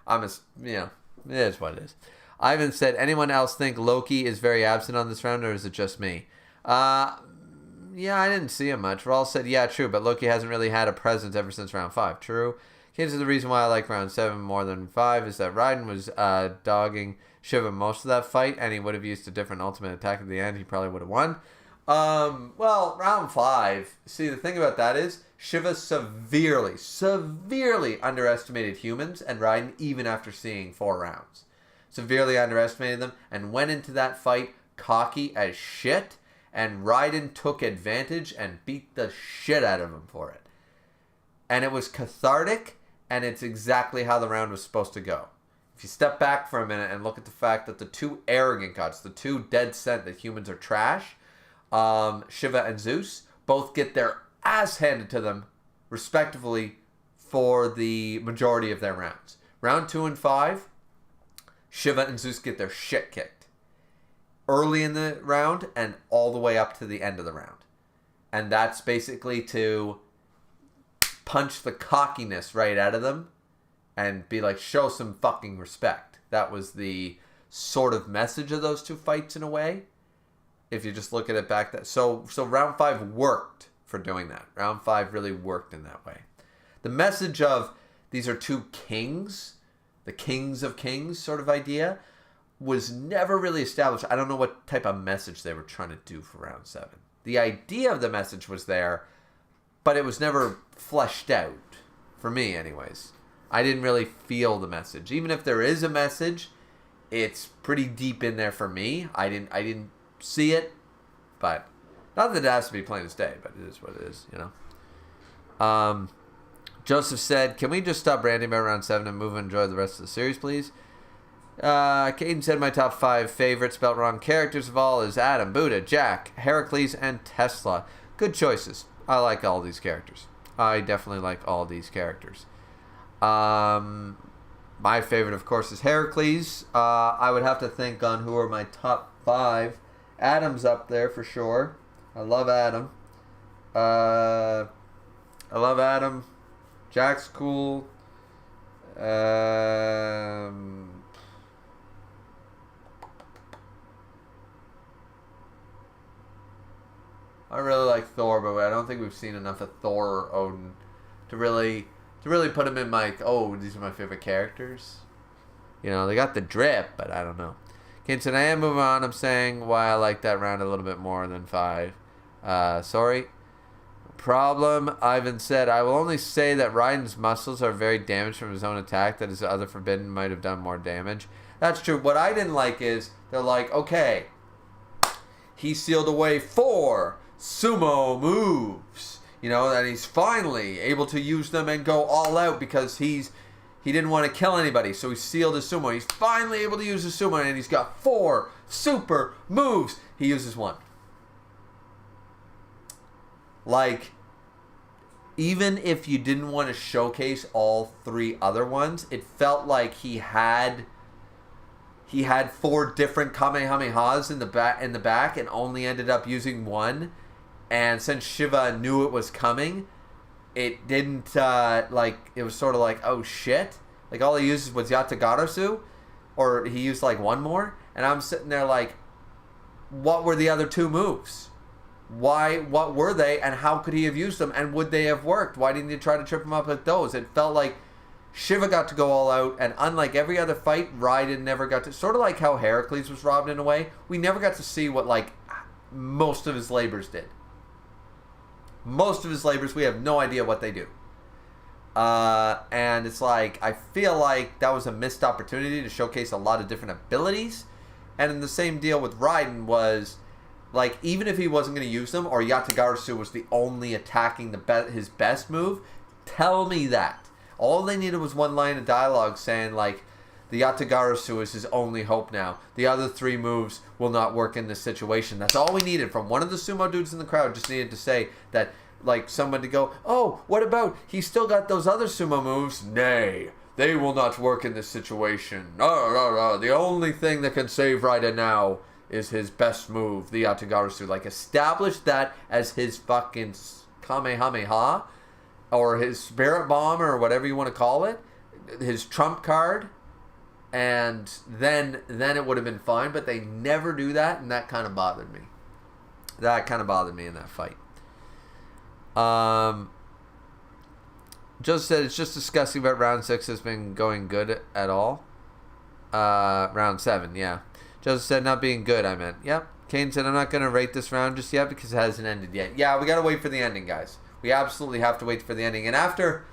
it is what it is. Ivan said, anyone else think Loki is very absent on this round, or is it just me? Yeah, I didn't see him much. Rawl said, yeah, true, but Loki hasn't really had a presence ever since round 5. True. Caden said, the reason why I like round 7 more than 5 is that Raiden was dogging Shiva most of that fight, and he would have used a different ultimate attack at the end. He probably would have won. Well, round 5, see, the thing about that is Shiva severely underestimated humans and Raiden even after seeing 4 rounds. Severely underestimated them and went into that fight cocky as shit, and Raiden took advantage and beat the shit out of him for it. And it was cathartic, and it's exactly how the round was supposed to go. If you step back for a minute and look at the fact that the 2 arrogant gods, the 2 dead set that humans are trash, Shiva and Zeus, both get their ass handed to them, respectively, for the majority of their rounds. Round 2 and 5, Shiva and Zeus get their shit kicked. Early in the round and all the way up to the end of the round. And that's basically to punch the cockiness right out of them and be like, show some fucking respect. That was the sort of message of those 2 fights in a way. If you just look at it back that so round 5 worked for doing that. Round 5 really worked in that way. The message of these are 2 kings, the kings of kings sort of idea, was never really established. I don't know what type of message they were trying to do for round 7. The idea of the message was there, but it was never fleshed out. For me, anyways. I didn't really feel the message. Even if there is a message, it's pretty deep in there for me. I didn't see it, but not that it has to be plain as day, but it is what it is, you know. Joseph said, can we just stop ranting about round 7 and move and enjoy the rest of the series, please? Caden said my top 5 favorite spelt wrong characters of all is Adam, Buddha, Jack, Heracles, and Tesla. Good choices. I like all these characters. I definitely like all these characters. My favorite, of course, is Heracles. I would have to think on who are my top 5. Adam's up there for sure. I love Adam. Jack's cool. I really like Thor, but I don't think we've seen enough of Thor or Odin to really put him in my, oh, these are my favorite characters. You know, they got the drip, but I don't know. Okay, so I am moving on. I'm saying why I like that round a little bit more than 5. Sorry. Problem, Ivan said, I will only say that Raiden's muscles are very damaged from his own attack, that his other Forbidden might have done more damage. That's true. What I didn't like is, they're like, okay, he sealed away 4 sumo moves. You know, and he's finally able to use them and go all out because he didn't want to kill anybody, so he sealed his sumo. He's finally able to use his sumo, and he's got 4 super moves. He uses 1. Like, even if you didn't want to showcase all 3 other ones, it felt like he had 4 different Kamehamehas in the back and only ended up using 1. And since Shiva knew it was coming, it didn't, it was sort of like, oh shit. Like, all he used was Yatagarasu, or he used, 1 more. And I'm sitting there like, what were the other 2 moves? What were they, and how could he have used them, and would they have worked? Why didn't you try to trip him up with those? It felt like Shiva got to go all out, and unlike every other fight, Raiden never got to, sort of like how Heracles was robbed in a way, we never got to see what, most of his labors did. Most of his labors, we have no idea what they do. And it's like, I feel like that was a missed opportunity to showcase a lot of different abilities. And in the same deal with Raiden was, even if he wasn't going to use them, or Yatagarasu was the only attacking his best move, tell me that. All they needed was 1 line of dialogue saying, the Yatagarasu is his only hope now. The other 3 moves will not work in this situation. That's all we needed from one of the sumo dudes in the crowd. Just needed to say that, someone to go, oh, what about, he's still got those other sumo moves? Nay, they will not work in this situation. The only thing that can save Raiden now is his best move, the Yatagarasu. Establish that as his fucking Kamehameha, or his Spirit Bomb, or whatever you want to call it, his trump card, and then it would have been fine, but they never do that, and that kind of bothered me. That kind of bothered me in that fight. Joseph said, it's just discussing about round 6 has been going good at all. Round 7, yeah. Joseph said, not being good, I meant. Yep. Kane said, I'm not going to rate this round just yet because it hasn't ended yet. Yeah, we got to wait for the ending, guys. We absolutely have to wait for the ending. And after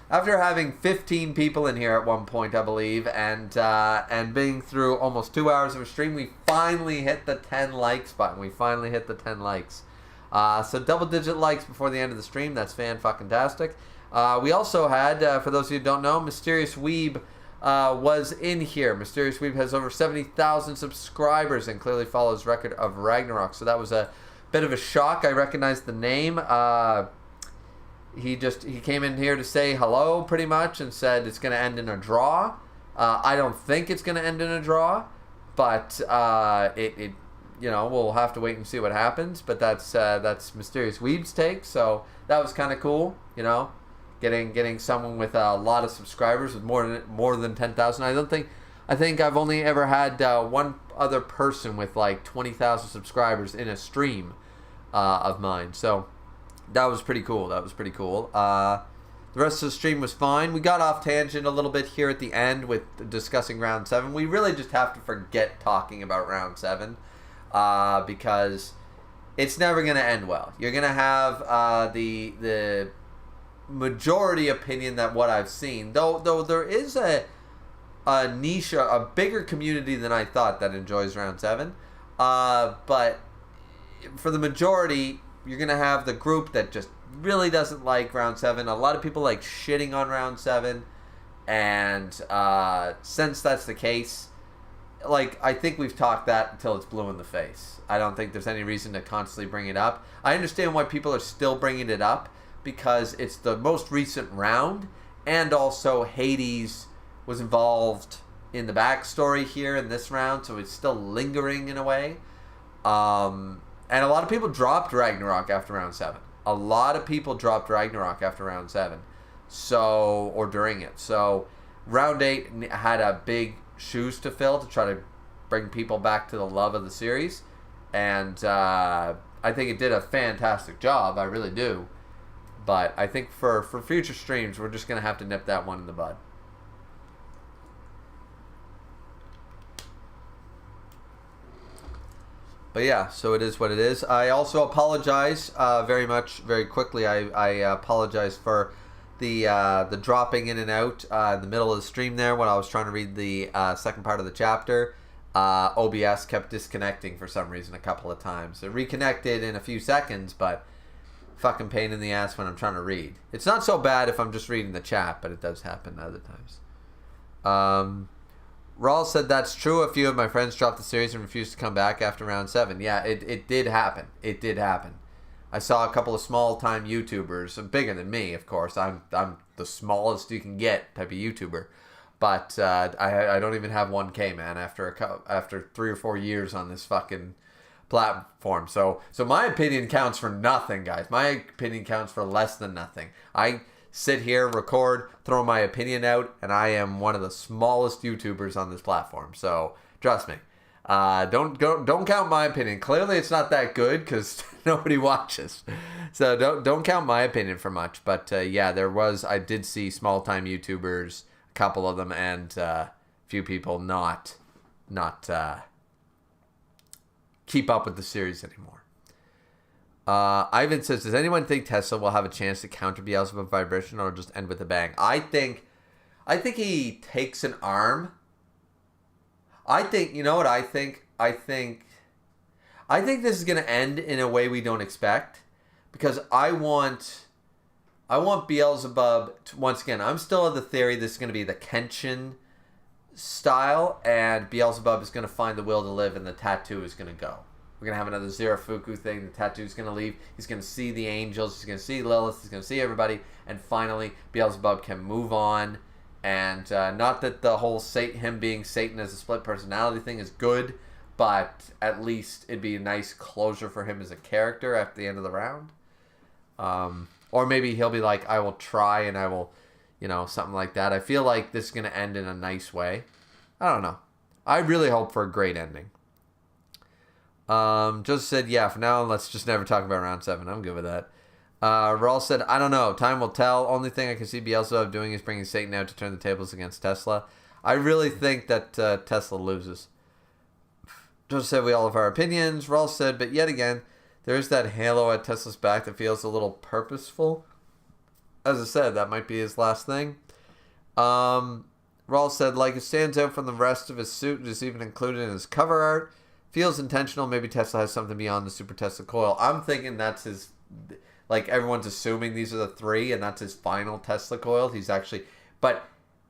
having 15 people in here at one point, I believe, and being through almost 2 hours of a stream, we finally hit the 10 likes button. We finally hit the 10 likes. So double-digit likes before the end of the stream. That's fan-fucking-tastic. We also had, for those of you who don't know, Mysterious Weeb was in here. Mysterious Weeb has over 70,000 subscribers and clearly follows record of Ragnarok. So that was a bit of a shock. I recognized the name. He came in here to say hello, pretty much, and said it's going to end in a draw. I don't think it's going to end in a draw, but we'll have to wait and see what happens. But that's Mysterious Weeb's take. So that was kind of cool, getting someone with a lot of subscribers with more than 10,000. I think I've only ever had one other person with 20,000 subscribers in a stream of mine. So that was pretty cool. The rest of the stream was fine. We got off tangent a little bit here at the end with discussing round 7. We really just have to forget talking about round 7 because it's never going to end well. You're going to have the majority opinion that what I've seen, though there is a niche, a bigger community than I thought that enjoys round 7. But for the majority, you're going to have the group that just really doesn't like round 7. A lot of people like shitting on round 7. And since that's the case, I think we've talked that until it's blue in the face. I don't think there's any reason to constantly bring it up. I understand why people are still bringing it up, because it's the most recent round, and also Hades was involved in the backstory here in this round, so it's still lingering in a way. And a lot of people dropped Ragnarok after round 7. A lot of people dropped Ragnarok after round 7, or during it. So round 8 had a big shoes to fill to try to bring people back to the love of the series, and I think it did a fantastic job. I really do. But I think for future streams, we're just going to have to nip that one in the bud. But yeah, so it is what it is. I also apologize very quickly. I apologize for the dropping in and out in the middle of the stream there when I was trying to read the second part of the chapter. OBS kept disconnecting for some reason a couple of times. It reconnected in a few seconds, but fucking pain in the ass when I'm trying to read. It's not so bad if I'm just reading the chat, but it does happen other times. Rawl said that's true. A few of my friends dropped the series and refused to come back after round 7. Yeah, it did happen. It did happen. I saw a couple of small-time YouTubers, bigger than me, of course. I'm the smallest you can get type of YouTuber. But I don't even have 1K, man, after 3 or 4 years on this fucking platform. So my opinion counts for nothing, guys. My opinion counts for less than nothing. I sit here, record, throw my opinion out, and I am one of the smallest YouTubers on this platform. So trust me, don't count my opinion. Clearly, it's not that good because nobody watches. So don't count my opinion for much. But yeah, I did see small time YouTubers, a couple of them, and a few people not keep up with the series anymore. Ivan says, does anyone think Tesla will have a chance to counter Beelzebub Vibration or just end with a bang? I think he takes an arm. You know what I think? I think this is going to end in a way we don't expect, because I want Beelzebub to, once again, I'm still of the theory this is going to be the Kenshin style, and Beelzebub is going to find the will to live and the tattoo is going to go. We're going to have another Zerafuku thing. The tattoo's going to leave. He's going to see the angels. He's going to see Lilith. He's going to see everybody. And finally, Beelzebub can move on. And not that the whole him being Satan as a split personality thing is good, but at least it'd be a nice closure for him as a character at the end of the round. Or maybe he'll be like, I will try and I will, something like that. I feel like this is going to end in a nice way. I don't know. I really hope for a great ending. Just said, yeah, for now, let's just never talk about round 7. I'm good with that. Rawl said, I don't know. Time will tell. Only thing I can see Beelzebub doing is bringing Satan out to turn the tables against Tesla. I really think that Tesla loses. Just said we all have our opinions. Rawl said, but yet again, there's that halo at Tesla's back that feels a little purposeful. As I said, that might be his last thing. Rawl said, like, it stands out from the rest of his suit and is even included in his cover art. Feels intentional. Maybe Tesla has something beyond the Super Tesla coil. I'm thinking that's his, like, everyone's assuming these are the 3 and that's his final Tesla coil. But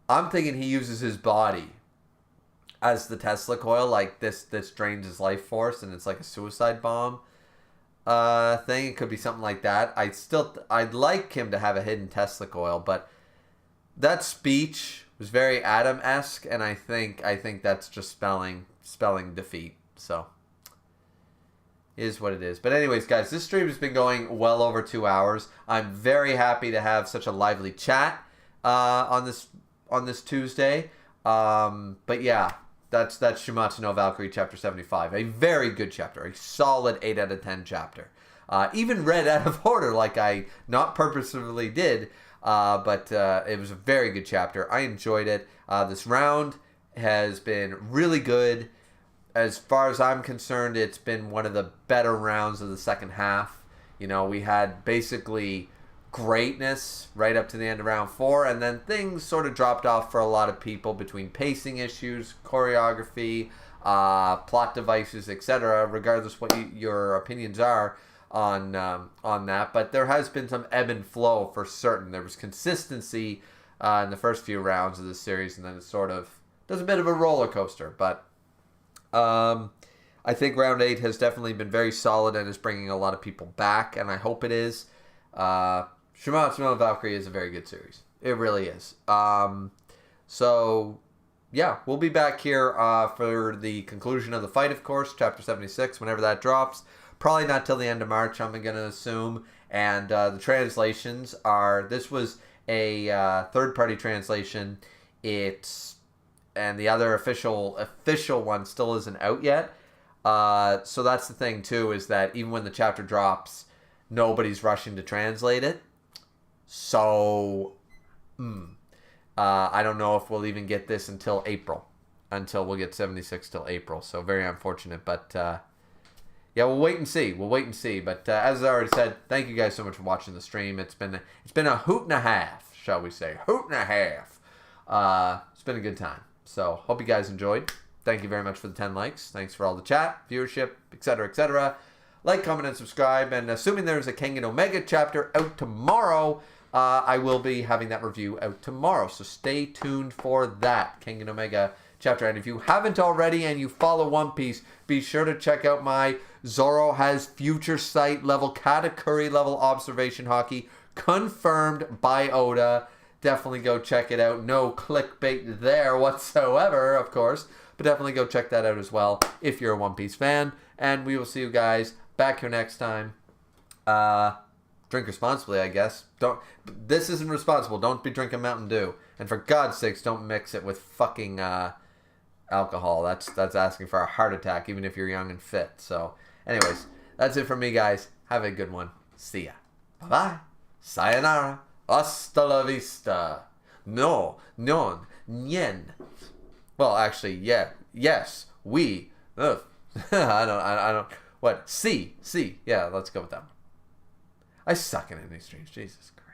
I'm thinking he uses his body as the Tesla coil. Like, this drains his life force and it's like a suicide bomb thing. It could be something like that. I'd like him to have a hidden Tesla coil, but that speech was very Adam-esque, and I think that's just spelling defeat. So, is what it is. But anyways, guys, this stream has been going well over 2 hours. I'm very happy to have such a lively chat on this Tuesday. But yeah, that's Shuumatsu no Valkyrie chapter 75. A very good chapter. A solid 8 out of 10 chapter. Even read out of order like I not purposefully did. But it was a very good chapter. I enjoyed it. This round has been really good. As far as I'm concerned, it's been one of the better rounds of the second half. We had basically greatness right up to the end of round 4, and then things sort of dropped off for a lot of people between pacing issues, choreography, plot devices, etc. Regardless what your opinions are on that, but there has been some ebb and flow for certain. There was consistency in the first few rounds of the series, and then it sort of does a bit of a roller coaster. But I think round 8 has definitely been very solid and is bringing a lot of people back, and I hope it is. Shuumatsu no Valkyrie is a very good series. It really is. So, yeah, we'll be back here for the conclusion of the fight, of course, Chapter 76, whenever that drops. Probably not till the end of March, I'm going to assume. And the translations are... This was a third-party translation. And the other official one still isn't out yet. So that's the thing, too, is that even when the chapter drops, nobody's rushing to translate it. So, I don't know if we'll even get this until April. Until we'll get 76 till April. So, very unfortunate. But, yeah, we'll wait and see. But, as I already said, thank you guys so much for watching the stream. It's been a hoot and a half, shall we say. Hoot and a half. It's been a good time. So, hope you guys enjoyed. Thank you very much for the 10 likes. Thanks for all the chat, viewership, etc., etc. Like, comment, and subscribe. And assuming there's a Kengan Omega chapter out tomorrow, I will be having that review out tomorrow. So stay tuned for that Kengan Omega chapter. And if you haven't already and you follow One Piece, be sure to check out my Zoro has future sight level, Katakuri level observation hockey, confirmed by Oda. Definitely go check it out. No clickbait there whatsoever, of course. But definitely go check that out as well if you're a One Piece fan. And we will see you guys back here next time. Drink responsibly, I guess. This isn't responsible. Don't be drinking Mountain Dew. And for God's sakes, don't mix it with fucking alcohol. That's asking for a heart attack, even if you're young and fit. So, anyways, that's it for me, guys. Have a good one. See ya. Bye-bye. Sayonara. Hasta la vista. No, non, nien. Well, actually, yeah, yes, we. Ugh. I don't. What? See. Yeah, let's go with that one. I suck in any streams. Jesus Christ.